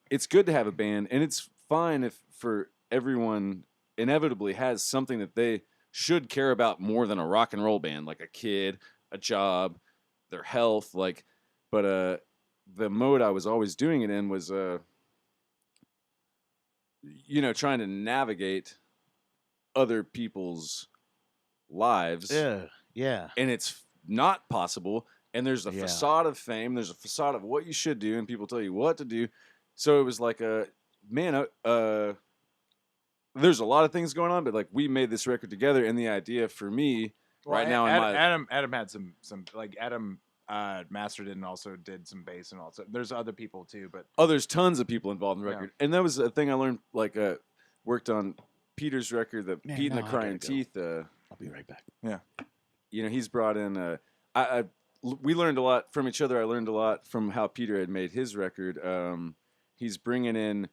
it's good to have a band, and it's fine if for everyone inevitably has something that they should care about more than a rock and roll band, like a kid, a job, their health, like, but the mode I was always doing it in was trying to navigate other people's lives. Yeah. And it's not possible. And there's a Yeah. facade of fame. There's a facade of what you should do, and people tell you what to do. So it was like there's a lot of things going on, but like we made this record together, and the idea for me right now, Adam had some like Adam mastered it and also did some bass and also there's other people too, but there's tons of people involved in the record, and that was a thing I learned. Like worked on Peter's record, the Man, Pete and no, the I Crying gotta go. Teeth. I'll be right back. Yeah. He's brought in. We learned a lot from each other. I learned a lot from how Peter had made his record. He's bringing in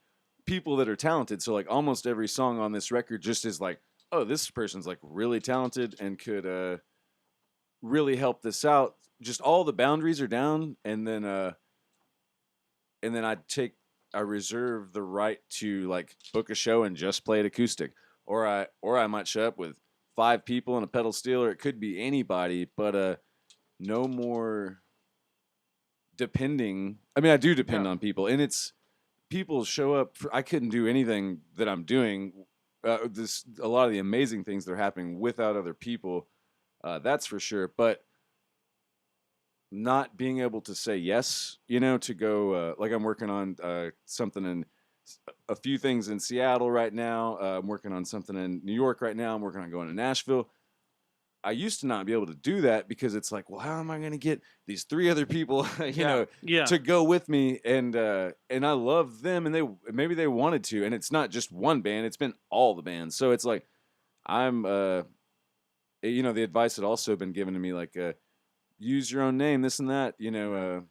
people that are talented. So like almost every song on this record just is like, oh, this person's like really talented and could really help this out. Just all the boundaries are down, and then I reserve the right to like book a show and just play it acoustic, or I might show up with 5 people and a pedal steel, or it could be anybody, but no more depending. I mean, I do depend on people, and it's people show up. I couldn't do anything that I'm doing. A lot of the amazing things that are happening without other people, that's for sure. But not being able to say yes, to go like I'm working on something in a few things in Seattle right now. I'm working on something in New York right now. I'm working on going to Nashville. I used to not be able to do that because it's like, well, how am I going to get these 3 other people, to go with me? And I love them, and maybe they wanted to, and it's not just one band; it's been all the bands. So it's like, I'm, the advice had also been given to me, like, use your own name, this and that, well,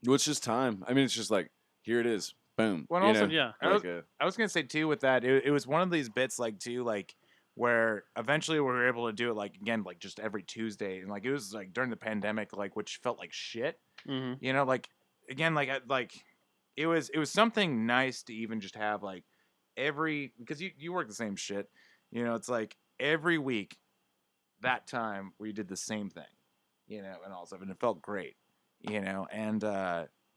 it's just time. I mean, it's just like, here it is, boom. Well, also, I was gonna say too with that, it was one of these bits like too like. Where eventually we were able to do it like again like just every Tuesday, and like it was like during the pandemic, like which felt like shit, like again like it was something nice to even just have like because you work the same shit, it's like every week that time we did the same thing, and all stuff, and it felt great, and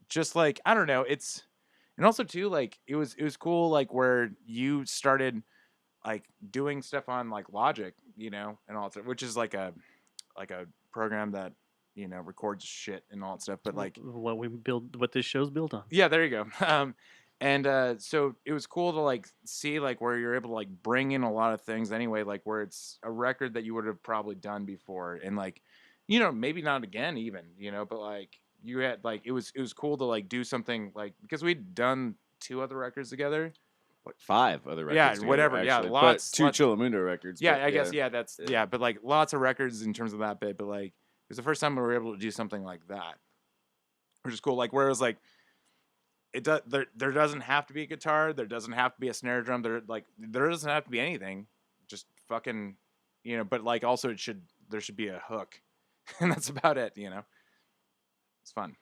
just like I don't know, and also too like it was cool like where you started like doing stuff on like Logic, and all that, which is like a program that records shit and all that stuff. But like what this show's built on. Yeah, there you go. And so it was cool to like see like where you're able to like bring in a lot of things anyway, like where it's a record that you would have probably done before, and like maybe not again even, but like you had like it was cool to like do something like because we'd done 2 other records together. Like 5 other records. Yeah, together, whatever. Actually. Yeah, lots. But 2 Chillamundo records. Yeah, but, I guess. Yeah, that's but like lots of records in terms of that bit. But like it was the first time we were able to do something like that, which is cool. Like where it was like, there doesn't have to be a guitar. There doesn't have to be a snare drum. There doesn't have to be anything. Just fucking, But like also there should be a hook, and that's about it. It's fun.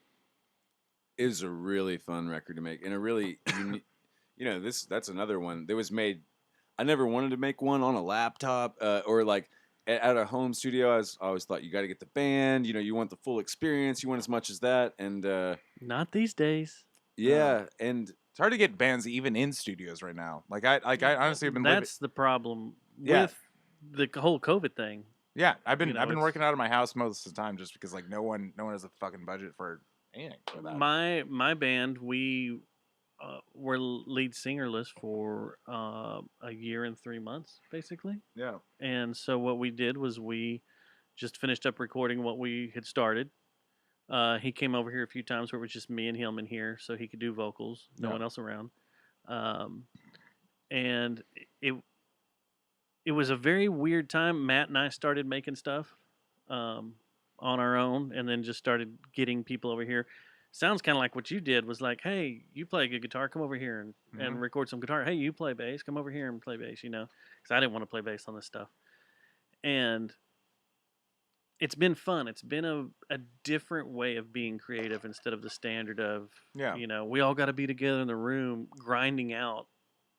It was a really fun record to make, and a really unique. That's another one that was made. I never wanted to make one on a laptop or like at a home studio. I always thought you got to get the band. You want the full experience. You want as much as that, and not these days. Yeah, and it's hard to get bands even in studios right now. Like I honestly have been. That's the problem with the whole COVID thing. Yeah, I've been working out of my house most of the time just because like no one has a fucking budget for anything. For that. My band, we were lead singerless for a year and 3 months, basically. Yeah. And so what we did was we just finished up recording what we had started. He came over here a few times where it was just me and him in here, so he could do vocals, no one else around. And it was a very weird time. Matt and I started making stuff on our own, and then just started getting people over here. Sounds kind of like what you did was like, hey, you play a good guitar, come over here and record some guitar. Hey, you play bass, come over here and play bass, because I didn't want to play bass on this stuff. And it's been fun. It's been a different way of being creative instead of the standard of, we all got to be together in the room grinding out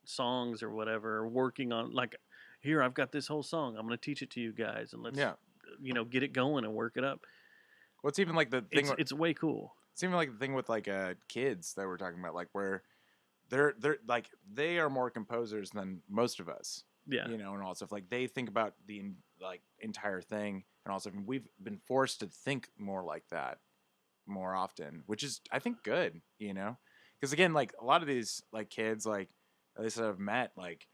songs or whatever, or working on, like, here, I've got this whole song. I'm going to teach it to you guys, and let's, get it going and work it up. What's even like the thing? It's way cool. It's even like the thing with like kids that we're talking about, like where they're like they are more composers than most of us. Yeah. You know, and all stuff. Like they think about the like entire thing and all stuff. And we've been forced to think more like that more often, which is I think good, you know? Because again, like a lot of these like kids, like at least that I've met, like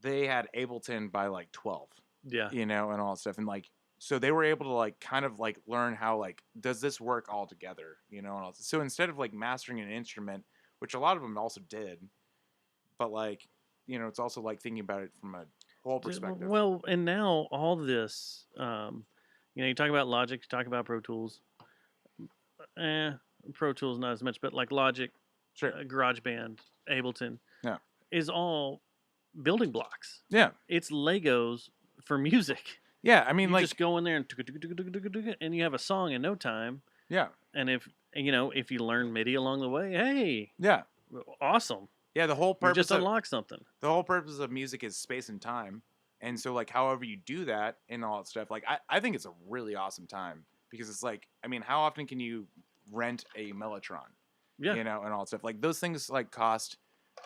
they had Ableton by like 12. Yeah. You know, and all that stuff. And like so they were able to like kind of like learn how like does this work all together, you know? And all, so instead of like mastering an instrument, which a lot of them also did, but like you know, it's also like thinking about it from a whole perspective. Well, and now all this, you know, you talk about Logic, you talk about Pro Tools. Pro Tools not as much, but like Logic, sure, GarageBand, Ableton, yeah, is all building blocks. Yeah, it's Legos for music. Yeah, I mean, you like just go in there and you have a song in no time. Yeah, and if you know if you learn MIDI along the way, hey, yeah, awesome. Yeah, the whole purpose just unlock something. The whole purpose of music is space and time, and so like however you do that and all that stuff, like I think it's a really awesome time because it's like I mean, how often can you rent a Mellotron? Yeah, you know, and all that stuff. Like those things like cost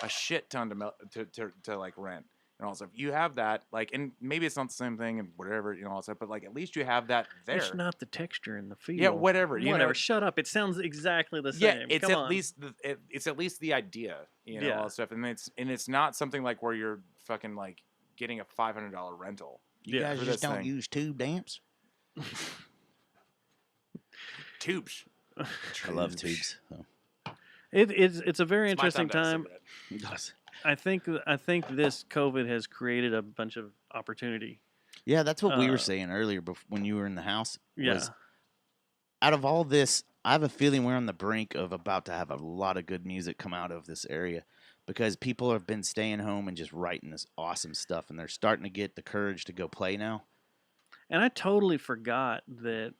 a shit ton to like rent and all that stuff. You have that like, and maybe it's not the same thing and whatever, you know, all that stuff. But like at least you have that there. It's not the texture and the feel. Yeah, whatever. You Whatever. know, Shut up. It sounds exactly the same. yeah, it's Come at on. least it's at least the idea, you know, Yeah. all that stuff. And it's not something like where you're fucking like getting a $500 rental. You guys just don't use tube amps? Tubes. I love tubes. So. It's a very It's my interesting time to time. have a cigarette. I think this COVID has created a bunch of opportunity. Yeah, that's what we were saying earlier when you were in the house. Yeah. Was, out of all this, I have a feeling we're on the brink of about to have a lot of good music come out of this area because people have been staying home and just writing this awesome stuff, and they're starting to get the courage to go play now. And I totally forgot that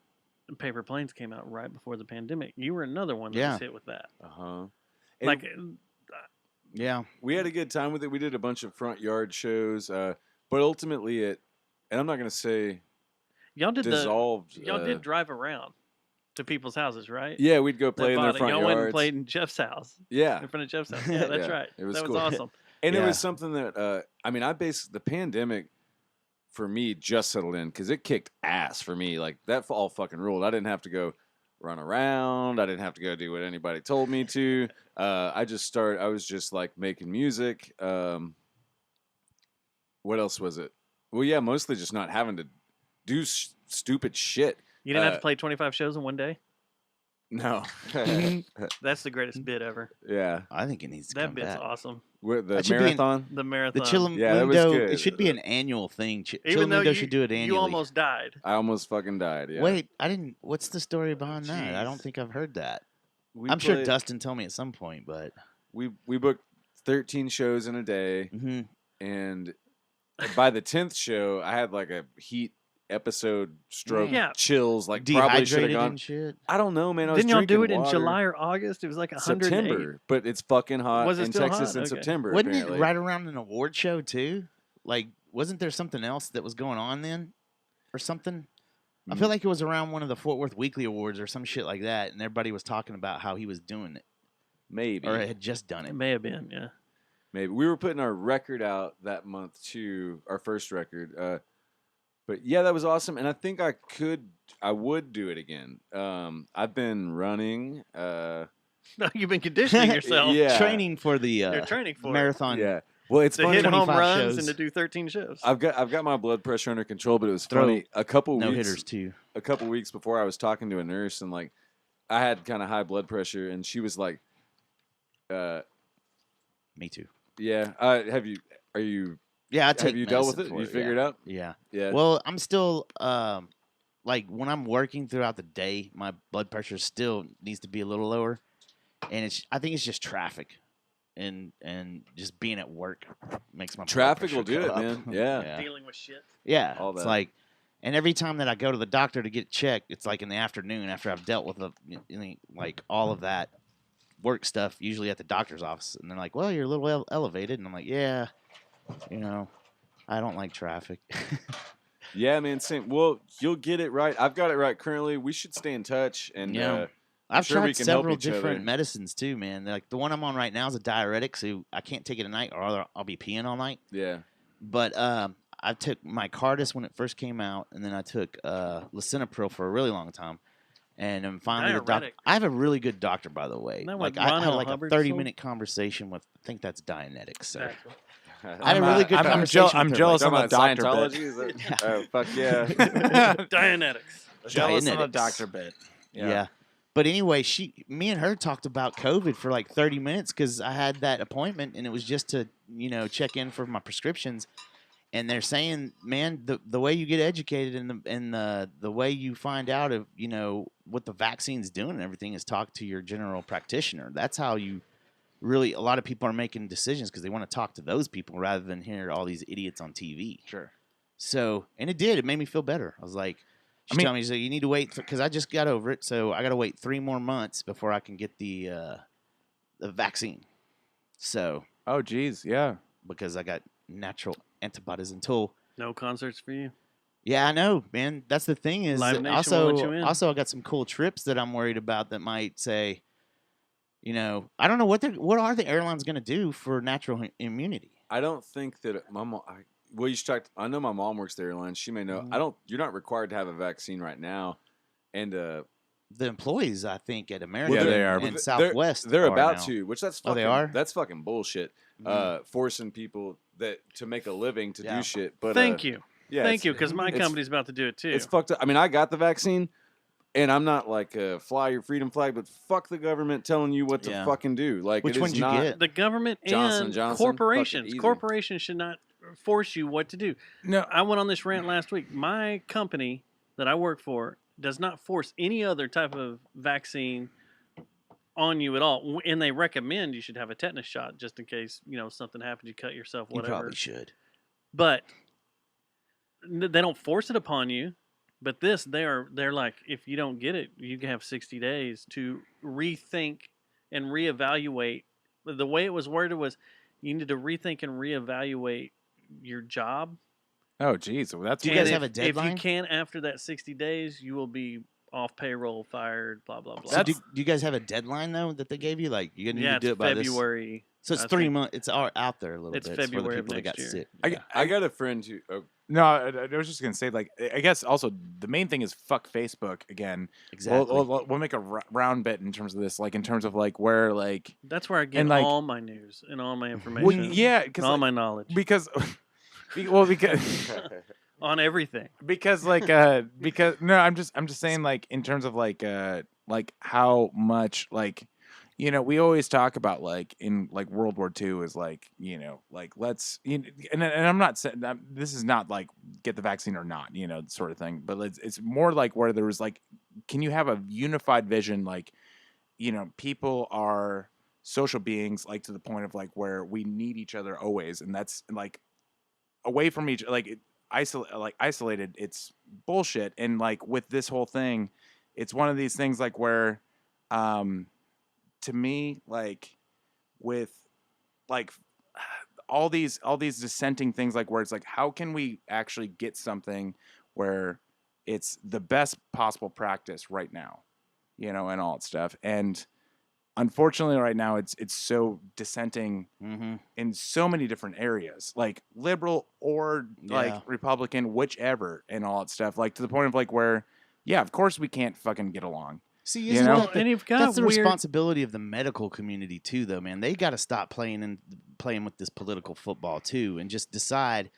Paper Planes came out right before the pandemic. You were another one that was hit with that. Like, yeah, we had a good time with it. We did a bunch of front yard shows, but ultimately it, and I'm not going to say y'all did dissolved. Y'all did drive around to people's houses, right? Yeah, we'd go play in their front y'all yards. went and played in Jeff's house. Yeah, in front of Jeff's house. Yeah, that's Yeah, right. it was that cool. was awesome. And it was something that I mean, the pandemic for me just settled in because it kicked ass for me. Like that all fucking ruled. I didn't have to go run around. I didn't have to go do what anybody told me to. I was just like making music. What else was it? Well, yeah, mostly just not having to do stupid shit. You didn't have to play 25 shows in one day? No. That's the greatest bit ever. Yeah. I think it needs to That come bit's back. awesome. The That should be marathon? The marathon. The Chillin' Yeah, that was Window, good. it should be an annual thing. Even Chillin' though Window should do it annually. You almost died. I almost fucking died, yeah. Wait, I didn't. What's the story behind that? I don't think I've heard that. I'm sure Dustin told me at some point, but we booked 13 shows in a day, and by the 10th show, I had like a heat episode stroke, Yeah. chills, like probably should have dehydrated gone. and shit. I don't know, man. I was Didn't y'all do drinking it in water. July or August? It was like 108. September, but it's fucking hot Was it in still Texas hot? in Okay. September. Wasn't apparently. it right around an award show too? Like, wasn't there something else that was going on then, or something? I feel like it was around one of the Fort Worth Weekly Awards or some shit like that, and everybody was talking about how he was doing it, Maybe, or had just done It it. may have been, yeah. maybe we were putting our record out that month too, our first record. But yeah, that was awesome, and I think I would do it again. I've been running. You've been conditioning yourself. Yeah. Training for the You're training for marathon. Yeah. Well, it's to funny. hit home 25 runs shows. and to do 13 shows. I've got my blood pressure under control, but it was Throw funny. A couple no weeks, hitters too. a couple weeks before, I was talking to a nurse, and like I had kind of high blood pressure, and she was like, Me too. "Yeah, are you? Yeah, I take Have you dealt with medicine it? for You figured yeah. it out? Yeah. Yeah. Well, I'm still like when I'm working throughout the day, my blood pressure still needs to be a little lower, and I think it's just traffic, and just being at work makes my blood Traffic will pressure do go it, up. man. Yeah. yeah. Dealing with shit. Yeah, All it's that. like, and every time that I go to the doctor to get checked, it's like in the afternoon after I've dealt with like all of that work stuff, usually at the doctor's office, and they're like, "Well, you're a little elevated," and I'm like, "Yeah, I don't like traffic." Yeah, man. Same. Well, you'll get it right. I've got it right currently. We should stay in touch, and Yeah. I've sure we tried can help several each other. different medicines too, man. Like the one I'm on right now is a diuretic, so I can't take it at night, or I'll be peeing all night. Yeah. But I took my Cardis when it first came out, and then I took lisinopril for a really long time. And then finally, the doctor. Diuretic. I have a really good doctor, by the way. Isn't that Like what I had Ronald like Hubbard a sold? 30-minute conversation with. I think that's Dianetics, sir. Exactly. I had a really good conversation. I'm with her, jealous like, on the Talking doctor about bit. Scientology? Is that, oh, fuck yeah. Dianetics. Jealous on the Dianetics. doctor bit. Yeah. But anyway, me and her talked about COVID for like 30 minutes because I had that appointment and it was just to, check in for my prescriptions. And they're saying, man, the way you get educated and the way you find out of, what the vaccine's doing and everything is talk to your general practitioner. That's how you really, a lot of people are making decisions because they want to talk to those people rather than hear all these idiots on TV. Sure. So, and it did. It made me feel better. I was like, she told me, you need to wait because I just got over it. So I got to wait 3 more months before I can get the vaccine. So. Oh, geez. Yeah. Because I got natural antibodies until. No concerts for you? Yeah, I know, man. That's the thing is Live Nation won't let you in. also I got some cool trips that I'm worried about that might say, I don't know what are the airlines going to do for natural immunity. I don't think that my mom. Well, you should talk. I know my mom works the airlines. She may know. You're not required to have a vaccine right now, and the employees, I think, at American they are. and Southwest, they're are about now. to. Which that's fucking, they are. That's fucking bullshit. Forcing people to make a living to do shit. But Thank you. Yeah, Thank you, because my company's about to do it too. It's fucked up. I mean, I got the vaccine, and I'm not like fly your freedom flag, but fuck the government telling you what to fucking do. Like, which it one is did you not, get? The government Johnson and Johnson, corporations. fucking easy. Corporations should not force you what to do. No. I went on this rant last week. My company that I work for does not force any other type of vaccine on you at all, and they recommend you should have a tetanus shot just in case something happens, you cut yourself, whatever. You probably should. But they don't force it upon you. But this, they're like, if you don't get it, you can have 60 days to rethink and reevaluate. The way it was worded was, you need to rethink and reevaluate your job. Oh, geez. Well, that's. Do you guys have a deadline? If you can't after that 60 days, you will be off payroll, fired, blah blah blah. So do you guys have a deadline though that they gave you? Like you're gonna need to do it by February. So it's 3 months. It's out there a little It's bit. February for the of people that got next year. sick. I got a friend who. No, I was just gonna say, like, I guess also the main thing is fuck Facebook again. Exactly. We'll make a round bit in terms of this, like in terms of like where like that's where I get like, all my news and all my information. Well, yeah, and all my knowledge because on everything. Because no, I'm just saying like in terms of like how much like. We always talk about like in like World War II is like, like let's, and I'm not saying this is not like get the vaccine or not, sort of thing, but it's more like where there was like, can you have a unified vision? Like, people are social beings, like to the point of like where we need each other always. And that's like away from each, like isolated, it's bullshit. And like with this whole thing, it's one of these things like where, to me, like with like all these dissenting things, like where it's like, how can we actually get something where it's the best possible practice right now, and all that stuff. And unfortunately right now it's so dissenting in so many different areas, like liberal or like Republican, whichever, and all that stuff, like to the point of like where, yeah, of course we can't fucking get along. See, that's the responsibility of the medical community too, though, man. They got to stop playing with this political football too, and just decide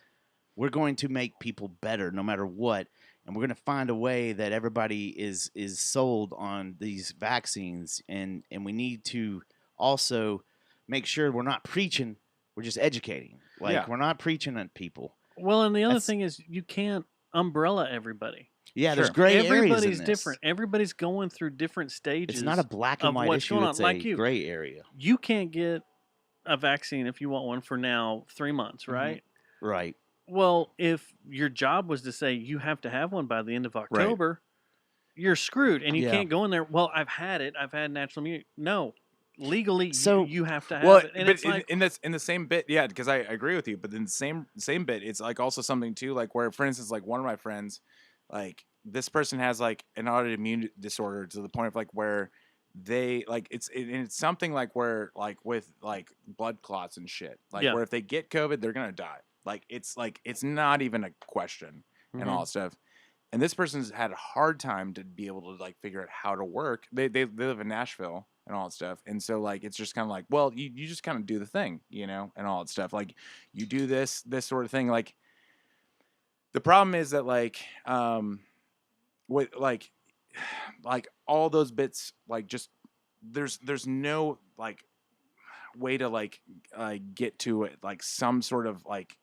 we're going to make people better no matter what, and we're going to find a way that everybody is sold on these vaccines, and we need to also make sure we're not preaching, we're just educating. Like we're not preaching at people. Well, and the other thing is you can't umbrella everybody. Yeah, there's gray areas in Everybody's this. different. Everybody's going through different stages. It's not a black and white issue. It's a gray area. You can't get a vaccine if you want one for now 3 months, right? Right. Well, if your job was to say you have to have one by the end of October, you're screwed, and you can't go in there. Well, I've had it. I've had natural immunity. No, legally, you have to have it. And but it's like, in the same bit, yeah, because I agree with you. But in the same bit, it's like also something too, like where, for instance, like one of my friends. Like this person has like an autoimmune disorder to the point of like where they like it's something like where like with like blood clots and shit, like Yeah. where if they get COVID, they're gonna die. Like it's not even a question and all that stuff. And this person's had a hard time to be able to like figure out how to work. They live in Nashville and all that stuff. And so like it's just kind of like, well, you just kind of do the thing, you know, and all that stuff. Like you do this sort of thing. Like the problem is that like with like all those bits, like just there's no like way to like get to it, like some sort of like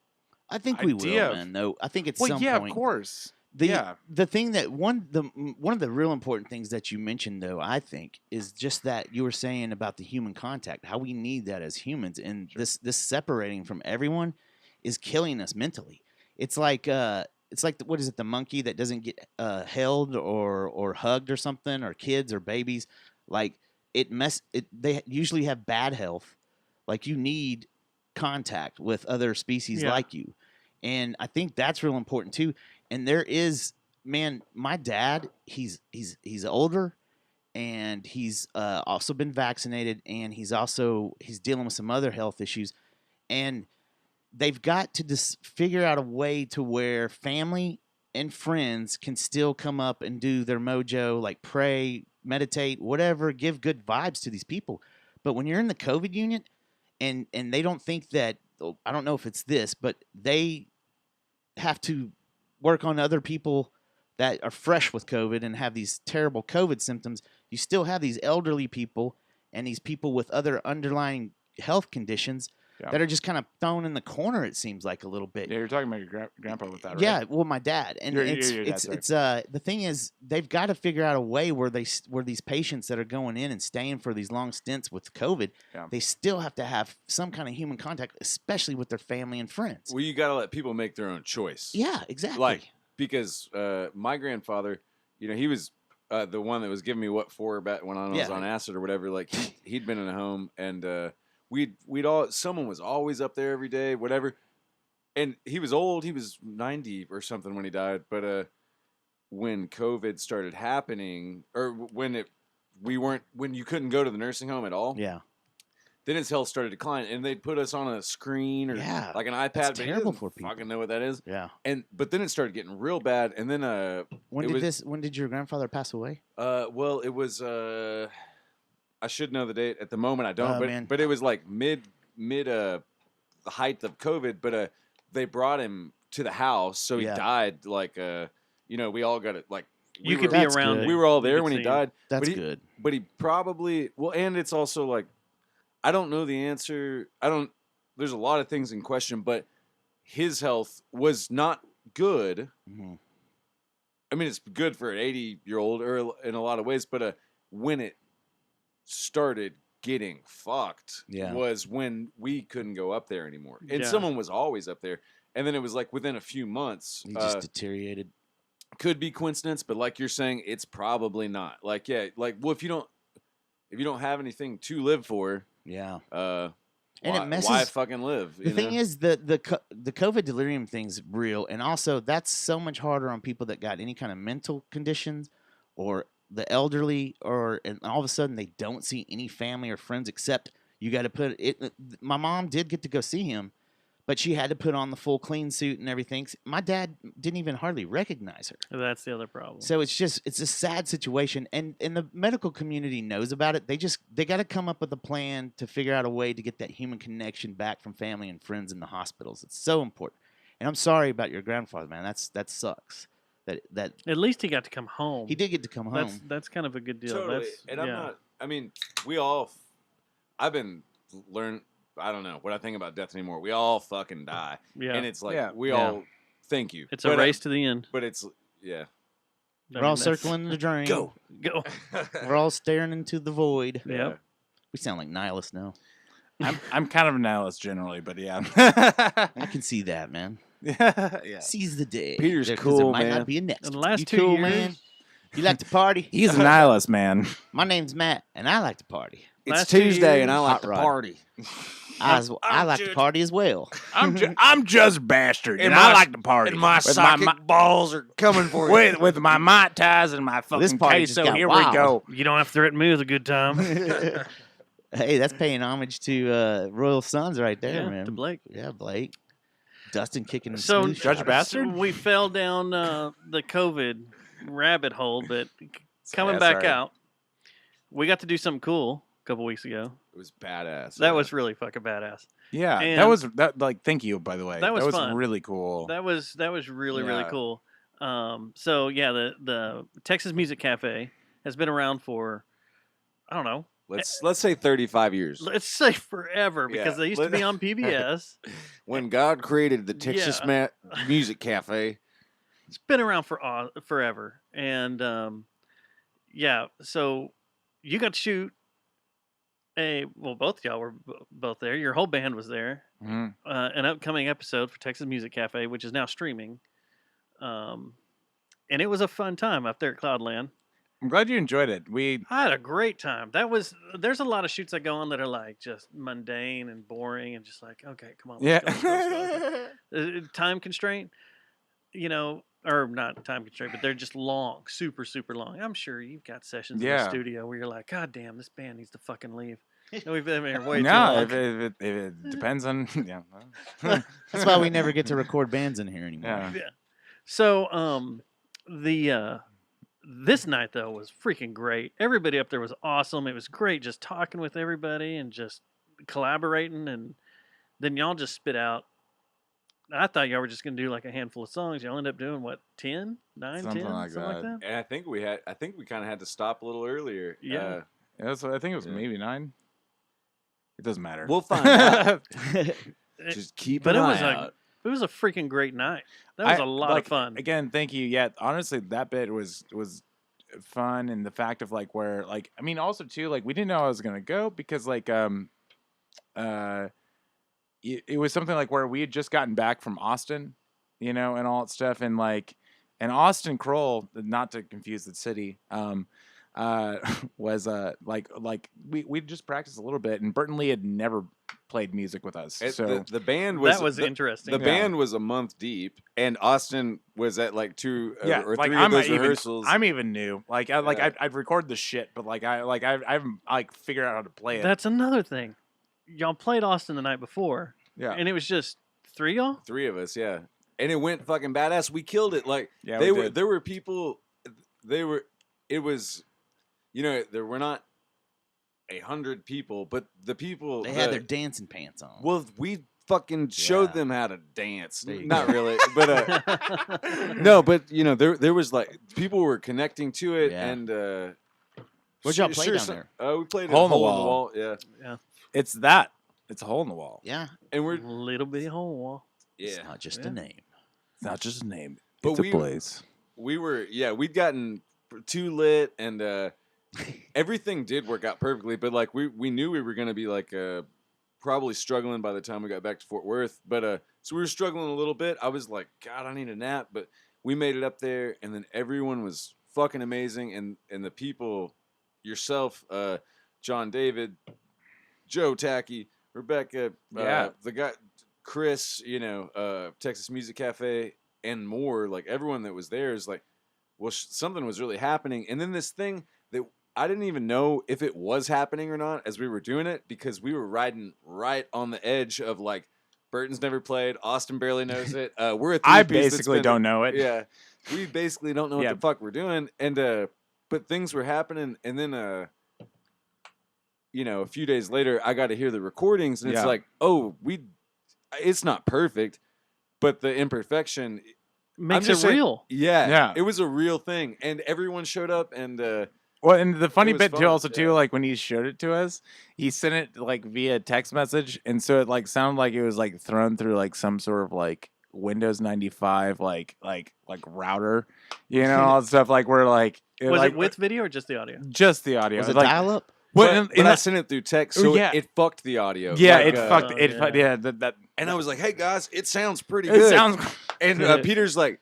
I think we idea will, of- man. Though I think at well, some yeah, point, of course. the thing that one of the real important things that you mentioned, though, I think, is just that you were saying about the human contact, how we need that as humans, and this separating from everyone is killing us mentally. It's like what is it, the monkey that doesn't get held or hugged or something, or kids or babies, like they usually have bad health. Like you need contact with other species like you, and I think that's real important too. And there is, man, my dad, he's older, and he's also been vaccinated, and he's dealing with some other health issues, and they've got to just figure out a way to where family and friends can still come up and do their mojo, like pray, meditate, whatever, give good vibes to these people. But when you're in the COVID unit and they don't think that, I don't know if it's this, but they have to work on other people that are fresh with COVID and have these terrible COVID symptoms. You still have these elderly people and these people with other underlying health conditions that are just kind of thrown in the corner, it seems like, a little bit. Yeah, you're talking about your grandpa with that, right? Yeah, well, my dad, and Your dad, sorry. it's the thing is, they've got to figure out a way where these patients that are going in and staying for these long stints with COVID, they still have to have some kind of human contact, especially with their family and friends. Well, you got to let people make their own choice. Yeah, exactly. Like, because my grandfather, you know, he was the one that was giving me what for back when I was on acid or whatever. Like he'd been in a home, and we'd all, someone was always up there every day, whatever. And he was old. He was 90 or something when he died. But when COVID started happening, or when you couldn't go to the nursing home at all, then his health started declining, and they'd put us on a screen or like an iPad. That's but he terrible doesn't for people. fucking know what that is. Yeah. But then it started getting real bad, and then When did your grandfather pass away? well, it was I should know the date. At the moment, I don't. Oh, but man. but it was like mid the height of COVID. But they brought him to the house, so he died. Like you know, we all got it. Like You could be around. We were all You there could when he see him. died. That's but good. But he probably and it's also like I don't know the answer. There's a lot of things in question, but his health was not good. Mm-hmm. I mean, it's good for an 80-year-old in a lot of ways, but when it started getting fucked was when we couldn't go up there anymore. And someone was always up there. And then it was like within a few months. He just deteriorated. Could be coincidence, but like you're saying, it's probably not. Like, well, if you don't have anything to live for, and it messes. Why fucking live? The thing is, the COVID delirium thing's real, and also that's so much harder on people that got any kind of mental conditions, or the elderly, and all of a sudden they don't see any family or friends except you got to put it. My mom did get to go see him, but she had to put on the full clean suit and everything. My dad didn't even hardly recognize her. That's the other problem. So it's a sad situation, and the medical community knows about it. They got to come up with a plan to figure out a way to get that human connection back from family and friends in the hospitals. It's so important. And I'm sorry about your grandfather, man. That sucks. That at least he got to come home. He did get to come home. That's kind of a good deal. Totally. And I'm not. I mean, I've been learning. I don't know what I think about death anymore. We all fucking die. Yeah. And it's like we all thank you. It's a race to the end. But it's We're all circling the drain. Go. We're all staring into the void. Yeah. We sound like nihilists now. I'm kind of a nihilist generally, but yeah. I can see that, man. Yeah. Seize the day. Peter's 'cause cool, there might man. not be a next. In the last you 2 cool, years, man? You like to party? He's a nihilist, man. My name's Matt, and I like to party. It's Last 2 Tuesday and I years- like Hot to rod. party. I like to party as well. I'm just bastard, and my- I like to party. And my With socket balls are coming for you. with my Mai Tais and my fucking This party just queso. got Here wild. we go. You don't have to threaten me with a good time. Hey, that's paying homage to Royal Sons right there, Yeah, man. to Blake. Yeah, Blake. Dustin kicking So smooth Judge shots. Bastard? we fell down the COVID rabbit hole, but coming Yeah, back sorry. out, we got to do something cool a couple weeks ago. It was badass. That was really fucking badass. Yeah, And- that was that. Like, thank you, by the way. That was fun. really cool. That was really really Yeah. cool. So yeah, the Texas Music Cafe has been around for I don't know. Let's say 35 years. Let's say forever because Yeah. they used to be on PBS. When God created the Texas Music Cafe. It's been around for forever, and yeah. So you got to shoot both of y'all were both there. Your whole band was there. Mhm. An upcoming episode for Texas Music Cafe, which is now streaming. And it was a fun time up there at Cloudland. I'm glad you enjoyed it. I had a great time. There's a lot of shoots that go on that are like just mundane and boring and just like, okay, come on. Let's go. Time constraint, or not time constraint, but they're just long, super, super long. I'm sure you've got sessions in Yeah. the studio where you're like, God damn, this band needs to fucking leave. We've been here way too No, long. if it depends on yeah. That's why we never get to record bands in here anymore. Yeah. So, this night though was freaking great. Everybody up there was awesome. It was great just talking with everybody and just collaborating. And then y'all just spit out. I thought y'all were just gonna do like a handful of songs. Y'all ended up doing what, 10, 9, Something 10, like something like that. that. And I think we kind of had to stop a little earlier. Yeah. Yeah, so I think it was Yeah. maybe 9. It doesn't matter. We'll find out. It- Just keep but an it was eye a out. it was a freaking great night. That was a lot like, of fun. Again, thank you. Yeah, honestly, that bit was fun, and the fact of like where like I mean also too like we didn't know I was gonna go because like it was something like where we had just gotten back from Austin, and all that stuff, and like and Austin Kroll, not to confuse the city, was like we just practiced a little bit, and Burton Lee had never played music with us, so The band was that was interesting. The band was a month deep, and Austin was at like 2 yeah, or like 3 I'm of those even, rehearsals. I'm even new. Like I Yeah. I'd record the shit, but I haven't like figured out how to play it. That's another thing. Y'all played Austin the night before, yeah, and it was just 3 y'all. 3 of us, yeah, and it went fucking badass. We killed it. Like yeah. they we were, did. there were people. It was, there were not 100 people, but the people They had their dancing pants on. Well, we fucking showed Yeah. them how to dance. There you Not go. really, but no, but there was like people were connecting to it, Yeah. and Where'd y'all play down there? We played Hole at in the Hole in the Wall. Wall, yeah, It's that. It's a hole in the wall. Yeah, and we're Little bitty hole wall. it's yeah, not just Yeah. a name. It's not just a name. But It's a place. we'd gotten too lit, and everything did work out perfectly. But like we knew we were gonna be like probably struggling by the time we got back to Fort Worth. But so we were struggling a little bit. I was like, God, I need a nap. But we made it up there, and then everyone was fucking amazing, and the people, yourself, John David, Joe Tacky, Rebecca, Yeah. the guy Chris, Texas Music Cafe, and more. Like everyone that was there is like, well, something was really happening. And then this thing that I didn't even know if it was happening or not as we were doing it, because we were riding right on the edge of like, Burton's never played, Austin barely knows it. We're a I three-piece that's basically been- don't know it. Yeah, we basically don't know what Yeah. the fuck we're doing, and but things were happening, and then a few days later, I got to hear the recordings, and it's Yeah. like, oh, it's not perfect, but the imperfection Makes just it saying- real. Yeah. it was a real thing, and everyone showed up, and Well, and the funny was bit fun, too, also yeah. too, like when he showed it to us, he sent it like via text message, and so it like sounded like it was like thrown through like some sort of like Windows 95 like router, all that stuff. Like where like Was like, it with video or just the audio? just the audio? Was it like, dial up? Well, but I sent it through text, so yeah. it fucked the audio. yeah, Like, it fucked oh, it. yeah. Yeah, that And I was like, hey guys, it sounds pretty it good. sounds. And Peter's like,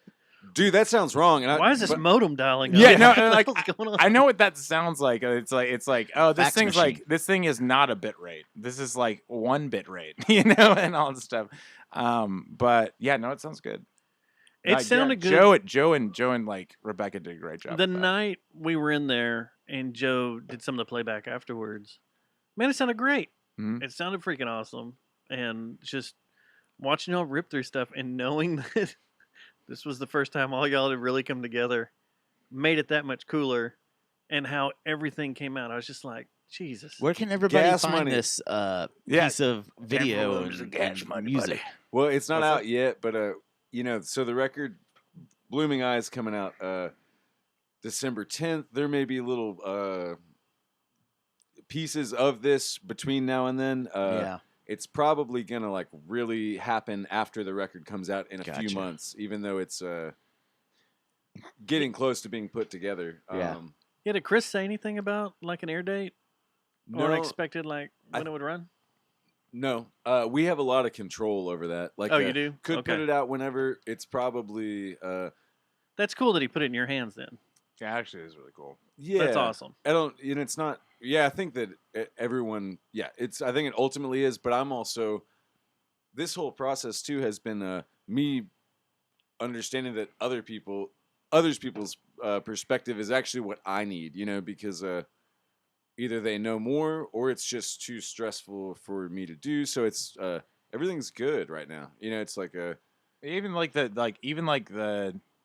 Dude, that sounds wrong. And Why is this but- modem dialing up? Yeah, no, What the like hell's going on? I know what that sounds like. It's like oh, this Fax thing's machine. like this thing is not a bit rate. This is like 1 bit rate, you know, and all this stuff. But yeah, no, it sounds good. It Yeah, sounded good. Joe and like Rebecca did a great job. The with that. night we were in there and Joe did some of the playback afterwards, man, it sounded great. Mhm. It sounded freaking awesome. And just watching y'all rip through stuff and knowing that this was the first time all y'all had really come together made it that much cooler. And how everything came out. I was just like, Jesus. Where can everybody Gas find money. this Yeah. piece of video Lose the and, gas and money, music? buddy. Well, it's not What's out up? yet, but you know, so the record Blooming Eyes coming out December 10th. There may be little pieces of this between now and then. Yeah. It's probably gonna like really happen after the record comes out in a few Gotcha. months, even though it's getting close to being put together. Yeah. Yeah, did Chris say anything about like an air date? Or No, expected like when it would run? no. We have a lot of control over that. Like, Oh, you do? Could put Okay. it out whenever. It's probably That's cool that he put it in your hands then. Yeah, actually, it's really cool. yeah. That's awesome. I don't, you know, it's not. Yeah, I think that everyone. Yeah, it's. I think it ultimately is, but I'm also. This whole process too has been me understanding that others people's perspective is actually what I need. You know, because either they know more or it's just too stressful for me to do. So it's everything's good right now. You know, it's like a. Even like the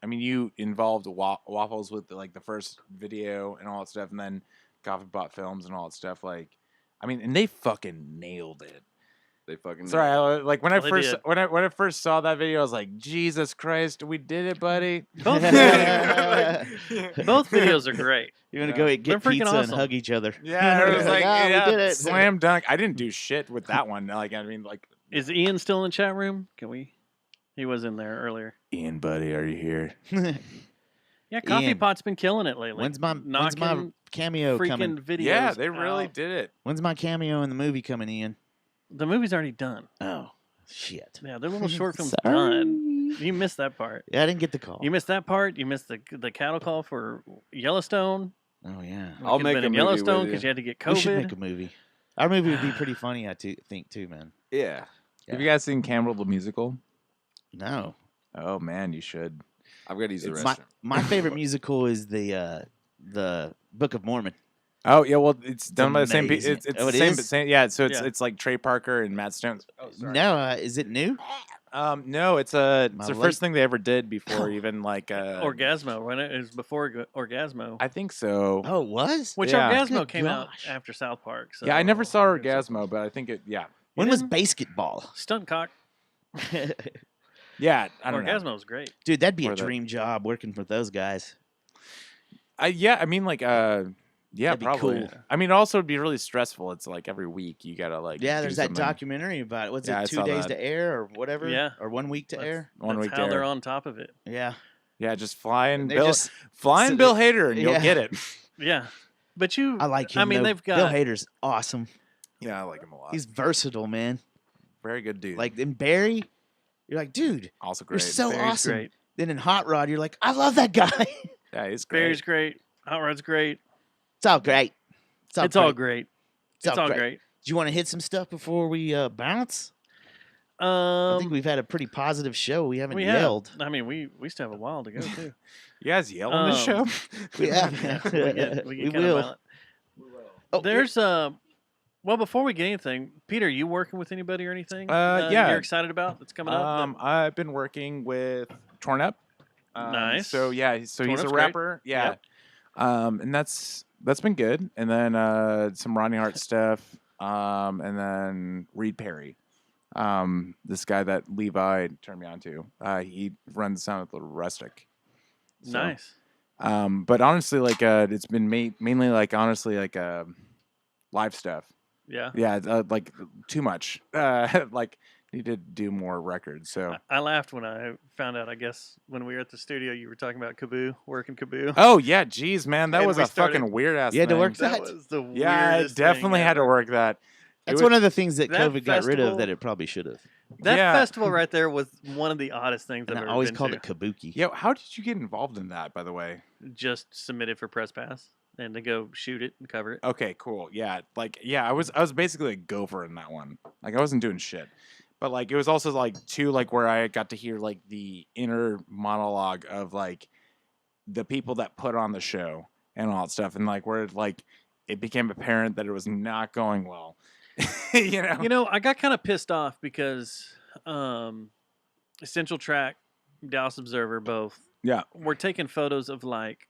I mean, you involved Waffles with the first video and all that stuff, and then Coffee Pot Films and all that stuff. Like, I mean, and they fucking nailed it. They fucking. Sorry, like when I They first did. when I first saw that video, I was like, Jesus Christ, we did it, buddy. Both videos are great. You want to Yeah. go get They're freaking pizza and awesome. hug each other. Yeah, it was like, "Ah, yeah, we did it. slam dunk. I didn't do shit with that one. Like, I mean, like, Is Ian still in the chat room? Can we? He was in there earlier. Ian, buddy, are you here? Yeah, Coffee Ian, Pot's been killing it lately. when's my knocking cameo freaking coming? videos? Yeah, they really out. did it. When's my cameo in the movie coming, Ian? The movie's already done. Oh, shit. Yeah, their little short film's Sorry. done. You missed that part. Yeah, I didn't get the call. You missed that part. You missed the cattle call for Yellowstone. Oh yeah. We I'll could've make been a in movie Yellowstone with you. because you had to get We should COVID. make a movie. Our movie would be pretty funny, I think too, man. Yeah. Have you guys seen Campbell the musical? No. Oh man, you should. I've got to use the It's My restroom. my favorite musical is the Book of Mormon. Oh yeah, well it's done by the same people. amazing. It's Oh, the it same, is? same. Yeah, so Yeah. it's like Trey Parker and Matt Stone. Oh, sorry. No, is it new? No, it's My the late- first thing they ever did before even like Orgasmo, right? It was before Orgasmo. I think so. Oh, it was? Which Yeah. Orgasmo Good came out gosh. after South Park. So Yeah, I never saw Orgasmo, but I think it. Yeah, When was didn't? basketball? Stunt cock. yeah. I don't know. Orgasmo was great. Dude, that'd be Or a the- dream job working for those guys. Yeah, I mean like yeah, That'd be probably. cool. I mean, also it'd be really stressful. It's like every week you gotta like. Yeah, do there's that something. documentary about it. What's Yeah, I it, 2 saw days that. to air or whatever? Yeah. Or 1 week to air? One That's week how there. they're on top of it. Yeah. Yeah, just flying They're Bill, just- flying so Bill they- Hader, and you'll yeah. get it. Yeah, but you. I like him. I mean, though. they've got. Bill Hader's awesome. Yeah, I like him a lot. He's versatile, man. very good dude. Like in Barry, you're like, dude, also you're great. so Barry's awesome. great. Then in Hot Rod, you're like, I love that guy. Yeah, he's great. Barry's great. Hot Rod's great. It's all great. It's all great. It's all great. great. Do you want to hit some stuff before we bounce? I think Um, we've had a pretty positive show. We haven't we yelled. have. I mean, we still have a while to go too. You guys yell on this show? Um, We have. we We get kinda will. violent. Oh, There's well, before we get anything, Peter, you working with anybody or anything? Yeah. You're excited about that's coming up. I've been working with Torn Up. Nice. So yeah, so Torn he's a Up's great. rapper. Yeah. And that's been good. And then some Rodney Hart stuff. And then Reed Perry. This guy that Levi turned me on to. He runs Sound of the Rustic. So, Nice. But honestly, like it's been mainly like honestly like live stuff. Yeah. Yeah, like too much. Like need to do more records. So. I laughed when I found out. I guess when we were at the studio, you were talking about Kaboo, working Kaboo. Oh yeah, geez, man, that And was we a started- fucking weird ass. You had to work that that? was the Yeah, I weirdest definitely thing had to ever. work that. That's was- one of the things that that COVID got rid of festival- that it probably should have. That Yeah. festival right there was one of the oddest things And I've I ever always been called to. it kabuki. Yo, how did you get involved in that, by the way? Just submitted for press pass and to go shoot it and cover it. Okay, cool. Yeah, I was basically a gopher in that one. Like I wasn't doing shit. But like it was also like too like where I got to hear like the inner monologue of like the people that put on the show and all that stuff, and like where like it became apparent that it was not going well. You know? I got kind of pissed off because Central Track, Dallas Observer, both Yeah. were taking photos of like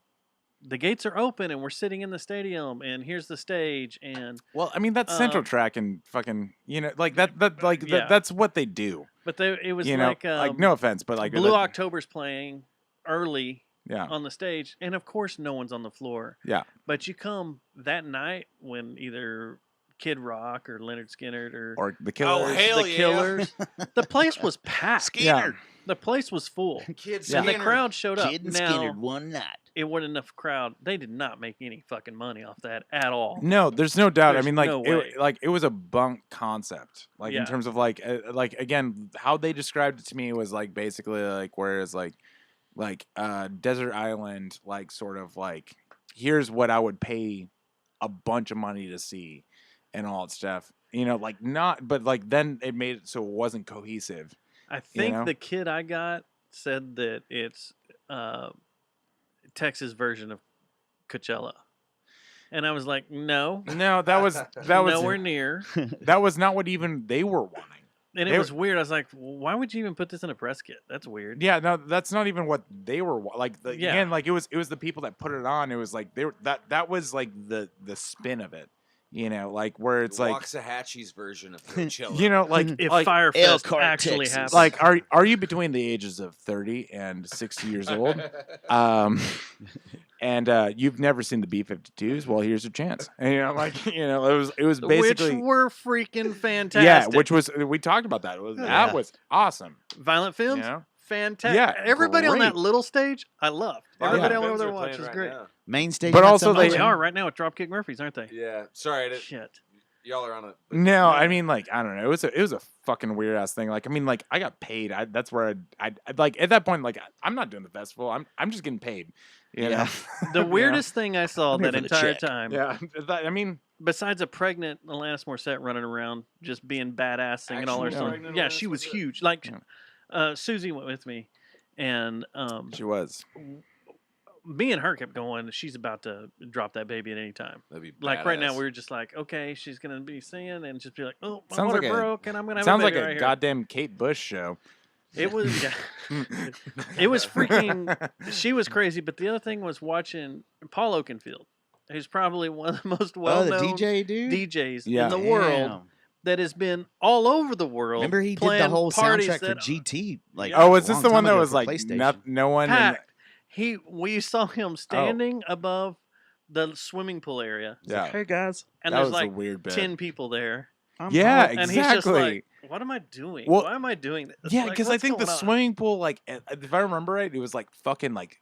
the gates are open and we're sitting in the stadium and here's the stage and Well, I mean that's Central Um, Track and fucking like Yeah. that's what they do. but it was You know, like no offense, but like Blue that- October's playing early Yeah. on the stage and of course no one's on the floor. Yeah. But you come that night when either Kid Rock or Leonard Skinner Or the Killers. the Killers, the place was packed. Yeah. The place was full. Kids, And the crowd showed up. Kid and Now, Skinner one night. it wasn't enough crowd. They did not make any fucking money off that at all. No, there's no doubt. There's I mean, like, no way. it was a bunk concept. Like in Yeah. terms of like again, how they described it to me was like basically like whereas like desert island, like sort of like here's what I would pay a bunch of money to see, and all that stuff. You know, like not, but like then it made it so it wasn't cohesive. I think know? the kid I got said that it's Texas version of Coachella. And I was like, no, No, that was nowhere near. that was not what even they were wanting. And They it was weird. I was like, why would you even put this in a press kit? That's weird. Yeah, no, that's not even what they were like. Yeah. Again, like it was the people that put it on. It was like they were that was like the spin of it, you know, like where it's like Waxahachie's version of Coachella. you know, like If like, Firefest Elkhart, actually Texas. happened. like are you between the ages of 30 and 60 years old? And you've never seen the B-52s? Well, here's your chance. And, you know, like it was basically which were freaking fantastic. yeah, which was we talked about that. That was awesome. Violent Femmes, You know? fantastic. Yeah, Everybody on that great. little stage, I loved. Violent Everybody all Femmes over there are playing watch is right great. now. Main stage. But not also so they- Oh, much. they are right now with Dropkick Murphys, aren't they? Yeah, sorry, Shit. y'all are on it. No, I mean, like, I don't know. It was a fucking weird ass thing. Like, I mean, like, I got paid. That's where I'd like at that point, like, I'm not doing the festival. I'm just getting paid. You Yeah. know? The You know? weirdest thing I saw I'm here that for the entire check. time, Yeah, I mean, besides a pregnant Alanis Morissette running around, just being badass, singing all her Actually songs. pregnant Yeah, Alanis she was Morissette? huge. Like, Yeah. Susie went with me, and she was. me and her kept going. She's about to drop that baby at any time. That'd be Like right now, badass. we were just like, okay, she's gonna be singing, and just be like, oh, my Sounds water like a- broke, and I'm gonna have Sounds a like baby a right here. goddamn Kate Bush show. It was, yeah. It was freaking. She was crazy, but the other thing was watching Paul Oakenfield, who's probably one of the most Oh, well-known the DJ dude. DJs Yeah. in the world Damn. that has been all over the world. Remember he did the playing whole parties soundtrack for that- GT. Like, Yeah. Oh, was a this long the one time that ago was for like PlayStation. no one? In Packed. We saw him standing above the swimming pool area, yeah, Hey guys, and that there's was like a weird bit. 10 people there, Yeah, and he's just exactly. like, "What am I doing? Well, Why am I doing this?" Yeah, Like, because I what's think the going on? swimming pool, like, if I remember right, it was like fucking like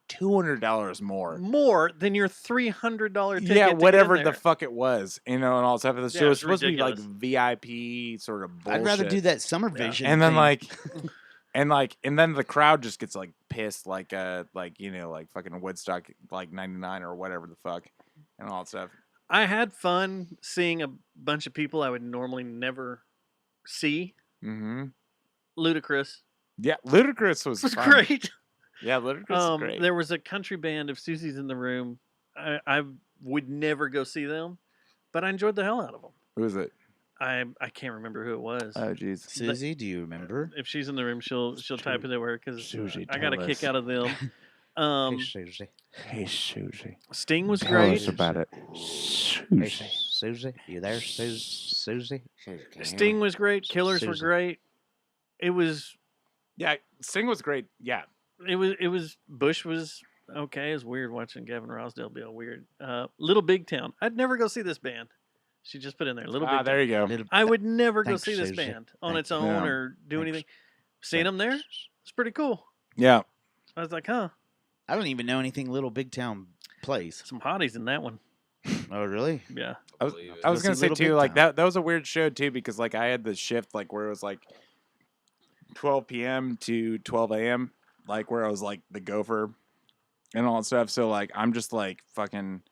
$200 more. more than your $300 ticket. Yeah, to get in whatever the there. fuck it was, you know, and all stuff. The Yeah, show it was was supposed to be like ridiculous. VIP sort of bullshit. I'd rather do that Summer Vision. And then thing. like, and then the crowd just gets like pissed, like you know, like fucking Woodstock, like '99 or whatever the fuck, and all that stuff. I had fun seeing a bunch of people I would normally never see. Mm-hmm. Ludacris Yeah, Ludacris was was fun. great. Yeah, Ludacris was great. There was a country band of Susie's in the Room. I would never go see them, but I enjoyed the hell out of them. Who was it? I can't remember who it was. Oh, jeez. Susie, do you remember? If she's in the room, she'll type it to her because Susie, I got a tell kick us. out of them. Hey, Susie. Hey, Susie. Sting was Tell great. us about it. Hey, Susie, you there, Susie? Sting was great. Killers were Susie. great. It was Yeah, Sting was great. Yeah. Bush was okay. It was weird watching Gavin Rossdale be all weird. Little Big Town. I'd never go see this band. She just put in there. Little Big Town. There you go. Little- I would never go Thanks, see this Susie. band on Thanks. its own Yeah. or do Thanks. anything. Seeing them there, it's pretty cool. Yeah. I was like, huh, I don't even know anything Little Big Town plays. some hotties in that one. Oh, really? Yeah. I was, believe it. I was Go gonna see say Little too, Big like Town. that was a weird show too, because like I had the shift like where it was like 12 p.m. to 12 a.m. like where I was like the gopher and all that stuff. So like I'm just like fucking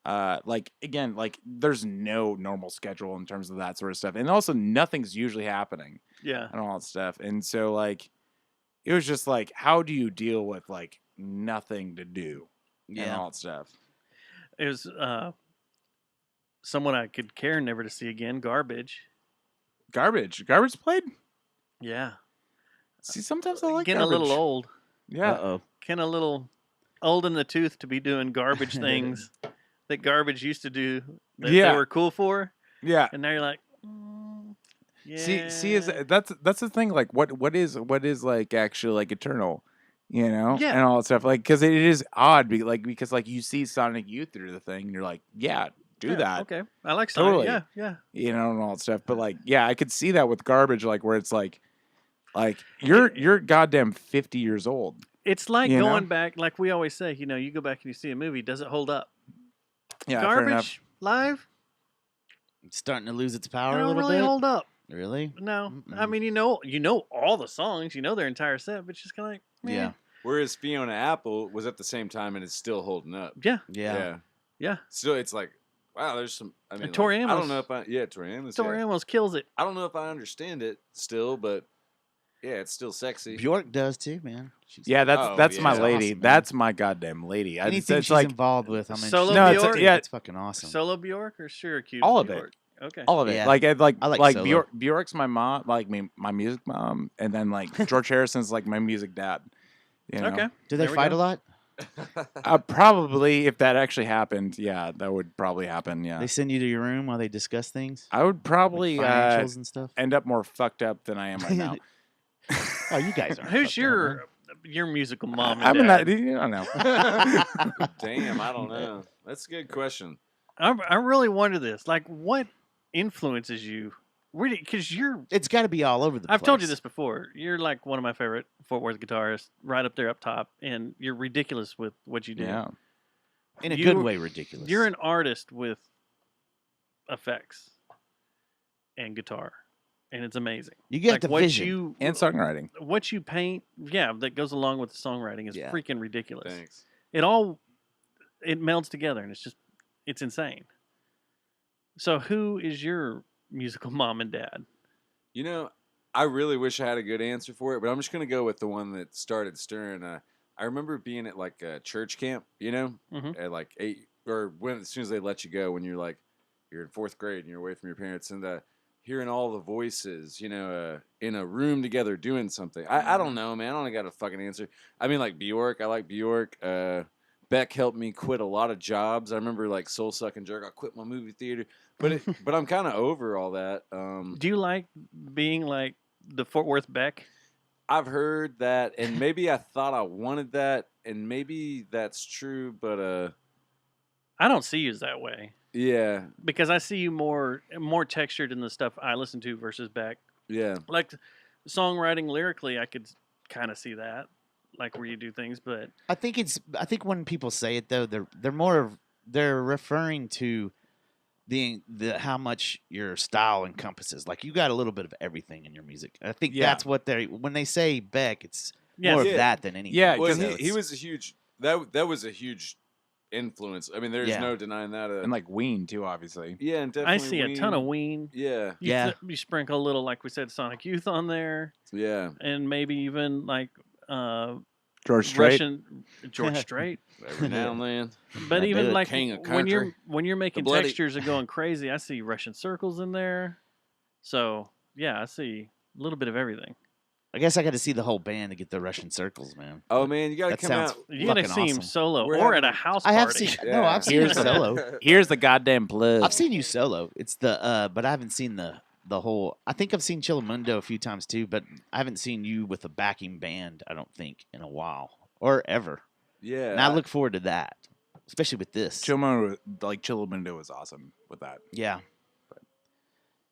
like again, like there's no normal schedule in terms of that sort of stuff. And also nothing's usually happening Yeah. and all that stuff. And so like it was just like how do you deal with like nothing to do and Yeah. all that stuff? It was someone I could care never to see again. Garbage. Garbage played? Yeah. See, sometimes I like Getting Garbage. a little old. Yeah. Uh-oh. Kind of a little old in the tooth to be doing garbage things that Garbage used to do that Yeah. they were cool for. Yeah. And now you're like, yeah. See, is that's the thing. Like, what is like actually like eternal, you know, Yeah. and all that stuff. Like, because it is odd, because like you see Sonic Youth through the thing, and you're like, yeah, do Yeah, that, Okay. I like Sonic. Totally. Yeah. you know, and all that stuff. But like, yeah, I could see that with Garbage, like where it's like you're goddamn 50 years old. It's like You know? going back, like we always say, you go back and you see a movie, does it hold up? Yeah, fair enough. Garbage live, It's starting to lose its it power a don't little really bit. hold up. Really? No. I Mm-mm. mean, you know all the songs, you know their entire set, but it's just kind of like, meh. Yeah. Whereas Fiona Apple was at the same time and it's still holding up. Yeah. Yeah. Yeah. Still, it's like, wow, there's some. I mean, Tori like, I Amos. don't know if I. Yeah, Tori Amos. Tori yeah. Amos kills it. I don't know if I understand it still, but yeah, it's still sexy. Bjork does too, man. She's Yeah, that's yeah. my She's lady. awesome, man. that's my goddamn lady. anything It's she's like involved with. I'm Solo interested. No, in. it's- Bjork? yeah. It's fucking awesome. Solo Bjork or Syracuse All of it. Bjork? Okay. all of it. Yeah. Like I like like Solo. Bjork's my mom, like me, my music mom, and then like George Harrison's like my music dad. You know? Okay. Do they There we fight go. a lot? Probably if that actually happened, yeah, that would probably happen. Yeah, They send you to your room while they discuss things, I would probably like financials and stuff. end up more fucked up than I am right now. Oh, you guys are. Who's your musical mom and I'm in dad? that. You don't know. Damn, I don't know. That's a good question. I really wonder this. Like, what influences you? Because you're. It's got to be all over the place. I've told you this before. You're like one of my favorite Fort Worth guitarists, right up there, up top, and you're ridiculous with what you do. Yeah. in a you- good way. Ridiculous. You're an artist with effects and guitar, and it's amazing. You get like the what vision. you And songwriting. what you paint, yeah, that goes along with the songwriting is Yeah. freaking ridiculous. Thanks. It melds together, and it's insane. So, who is your musical mom and dad? You know, I really wish I had a good answer for it, but I'm just gonna go with the one that started stirring. I remember being at like a church camp, Mhm. at like 8 or as soon as they let you go when you're in 4th grade and you're away from your parents and hearing all the voices, in a room together doing something. I don't know, man. I don't got a fucking answer. I mean, like Bjork. I like Bjork. Beck helped me quit a lot of jobs. I remember like Soul Sucking Jerk. I quit my movie theater, but I'm kind of over all that. Do you like being like the Fort Worth Beck? I've heard that, and maybe I thought I wanted that, and maybe that's true, but I don't see you as that way yeah, because I see you more textured in the stuff I listen to versus Beck. yeah, Like songwriting lyrically, I could kind of see that, like where you do things, but I think when people say it though, they're referring to the how much your style encompasses. Like you got a little bit of everything in your music. I think Yeah. that's what when they say Beck, it's Yes. more of Yeah. that than anything. Yeah, well, because he was a huge that was a huge influence. I mean, there's Yeah. no denying that. and like Ween too, obviously. Yeah, and I definitely see a ton of Ween. Yeah, You Yeah. you sprinkle a little, like we said, Sonic Youth on there, yeah. and maybe even like George Strait. Russian George Strait. Every now and then. But Yeah, even the like king of when you're country. making bloody- textures and going crazy, I see Russian circles in there. So yeah, I see a little bit of everything. I guess I got to see the whole band to get the Russian circles, man. Oh man, you gotta That come sounds out. You gotta fucking see him awesome. solo We're or at having- a house I party. have seen no, I've seen you Here's the- solo. Here's the goddamn plug. I've seen you solo. It's the but I haven't seen the whole. I think I've seen Chillamundo a few times too, but I haven't seen you with a backing band. I don't think in a while or ever. Yeah, And I look forward to that, especially with this. Chillamundo was awesome with that. Yeah.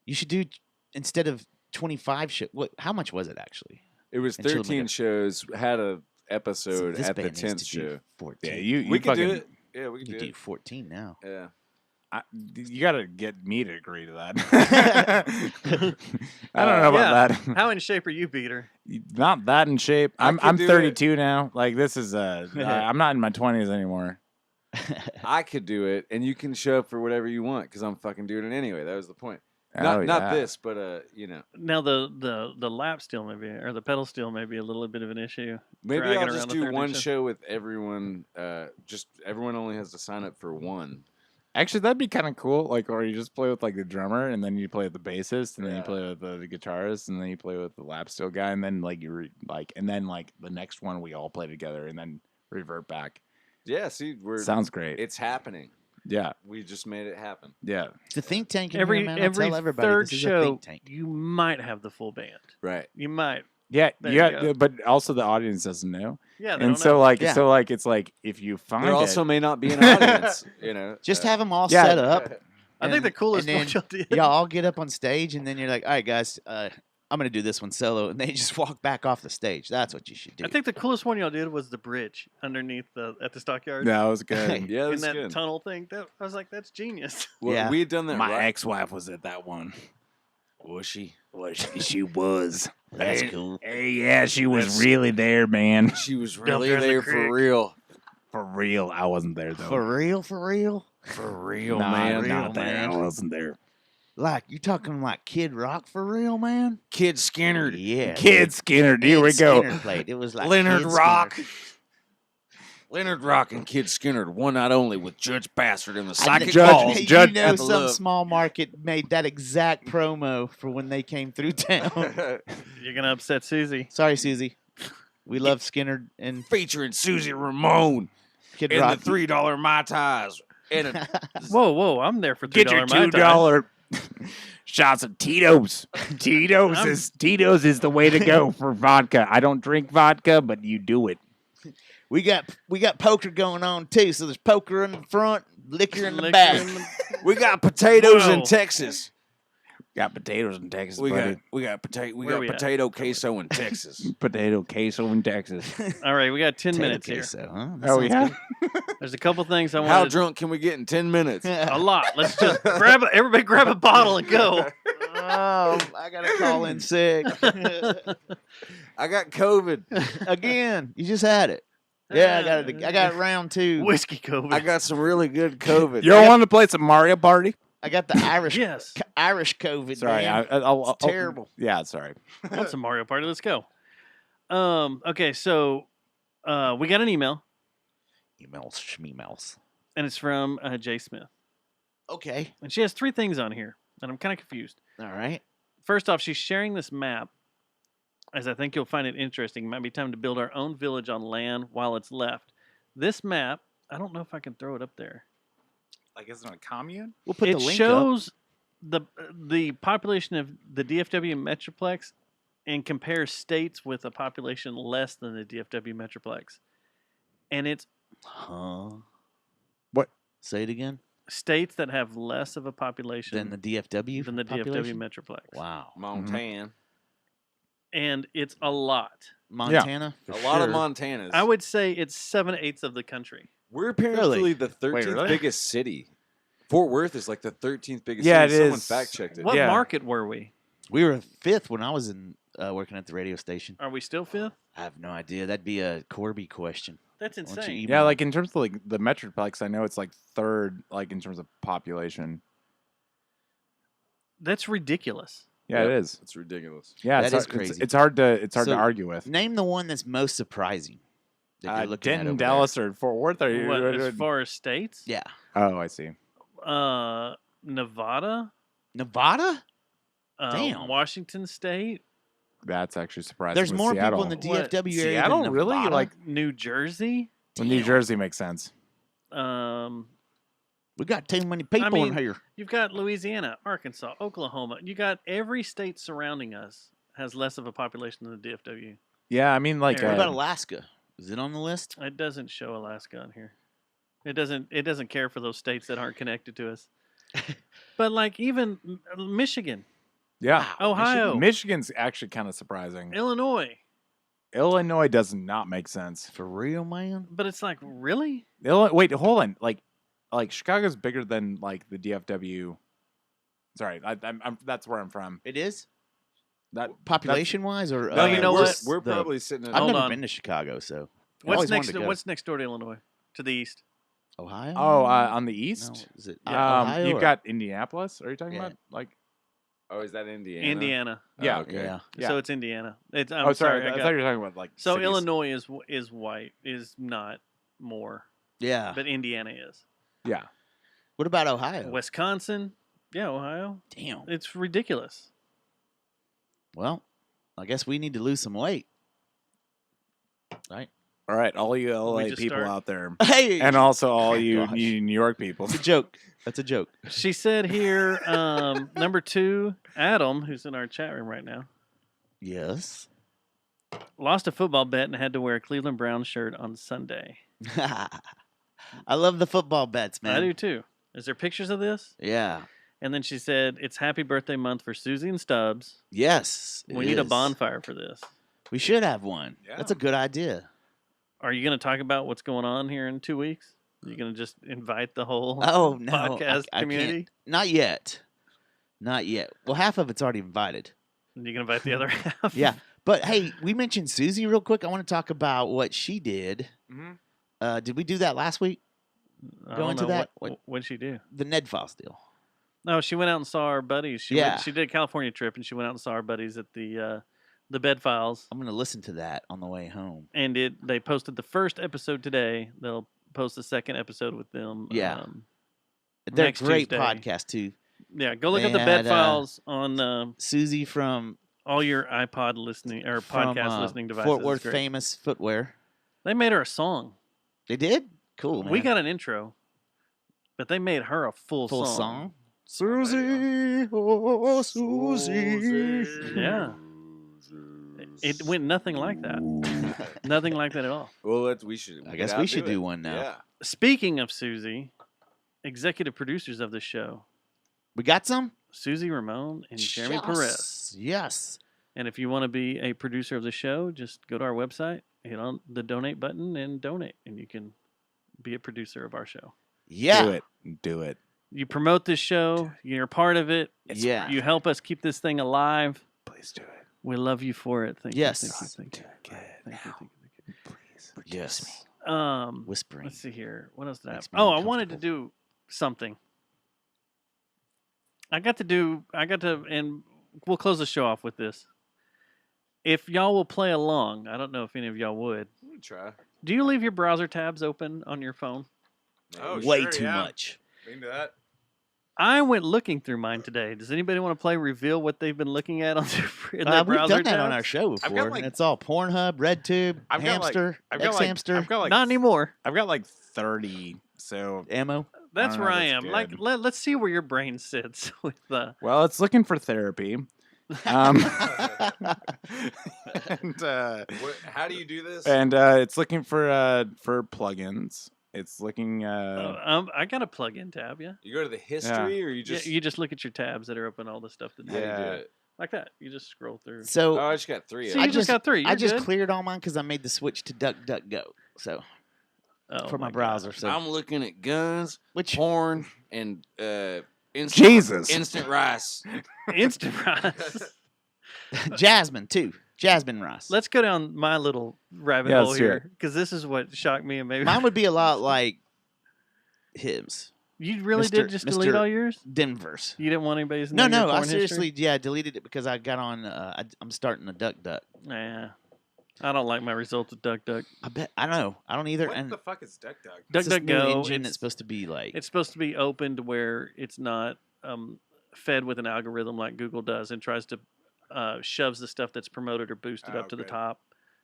You should do instead of 25 show. What? How much was it actually? It was and Chillamundo. 13 shows. Had a episode this at the band needs 10th to do show. 14. Yeah, you We could fucking do it. Yeah, we You could could do do it. 14 now. Yeah. You got to get me to agree to that. I don't know about that. How in shape are you, Peter? Not that in shape. I I'm could do 32 now. Like this is I'm not in my 20s anymore. I could do it, and you can show up for whatever you want because I'm fucking doing it anyway. That was the point. Oh, Not yeah. this, but you know. Now the lap steel maybe, or the pedal steel may be a little bit of an issue. Maybe dragging I'll around just the do 30 one show. show with everyone. Just everyone only has to sign up for one. Actually, that'd be kind of cool. Like, or you just play with like the drummer, and then you play with the bassist, and then you play with the guitarist, and then you play with the lap steel guy, and then like and then like the next one we all play together, and then revert back. Yeah, see, Sounds great. It's happening. Yeah, We just made it happen. yeah. It's a think tank. In Every here, man. I every tell everybody third this is a show, think tank. you might have the full band. Right. You might. Yeah, There you go. but also the audience doesn't know. Yeah, they And don't so know. like Yeah. it's like if you find There it, also may not be an audience. You know. Just have them all yeah. set up. I think the coolest and one then y'all did. y'all all get up on stage, and then you're like, "All right, guys, I'm gonna do this one solo," and they just walk back off the stage. That's what you should do. I think the coolest one y'all did was the bridge underneath at the stockyard. that was good. Yeah, in that's that good. tunnel thing. I was like, that's genius. Well, Yeah. we had done that. My right. ex-wife was at that one. Was she? She was. That's Hey, cool. Hey, yeah, she was That's- really there, man. She was Dumped really her in the there for creek. real. For real, I wasn't there though. For real, for real. For real, Nah, man. real, not there. man. I wasn't there. Like you talking like Kid Rock for real, man? Kid Skinner. Yeah. Kid Skinner, here Ed we go. Skinner played. It was like Leonard Kid Rock. Skinner. Leonard Rock and Kid Skinner, one night only with Judge Bastard and the I Psychic Judge- Balls. Hey, Judge- you know, and the some love. small market made that exact promo for when they came through town. You're gonna upset Susie. Sorry, Susie. We love Skinner and Featuring Susie Ramone Kid and Rock. the $3 Mai Tais. And a, Whoa! I'm there for $3 Get your Mai Tais. $2 shots of Tito's. Tito's is the way to go for vodka. I don't drink vodka, but you do it. we got poker going on too. So there's poker in the front, liquor in the Liquor back. in the- we got potatoes in Whoa. Texas. Got potatoes in Texas, We buddy. got Where we at? potato queso in Texas. Potato queso in Texas. All right, we got 10 Potato minutes here. queso, huh? That Oh sounds yeah. good. There's a couple things I How want. drunk can we get in 10 minutes? A lot. Let's just everybody grab a bottle and go. Oh, I gotta call in sick I got COVID. again. You just had it. Yeah, I got round two. Whiskey COVID. I got some really good COVID. You don't want to play some Mario Party? I got the Irish Yes. Irish COVID. Sorry, man. I'll It's terrible. Yeah, sorry. I want some Mario Party. Let's go. Okay, so we got an email, Emails, schmeemails. and it's from Jay Smith. Okay. And she has 3 things on here, and I'm kind of confused. All right. First off, she's sharing this map, as I think you'll find it interesting. It might be time to build our own village on land while it's left. This map, I don't know if I can throw it up there. Like, is it a commune? We'll put It the link up. shows the population of the DFW Metroplex and compares states with a population less than the DFW Metroplex. And it's Huh? What? Say it again. states that have less of a population Than the DFW. than the population? DFW Metroplex. Wow. Montana. And it's a lot. Montana. A For lot of sure. Montanas. I would say it's 7/8 of the country. We're apparently Really? the 13th really? biggest city. Fort Worth is like the 13th biggest Yeah, city. it Someone is. fact checked it. What Yeah. market were we? We were 5th when I was in working at the radio station. Are we still 5th? I have no idea. That'd be a Corby question. That's Why don't you insane. email Yeah, me? like in terms of like the Metroplex, I know it's like 3rd, like in terms of population. That's ridiculous. Yeah, it Yep. is. It's ridiculous. Yeah, That it's is hard- crazy. It's hard to So, argue with. Name the one that's most surprising. That you're looking at Denton, over there. Dallas, or Fort Worth? Are you? What, as far as states? Yeah. Oh, I see. Nevada, Nevada? Damn. Washington State, That's actually surprising. There's with more Seattle. people in the What, DFW area. Seattle, than really? Nevada? Like, New Jersey. well, New Damn. Jersey makes sense. We got too many people mean, in here. You've got Louisiana, Arkansas, Oklahoma. You got every state surrounding us has less of a population than the DFW. Yeah, I mean, like, What What about Alaska? Is it on the list? It doesn't show Alaska on here. It doesn't care for those states that aren't connected to us. But like even Michigan, yeah, Wow, Ohio, Michigan's actually kind of surprising. Illinois. Illinois does not make sense. For real, man? But it's like, really? Wait, hold on. Like, like Chicago's bigger than like the DFW. Sorry, I'm that's where I'm from. It is That population wise, or No, you know what? We're probably sitting in. I've Hold never on. been to Chicago, so I What's always wanted next? to go. What's next door to Illinois? To the east. Ohio? on the No, east. is it Ohio? You've or- got Indianapolis. Are you talking Yeah. about like? Oh, is that Indiana? Indiana. Oh, Yeah. okay. Yeah. Yeah. So it's Indiana. It's. I'm Oh, sorry. I I got- thought you were talking about like. so cities. Illinois is white, is not more, Yeah. but Indiana is. Yeah. What about Ohio? Wisconsin, yeah, Ohio. Damn. It's ridiculous. Well, I guess we need to lose some weight. Right? All right, all you LA just people start- out there, Hey! and also all you Gosh. New York people. It's a joke. That's a joke. She said here, number 2, Adam, who's in our chat room right now, Yes. lost a football bet and had to wear a Cleveland Browns shirt on Sunday. I love the football bets, man. I do too. Is there pictures of this? Yeah. And then she said, it's happy birthday month for Susie and Stubbs. Yes. it We need a is. bonfire for this. We should have one. Yeah. That's a good idea. Are you going to talk about what's going on here in 2 weeks? Are you going to just invite the whole Oh, no. podcast I community? can't. Not yet. Not yet. Well, half of it's already invited. And you can invite the other half? Yeah. But hey, we mentioned Susie real quick. I want to talk about what she did. Mhm. Did we do that last week? I Go don't into know. that? What'd she do? The Ned Foss deal. No, she went out and saw our buddies. She Yeah. went, she did a California trip, and she went out and saw our buddies at the Bed Files. I'm going to listen to that on the way home. And they posted the first episode today. They'll post the second episode with them. Yeah. They're a next great Tuesday. podcast, too. Yeah, go look They at the Bed had, Files on Susie from all your iPod listening or from, podcast listening devices. Fort It's Worth great. Famous Footwear. They made her a song. They did? Cool, man. We got an intro, but they made her a full song. Susie, oh, Susie. Yeah. It went nothing like that. Nothing like that at all. Well, we should. I get guess out we and should it. do one now. Yeah. Speaking of Susie, executive producers of the show, We got some? Susie Ramon and Jeremy Yes. Perez. Yes. And if you want to be a producer of the show, just go to our website, hit on the donate button, and donate, and you can be a producer of our show. Yeah. Do it. Do it. You promote this show, you're a part of it. Yeah. You help us keep this thing alive. Please do it. We love you for it. Thank Yes. you. Thank you. Thank you. Please. Yes. Let's Whispering. see here. What else did I have? Makes me Oh, I wanted to uncomfortable. do something. And we'll close the show off with this. If y'all will play along, I don't know if any of y'all would. Let me try. Do you leave your browser tabs open on your phone? Oh, Way sure, too yeah. much. Into that. I went looking through mine today. Does anybody want to play reveal what they've been looking at on their, in their We've browser done that on tabs? our show I've got, before. like- and it's all Pornhub, RedTube, I've got, like- Hamster, I've got X-Hamster, I've got like Not anymore. I've got like 30. So ammo. That's don't know where if I that's am. Like, good. let's see where your brain sits with the. well, it's looking for therapy. And How do you do this? it's looking for plugins. It's looking I got a plug-in tab. Yeah. You go to the history, or you Yeah, just. you just look at your tabs that are open, all the stuff that How do you do Yeah. it? like that. You just scroll through. So Oh, I just got 3. See, of you them. just got 3. I You're just good. cleared all mine because I made the switch to DuckDuckGo. So Oh, for my God. browser. So I'm looking at guns, which porn, and instant, Jesus. instant rice. Instant rice. Jasmine too. Jasmine rice. Let's go down my little rabbit Yeah, hole let's do here because this is what shocked me and maybe Mine would be a lot like his you really Mr. did just delete Mr. all yours. Denver's. You didn't want anybody to No, know your no, I porn history? seriously, I deleted it because I got on. I'm starting a DuckDuck. Nah, I don't like my results with DuckDuck. I bet I don't know. I don't either. what and the fuck is DuckDuck? it's this new DuckDuckGo, engine it's- that's supposed to be like. It's supposed to be open to where it's not fed with an algorithm like Google does and tries to shoves the stuff that's promoted or boosted up to the okay. top.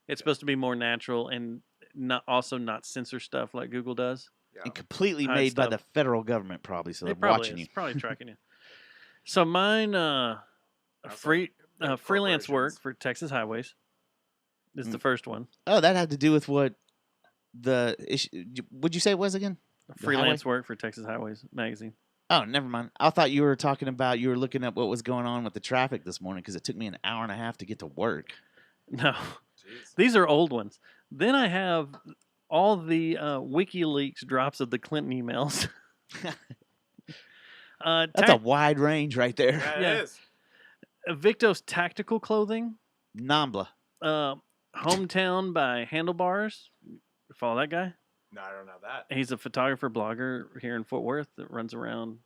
It's supposed to be more natural and not censor stuff like Google does. and completely hide made by stuff. the federal government, probably. So they're It probably watching is. you. Probably tracking you. So mine, freelance work corporations. for Texas Highways is Mm. the first one. Oh, that had to do with what the issue. What'd you say it was again? Freelance work for Texas Highways magazine. Oh, never mind. I thought you were talking about you were looking up what was going on with the traffic this morning because it took me an hour and a half to get to work. No, these are old ones. Then I have all the WikiLeaks drops of the Clinton emails. That's a wide range right there. Yeah, Yeah. it is. Victo's Tactical Clothing. Nambla. Hometown by Handlebars. Follow that guy? No, I don't know that. He's a photographer, blogger here in Fort Worth that runs around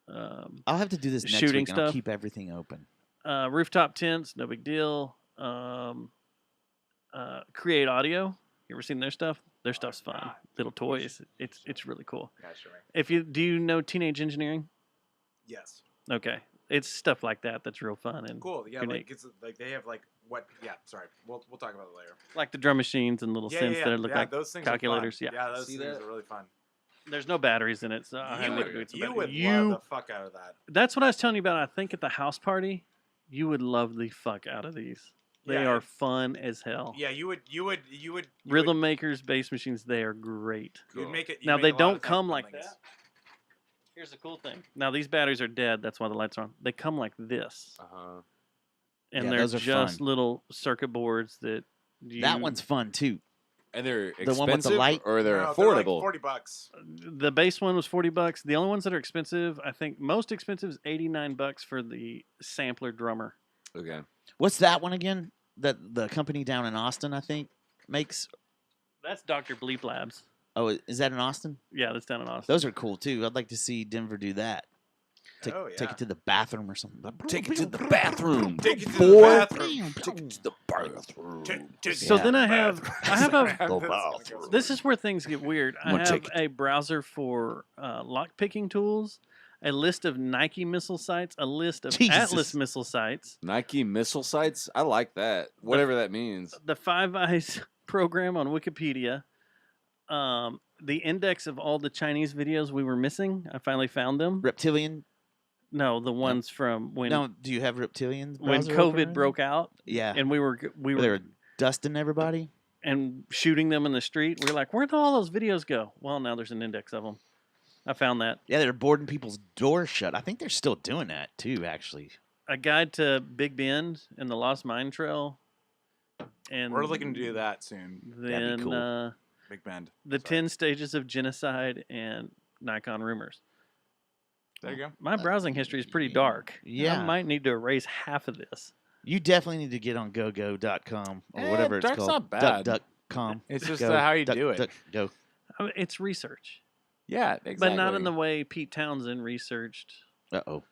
I'll have to do this next shooting week, and I'll stuff. keep everything open. Rooftop Tents, no big deal. Create Audio. You ever seen their stuff? Their stuff's fun. Little toys. It's really cool. Yeah, sure. Do you know Teenage Engineering? Yes. Okay, it's stuff like that that's real fun and Cool. Yeah, unique. like it's like they have like what? Yeah, sorry. We'll talk about it later. Like the drum machines and little synths that look like those things calculators. Are fun. Yeah, those See things that? are really fun. there's no batteries in it, so I You have would, to get some you would batteries. love the fuck out of that. That's what I was telling you about. I think at the house party, you would love the fuck out of these. They Yeah, are fun as hell. Yeah, you would. Rhythm makers, bass machines, they are great. You'd make it. Now you'd they make a lot don't of come fun like things. that. Here's the cool thing. Now these batteries are dead. That's why the lights are on. They come like this, Uh-huh. and Yeah, they're those are just fun. little circuit boards that. That one's fun too. And they're The one with the expensive, light? or they're No, affordable. They're like $40. The base one was $40. The only ones that are expensive, I think, most expensive is $89 for the sampler drummer. Okay. What's that one again? That the company down in Austin, I think, makes. That's Dr. Bleep Labs. Oh, is that in Austin? Yeah, that's down in Austin. Those are cool too. I'd like to see Denver do that. Take, Oh, take yeah. it to the bathroom or something. Take it to the bathroom. Take it to boy. the bathroom. Take it to the bathroom. So Yeah. then I have a. The bathroom. This is where things get weird. I gonna have take a browser for lock picking tools, a list of Nike missile sites, a list of Jesus. Atlas missile sites, Nike missile sites. I like that. Whatever that means. the Five Eyes program on Wikipedia, the index of all the Chinese videos we were missing. I finally found them. Reptilian. No, the ones from when No, do you have Reptilian? when browser open or COVID broke out, anything? Yeah. and we were Where they were dusting everybody. and shooting them in the street. We were like, where'd all those videos go? Well, now there's an index of them. I found that. Yeah, they're boarding people's doors shut. I think they're still doing that too, actually. A guide to Big Bend and the Lost Mine Trail. And We're looking to do that soon. Then That'd be cool. Big Bend. the Sorry. 10 stages of genocide and Nikon rumors. There you go. My browsing history is pretty dark. Yeah. I might need to erase half of this. You definitely need to get on gogo.com or whatever it's Dark's called. not bad. Duck.com. It's just Go, how you duck, do it. duck, go. I mean, it's research, Yeah, exactly. but not in the way Pete Townsend researched, Uh-oh.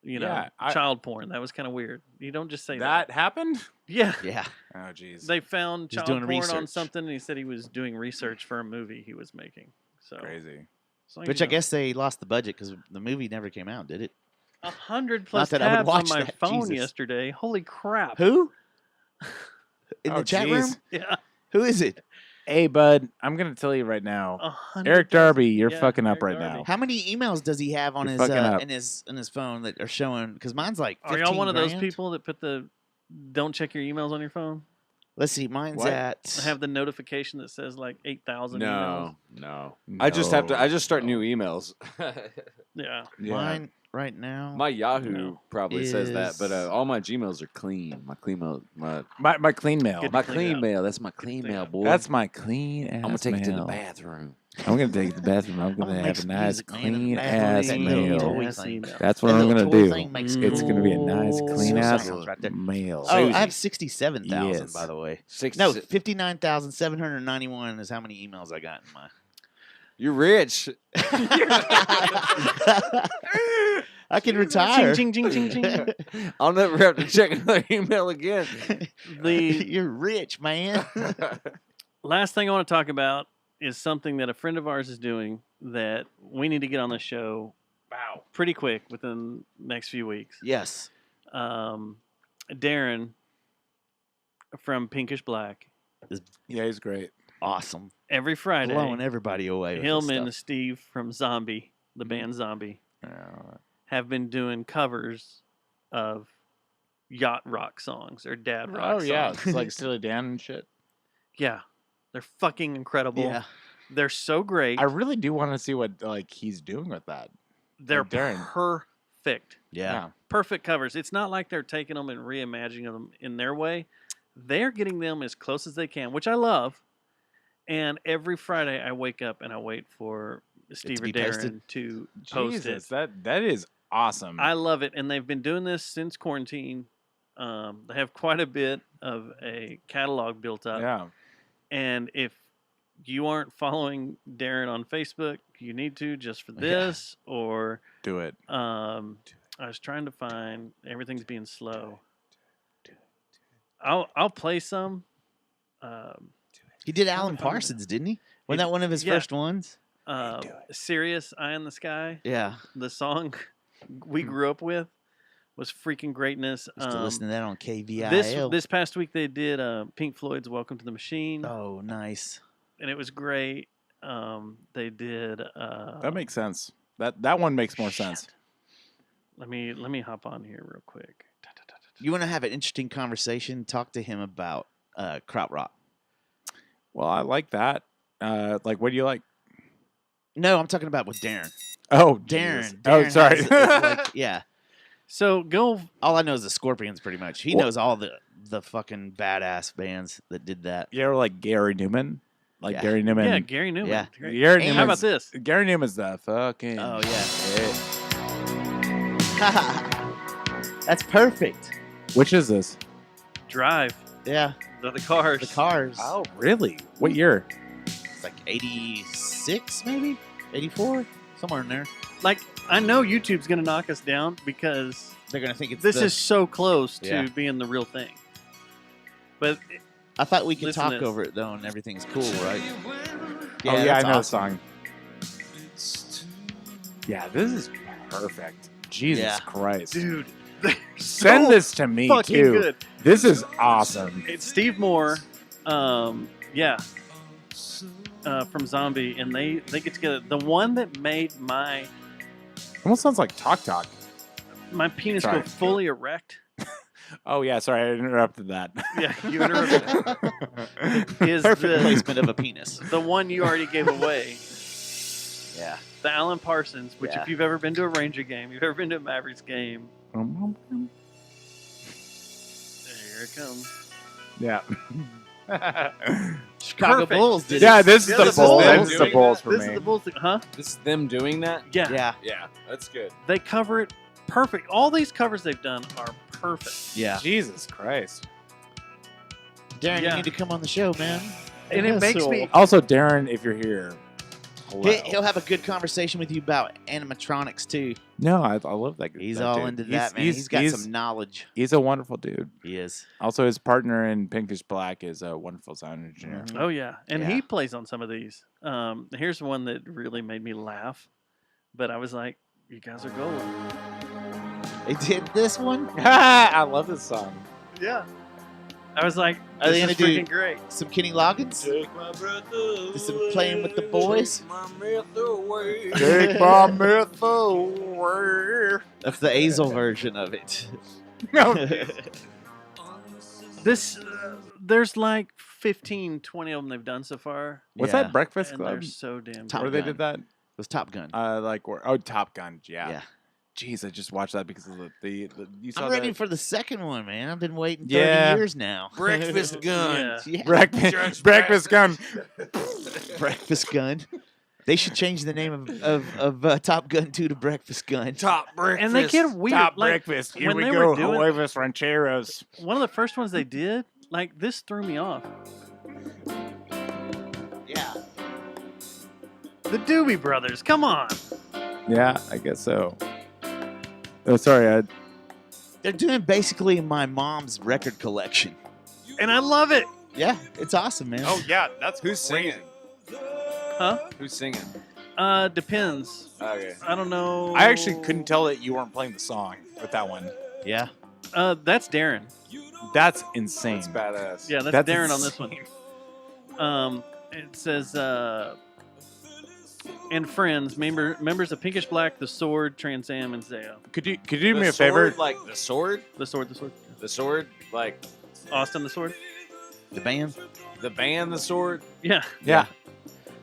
Yeah, child porn. That was kind of weird. You don't just say that happened. Yeah. Yeah. Oh, jeez. They found He's child doing porn on research. something, and he said he was doing research for a movie he was making. So, Crazy. so Which I guess they lost the budget because the movie never came out, did it? 100 plus that I would tabs on watch my that, phone Jesus. yesterday. Holy crap! Who? In Oh, the chat jeez. room? Yeah, Who is it? Hey, bud, I'm gonna tell you right now. 100 Eric Darby, you're yeah, fucking up Eric right Darby. now. How many emails does he have on You're his fucking up. in his phone that are showing? Because mine's like 15 Are y'all one of those grand. people that put the don't check your emails on your phone? Let's see. Mine's What? at. I have the notification that says like 8,000 emails. No. I just have to. I just start new emails. Yeah. Yeah. Mine right now. My Yahoo No. probably says that, but Is- all my Gmails are clean. My clean mail, my My clean mail. Good. my clean clean up. mail. That's my clean clean mail, up. boy. That's my clean ass I'm gonna take it to the mail. bathroom. I'm gonna take it to the bathroom. I'm gonna gonna make have a some nice music, man, in the clean bathroom. ass That little mail. toy Ass thing. email. That's what That I'm little gonna toy do. thing makes It's gonna be a nice cool clean ass sounds right there. mail. Oh, I Susie. have 67,000 Yes. by the way. 60, No, 59,791 is how many emails I got in my. you're rich. I can retire. Ching, ching, ching, ching, ching. I'll never have to check another email again. The You're rich, man. last thing I want to talk about is something that a friend of ours is doing that we need to get on the show pretty quick within the next few weeks. Yes. Darren from Pinkish Black, Yeah, he's great. Awesome. every Friday, Blowing everybody away. With him this and stuff. Steve from Zombie, the band Zombie, have been doing covers of yacht rock songs or dad rock Oh yeah, songs. it's like Steely Dan and shit. Yeah, they're fucking incredible. Yeah. They're so great. I really do want to see what like he's doing with that. They're Darren. perfect. Yeah. Perfect covers. It's not like they're taking them and reimagining them in their way. They're getting them as close as they can, which I love. And every Friday I wake up and I wait for Steve or be Darren posted? to post Jesus, it. that is awesome. I love it, and they've been doing this since quarantine. They have quite a bit of a catalog built up. yeah. And if you aren't following Darren on Facebook, you need to just for this. Or Do it. I was trying to find. Everything's being slow. I'll play some. He did Alan Parsons, didn't he? Wasn't that one of his Yeah. first ones? Sirius Eye in the Sky. Yeah. The song we grew up with was freaking greatness. Used to listen to that on KVIL. This past week they did Pink Floyd's "Welcome to the Machine," Oh, nice. and it was great. They did. That makes sense. That one makes more sense. Let me hop on here real quick. You want to have an interesting conversation? Talk to him about krautrock. Well, I like that. Like, what do you like? No, I'm talking about with Darren. Oh, Darren. Jesus. Darren Oh, sorry. has- it's like- yeah. So go. All I know is the Scorpions, pretty much. He Well- knows all the fucking badass bands that did that. You ever like Gary Newman? Like Yeah. Gary Newman. Yeah, Gary Newman. Yeah. Great. Gary And- How about Newman's- this? Gary Newman's the fucking. Oh, yeah. shit. That's perfect. Which is this? Drive. Yeah. The Cars. The Cars. Oh, really? What year? It's like 86, maybe? 84? Somewhere in there. Like, I know YouTube's gonna knock us down because They're going to think it's this the- is so close to Yeah. being the real thing. But I thought we could Listen talk to this. over it, though, and everything's cool, right? Oh, yeah, I that's know the awesome. song. Yeah, this is perfect. Jesus Yeah. Christ. dude, Send this to me, fucking too. good. This is awesome. It's Steve Moore, yeah, from Zombie, and they get together. The one that made my Almost sounds like Talk Talk. penis Sorry. go fully erect. Oh, yeah, sorry, I interrupted that. Yeah, you interrupted. Is Perfect the placement of a penis. the one you already gave away? Yeah. The Alan Parsons, which Yeah. if you've ever been to a Ranger game, you've ever been to a Mavericks game, there it comes. Yeah. Chicago Perfect. Bulls did Yeah, it. this is Yeah, the this is Bulls. them This is the doing Bulls that. for This me. is the Bulls, huh? This is them doing that. Yeah. Yeah. Yeah, that's good. They cover it perfect. All these covers they've done are perfect. Yeah. Jesus Christ. Darren, Yeah. you need to come on the show, man. And it makes me Also, Darren, if you're here, hello. He'll have a good conversation with you about animatronics, too. No, I love that. He's that all dude. into that, man. He's got some knowledge. He's a wonderful dude. He is. Also, his partner in Pinkish Black is a wonderful sound engineer. Oh yeah, and Yeah. he plays on some of these. Here's one that really made me laugh, but I was like, "You guys are gold." They did this one? I love this song. Yeah, I was like, Are they "This is gonna do- freaking great." Some Kenny Loggins? Just some playing with the boys? Take my myth away. That's the Azel version of it. This there's like 15, 20 of them they've done so far, What's Yeah. that Breakfast and Club? they're so damn Top Where good. they did that? It was Top Gun. Top Gun. Yeah. Yeah. Jeez, I just watched that because of the you saw I'm ready that? for the second one, man. I've been waiting 30 Yeah. years now. Breakfast gun. Yeah. Yeah. Breakfast Gun. Breakfast Gun. They should change the name of Top Gun 2 to Breakfast Gun. Top breakfast. And they get weird. Top like, breakfast. Here when we they go. were doing- Huevos Rancheros. one of the first ones they did, like this threw me off. Yeah. The Doobie Brothers, come on. Yeah, I guess so. Oh, sorry. They're doing basically my mom's record collection. And I love it. Yeah, it's awesome, man. Oh yeah, that's Who's singing? Huh? Who's singing? Depends. Okay. I don't know. I actually couldn't tell that you weren't playing the song with that one. Yeah. That's Darren. That's insane. That's badass. Yeah, that's That's Darren on this insane. one. It says, and friends, members of Pinkish Black, The Sword, Trans Am, and Zayo. Could you do The me a favor? sword, like the sword, The Sword, the sword, like Austin, The Sword. The band. the band, the sword. Yeah. Yeah.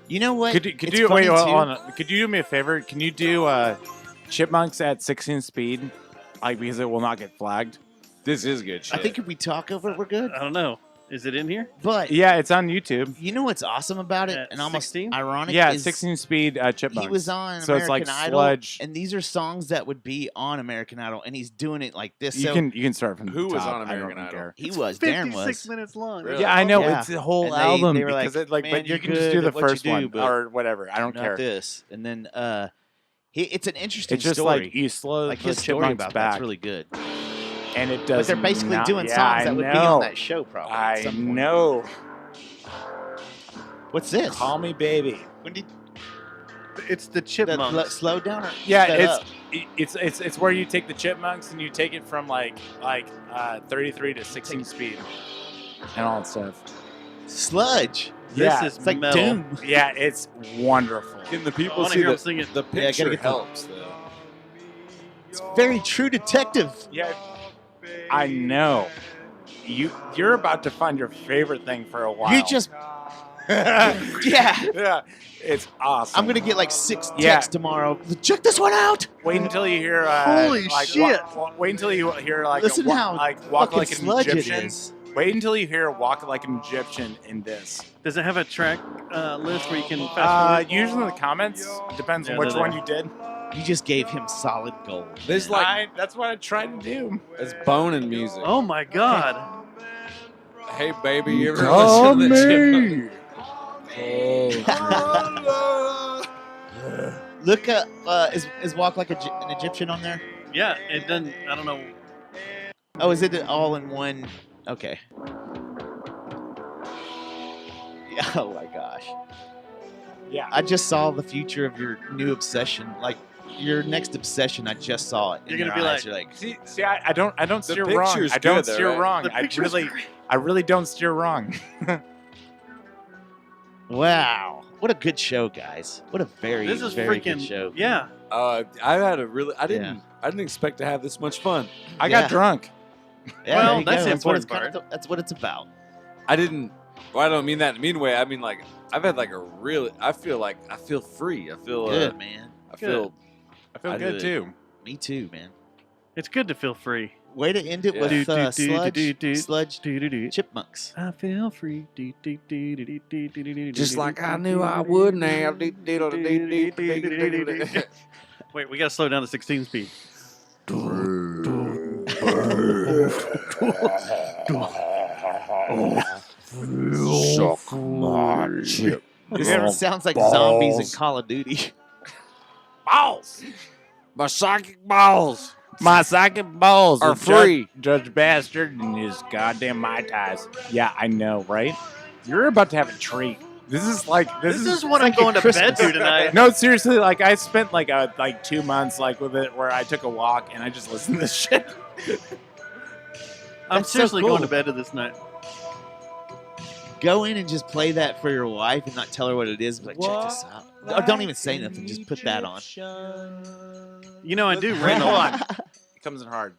You know what? Could It's you funny, wait? too. Hold on. Could you do me a favor? Can you do Chipmunks at 16 speed? Like because it will not get flagged. This is good shit. I think if we talk over it, we're good. I don't know. Is it in here? But Yeah, it's on YouTube. you know what's awesome about it, At and almost 16? ironic. Yeah, is 16-speed Chipmunks. He was on so American it's like Idol, sludge. and these are songs that would be on American Idol, and he's doing it like this. You So can start from Who the was top. on I don't American Idol? care. he It's was. Darren 56 was. minutes long. Really? Yeah, I know Yeah. it's a whole And album they were like, because it like, "Man, but you you're can just do good the at what you first do, one but or whatever. I don't Not care. this, and then it's an interesting It's just story. like you slow like the his story chipmunks about back, that's really good. and it But does. they're basically not- doing yeah, songs that I would be know. on that show, probably. at I some point. know. What's this? Call me baby. When did It's the that Chipmunks. slow down or Yeah, sped up? it's where you take the chipmunks and you take it from like 33 to 16 speed and all that stuff. Sludge. This Yeah, is It's like metal. Doom. Yeah, it's wonderful. Can the I people want to see hear them that sing it. the Yeah, I gotta picture get the- helps though? It's very True Detective. Yeah, I know. You're about to find your favorite thing for a while. You just yeah, it's awesome. I'm gonna get like 6 Yeah. texts tomorrow. Check this one out. wait until you hear. Holy like, shit. wait until you hear like Listen how walk fucking like an sludge it Egyptian. is. Wait until you hear walk like an Egyptian in this. Does it have a track list where you can fast forward? Usually in the comments. Depends on Yeah, which they're one there. you did. You just gave him solid gold. There's man. like That's what I tried to do. it's bone and music. Oh my god. Hey baby, you ever listen to the Look at is Walk Like an Egyptian on there? Yeah, it doesn't. I don't know. Oh, is it all in one? Okay. Yeah, oh my gosh. Yeah. I just saw the future of your new obsession. Like your next obsession, I just saw it. in You're gonna your be eyes. like- You're See, I don't steer wrong. picture's I don't good though, steer right? wrong. The I picture's really don't steer wrong. wow, what a good show, guys! What a very, This is very freaking. good show. Yeah. I had a really I didn't expect to have this much fun. I Yeah. got drunk. Yeah, Well, there you that's go. the That's what it's important kind of. That's what it's about. I didn't. Well, I don't mean that in a mean way. I mean like I've had like a really. I feel free. I feel Good man. I feel. I feel I good did. too. Me too, man. It's good to feel free. Way to end it Yeah. with Do-do-do-do-do-do. sludge Do-do-do. chipmunks. I feel free. Just like I knew I would now. Wait, we gotta slow down to 16 speed. Suck my chip. This sounds like zombies in Call of Duty. Balls. My psychic balls. My psychic balls Are free. Judge Bastard and his goddamn Mai Tais. Yeah, I know, right? You're about to have a treat. This is like This is what like I'm going a to bed Christmas. to tonight. No, seriously, like I spent like 2 months like with it where I took a walk and I just listened to this shit. I'm That's so seriously going cool. to bed to this night. Go in and just play that for your wife and not tell her what it is. But like, check this out. Or don't even say nothing. Just put that on. You know I do. Hold Randall. on. It comes in hard.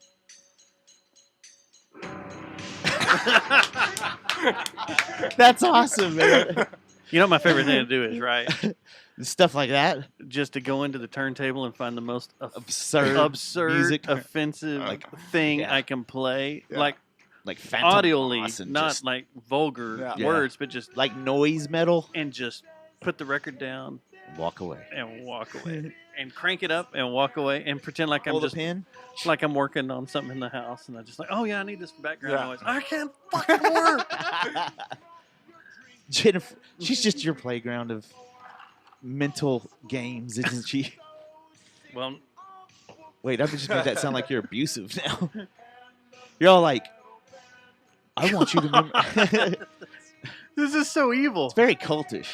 That's awesome, man. You know what my favorite thing to do is, right? Stuff like that. Just to go into the turntable and find the most Absurd music. offensive Like, thing yeah. I can play. Yeah. Like Phantom audioly, Moss and not just, like vulgar Yeah. words, but just like noise metal. and just put the record down Walk away. and walk away and crank it up and walk away and pretend like I'm Pull the just pin. like I'm working on something in the house and I just like, oh yeah, I need this background Yeah. noise. I can't fucking work. Jennifer, she's just your playground of mental games, isn't she? Well, Wait, I've just made that sound like you're abusive now. You're all like, I want you to remember. this is so evil. It's very cultish.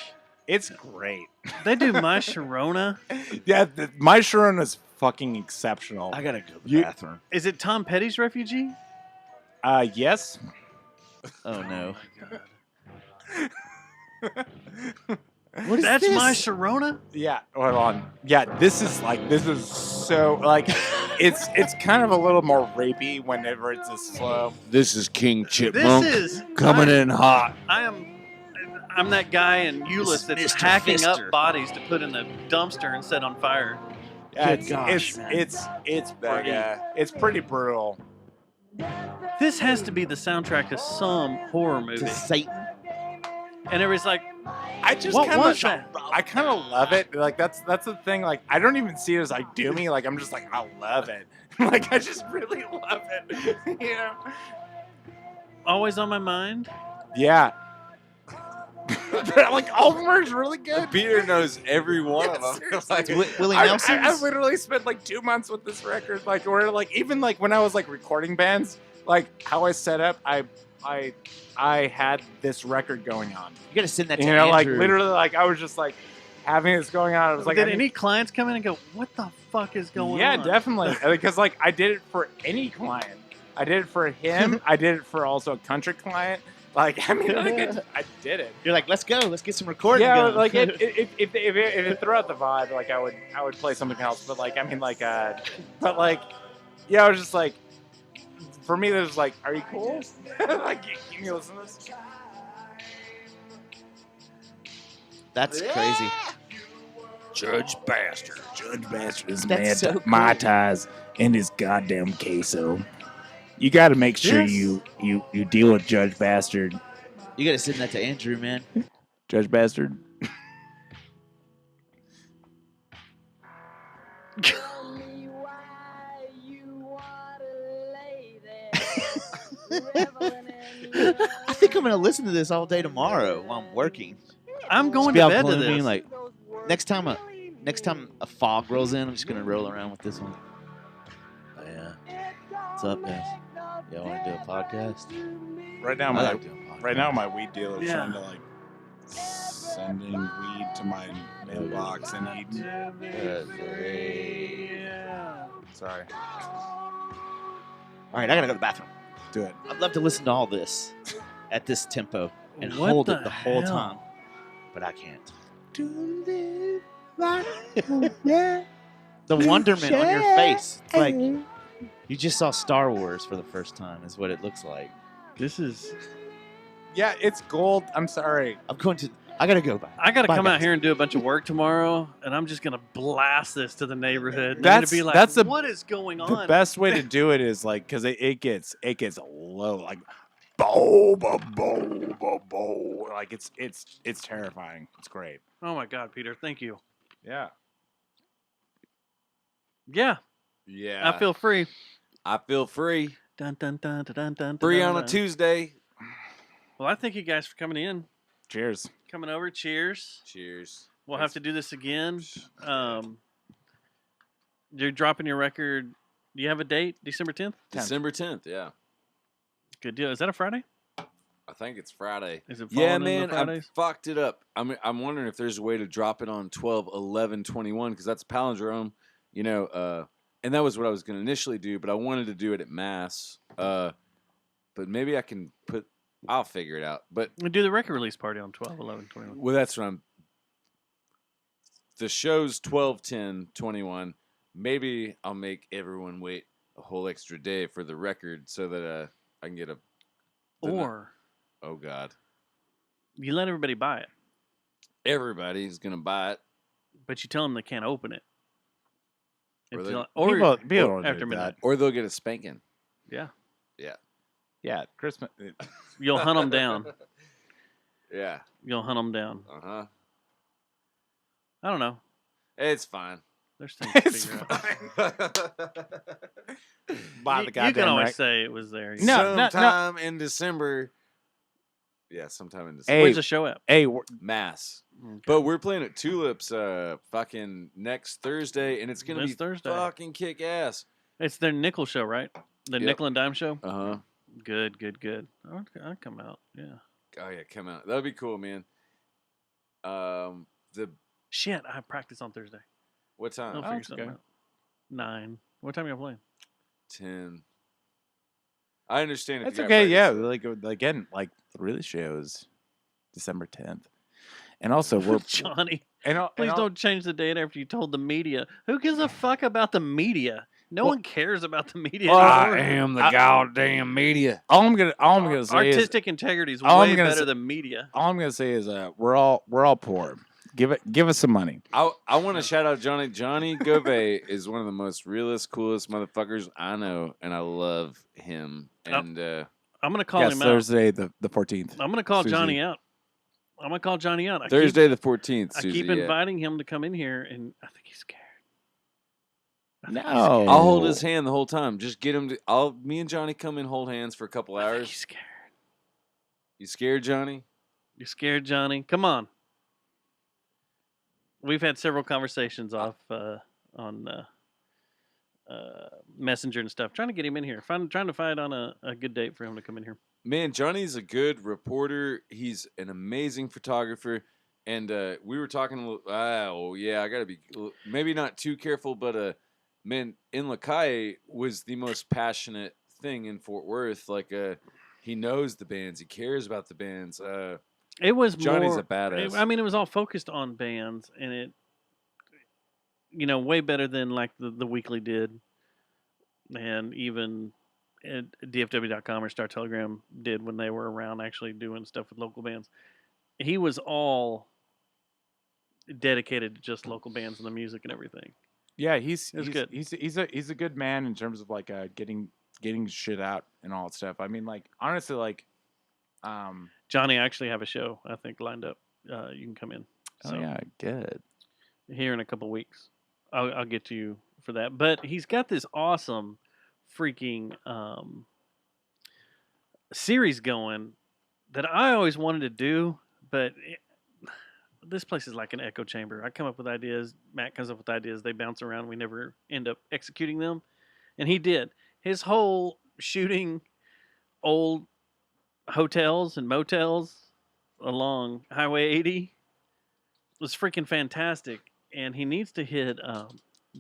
It's great. They do My Sharona. Yeah, my Sharon is fucking exceptional. I gotta go to the You- bathroom. Is it Tom Petty's Refugee? Yes. Oh no. God. What is That's this? My Sharona? Yeah, hold on. Yeah, this is so like it's kind of a little more rapey whenever it's a slow. This is King This Chipmunk is coming in hot. I'm that guy in Euless This is that's Mr. hacking Fister. up bodies to put in the dumpster and set on fire. Yeah, Good gosh, man. it's That pretty guy. it's pretty brutal. this has to be the soundtrack to some horror movie. To Satan. And everybody's like, I just What kind was of, that? I kind of love it. Like that's the thing. Like I don't even see it as like doomy. Like I'm just like I love it. Like I just really love it. You know? always on my mind. Yeah. Like all of them are really good. Peter knows every one of them. Seriously. Like, Willie I Nelson's? literally spent like 2 months with this record. Like, or like even like when I was like recording bands, like how I set up, I had this record going on. You gotta send that to You know, like Andrew. literally, like I was just like having this going on. I was like, Did I any need- clients come in and go, "What the fuck is going yeah, on?" definitely, because like I did it for any client. I did it for him. I did it for also a country client. Like, I mean, like, I did it. You're like, let's go. Let's get some recording Yeah, going. like if it threw out the vibe, like I would play something else. But like I mean, like but like yeah, I was just like, for me, there's like, are you cool? Like, can you listen to this? That's crazy. Judge Bastard. Judge Bastard is That's mad so Mai cool. Tais and his goddamn queso. You got to make sure Yes. you deal with Judge Bastard. You gotta send that to Andrew, man. Judge Bastard. I think I'm gonna listen to this all day tomorrow while I'm working. I'm going Just be to out bed to pulling me, this. like next time a fog rolls in, I'm just gonna roll around with this one. Oh yeah. What's up, guys? Y'all want to do a podcast? Right now, I my like doing podcasts. right now my weed dealer is Yeah. trying to like sending weed to my mailbox, and he. Sorry, All right, I gotta go to the bathroom. do it. I'd love to listen to all this at this tempo and What hold the it the whole hell? time, but I can't. The wonderment on your face. It's like you just saw Star Wars for the first time, is what it looks like. This is. Yeah, it's gold. I'm sorry. I gotta go back. I got to Bye, come out guys. here and do a bunch of work tomorrow, and I'm just gonna blast this to the neighborhood. They're That's- gonna be like, that's the- "What is going The on?" best way to do it is like because it gets low, like bo bo bo bo bo. Like it's terrifying. It's great. Oh my God, Peter, thank you. Yeah. Yeah, yeah. I feel free. I feel free. Dun, dun, dun, dun, dun, dun, Free dun, on a dun. Tuesday. Well, I thank you guys for coming in, Cheers. coming over. Cheers. Cheers. We'll have to do this again. You're dropping your record. Do you have a date? December 10th? December 10th, yeah. Good deal. Is that a Friday? I think it's Friday. Is it Yeah, falling into man, I Fridays? fucked it up. I'm wondering if there's a way to drop it on 12/11/21 because that's palindrome, you know. And that was what I was going to initially do, but I wanted to do it at Mass. But maybe I can put. I'll figure it out. But We do the record release party on 12/11/21. well, that's what I'm. The show's 12/10/21. Maybe I'll make everyone wait a whole extra day for the record so that I can get a. the ni- Or oh God, you let everybody buy it, everybody's gonna buy it. but you tell them they can't open it. Or they- Until- People or don't after do midnight. that. Or they'll get a spanking. Yeah. Yeah, Christmas. You'll hunt them down. Yeah. You'll hunt them down. Uh-huh. I don't know. It's fine. There's things to It's figure out. Buy the You goddamn can always right. say it was there. No, no. Sometime in December. Yeah, sometime in December. Hey, Where's the show at? Hey, Mass. Okay. But we're playing at Tulips fucking next Thursday, and it's going to This be Thursday. fucking kick ass. It's their nickel show, right? The Yep. nickel and dime show? Uh-huh. Good, good, good. I'll come out. Yeah. Oh, yeah, come out. That'd be cool, man. The Shit, I have practice on Thursday. what time? I'll Oh, figure it's something okay. out. 9. What time are you playing? 10. I understand if that's you got okay. Yeah, practice. like again, like the really shows December 10th, and also we're Johnny, and please don't change the date after you told the media. Who gives a fuck about the media? No one cares about the media. I anymore. am the I- goddamn media. All I'm gonna say is Artistic integrity is all I'm way gonna better say- than media. all I'm gonna say is we're all poor. Give us some money. I want to shout out Johnny. Johnny Gove is one of the most realest, coolest motherfuckers I know, and I love him. And I'm gonna call Yes, him out. Thursday the 14th. I'm gonna call Susie. Johnny out. I'm gonna call Johnny out. Thursday the 14th. I Susie, keep inviting him to come in here, and I think he's scared. No, I'll hold his hand the whole time. Just get him to. Me and Johnny come in, hold hands for a couple I think hours. he's scared. You scared, Johnny? You're scared, Johnny? Come on. We've had several conversations off on Messenger and stuff, trying to get him in here. Trying to find on a good date for him to come in here. Man, Johnny's a good reporter. He's an amazing photographer. And we were talking a little. Oh, yeah, I got to be maybe not too careful, but man, In Lakai was the most passionate thing in Fort Worth. Like, he knows the bands, he cares about the bands. It was Johnny's more, a badass. I mean, it was all focused on bands, and it, way better than like the Weekly did, and even DFW.com or Star Telegram did when they were around actually doing stuff with local bands. He was all dedicated to just local bands and the music and everything. Yeah, he's good. He's a good man in terms of like getting shit out and all that stuff. I mean, like honestly, like Johnny, I actually have a show I think lined up. You can come in. oh yeah, good. Here in a couple weeks. I'll get to you for that. But he's got this awesome freaking series going that I always wanted to do, but this place is like an echo chamber. I come up with ideas, Matt comes up with ideas, they bounce around, we never end up executing them. And he did. His whole shooting old hotels and motels along Highway 80 was freaking fantastic. And he needs to hit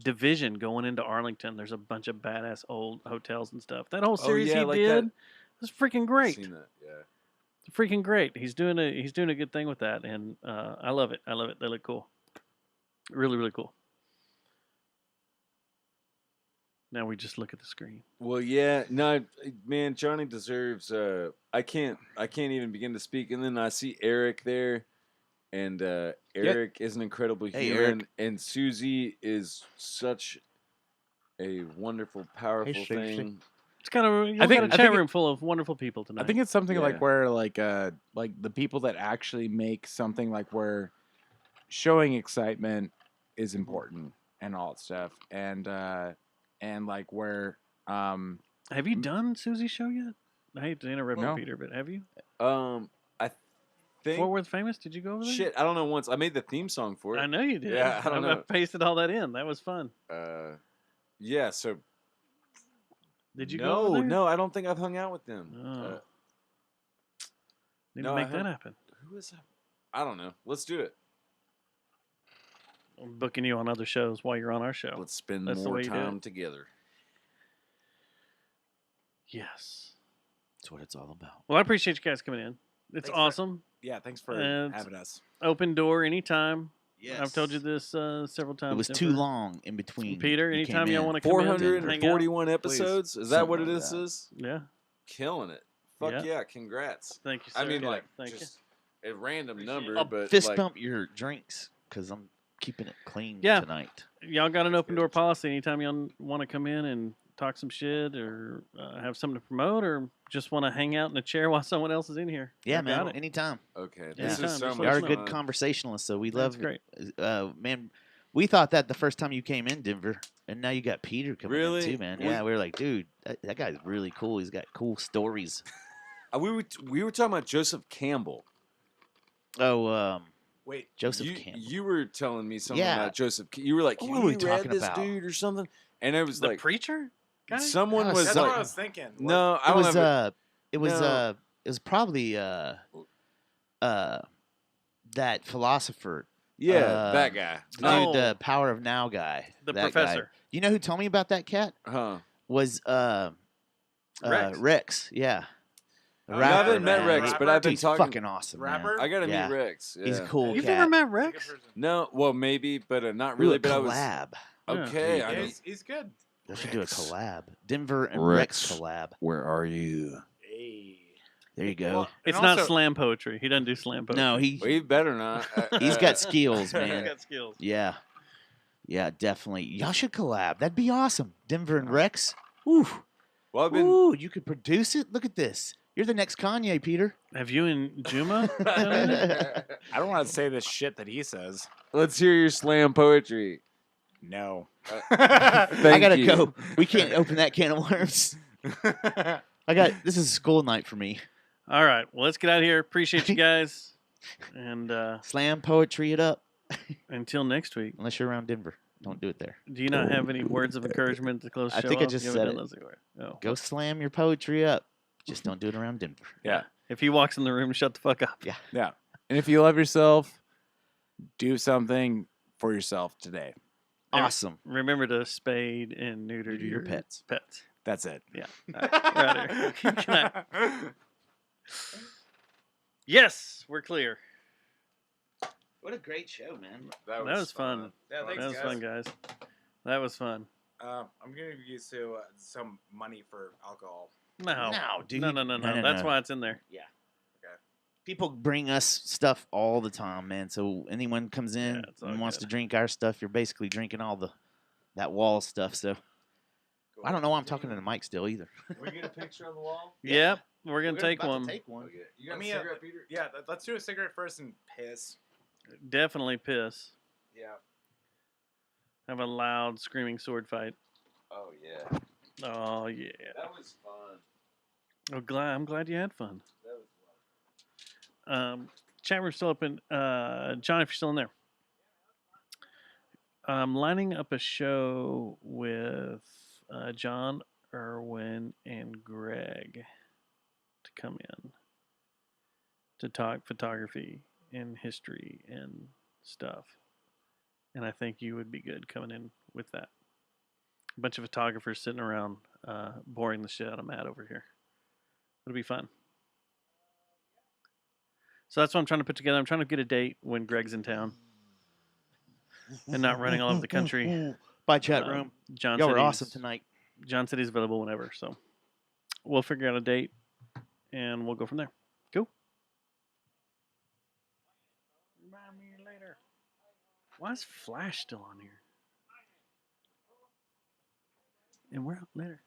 Division going into Arlington. There's a bunch of badass old hotels and stuff. That whole series he like did that. was freaking great. I've seen that, yeah. It's freaking great. He's doing a good thing with that, and I love it. I love it. They look cool. Really, really cool. Now we just look at the screen. Well, yeah, no, man, Johnny deserves. I can't even begin to speak. And then I see Eric there, and Eric is an incredible human, and Susie is such a wonderful, powerful thing. It's kind of I think a chat room full of wonderful people tonight. I think it's something Yeah. like where like the people that actually make something like where showing excitement is important and all that stuff, and like where have you done Susie's show yet? I hate to interrupt No. you, Peter, but have you? I think Fort Worth Famous? Did you go over there? shit. I don't know. Once I made the theme song for it. I know you did. Yeah, I don't I know. pasted all that in. That was fun. Yeah. So Did you no, go over there? no, I don't think I've hung out with them. Oh. Need no, to I make that haven't. happen. Who is that? I don't know. Let's do it. I'm booking you on other shows while you're on our show. Let's spend That's the more way you do time it. together. Yes. That's what it's all about. Well, I appreciate you guys coming in. It's Thanks for- awesome. yeah, thanks for And having us. Open door anytime. Yes. I've told you this several times. It was too Denver. long in between. Peter, you came anytime y'all in. want to come in, hang out. 441 episodes. Is that what Something it like that. is? Yeah. Killing it. Fuck Yeah. yeah. Congrats. Thank you, sir. I mean, Yeah, like, thank just a random number, I'll but fist like, bump your drinks because I'm keeping it clean Yeah. tonight. you. Y'all got an open door policy. Anytime y'all want to come in and talk some shit or have something to promote or just want to hang out in a chair while someone else is in here. Yeah, I got man. it. Anytime. okay. Yeah. This Anytime, is so just much You let are us a know. good conversationalist, so we That's love great. man, we thought that the first time you came in Denver, and now you got Peter coming Really? in too, man. We- Yeah, we were like, dude, that guy's really cool. He's got cool stories. We were talking about Joseph Campbell. Oh, Wait, Joseph Campbell. You were telling me something Yeah. about Joseph. You were like, What "Have were we you read talking this about? dude or something?" And it was The like preacher guy? someone That was was that's what like, I was thinking. "No, I it don't was have." a- it was No. it was probably that philosopher. yeah, that guy. Dude, Oh. the Power of Now guy. The that professor. Guy. You know who told me about that cat? Huh? Was Rex. Rex, yeah. The Oh, I haven't rapper, met man. Rex, but I've been He's talking. fucking awesome, man. Rapper? I gotta Yeah. meet Rex. Yeah. He's a cool You've cat. never met Rex? No, well, maybe, but not Do really. a But I was collab. okay. Yeah. I Yeah, mean, he's good. They should do a Rex. collab. Denver and Rex. Rex collab. where are you? Hey. There you go. It's And not also- slam poetry. He doesn't do slam poetry. No, Well, he better not. he's got skills, He's man. got skills. Yeah. Yeah, definitely. Y'all should collab. That'd be awesome. Denver and Rex. Ooh. Well, I've been. Ooh, you could produce it. Look at this. You're the next Kanye, Peter. Have you and Juma done it? I don't want to say this shit that he says. Let's hear your slam poetry. No. I Thank gotta you. go. We can't open that can of worms. This is school night for me. All right. Well, let's get out of here. Appreciate you guys. And Slam poetry it up. until next week. Unless you're around Denver. Don't do it there. Do you not have any words of encouragement to close the I show think I off? just You haven't said done it. those anywhere. Oh. Go slam your poetry up. Just don't do it around Denver. Yeah. If he walks in the room, shut the fuck up. Yeah. Yeah. And if you love yourself, do something for yourself today. Awesome. Remember to spade and neuter Neuter your pets. Pets. That's it. Yeah. All right. We're out of here. Good night. Yes, we're clear. What a great show, man. That was fun. Yeah, That was fun, guys. That was fun. I'm going to use some money for alcohol. No. No, dude. No. No, That's no. why it's in there. People bring us stuff all the time, man. So anyone comes in Yeah, it's all and wants good. to drink our stuff, you're basically drinking all that wall stuff. So I don't know why I'm talking to the mic still either. We get a picture on the wall. Yep. We're going to take one. Take one. You got Let me, a cigarette, Peter? Yeah, let's do a cigarette first and piss. Definitely piss. Yeah. Have a loud screaming sword fight. Oh yeah. Oh, yeah. That was fun. I'm glad you had fun. That was fun. Chat room's still open. John, if you're still in there. I'm lining up a show with John, Irwin, and Greg to come in to talk photography and history and stuff. And I think you would be good coming in with that. A bunch of photographers sitting around boring the shit out of Matt over here. It'll be fun. So that's what I'm trying to put together. I'm trying to get a date when Greg's in town and not running all over the country. Bye, chat room. John Y'all said were he's- awesome tonight. John said he's available whenever, so we'll figure out a date and we'll go from there. Cool. Remind me later. Why is Flash still on here? And we're out later.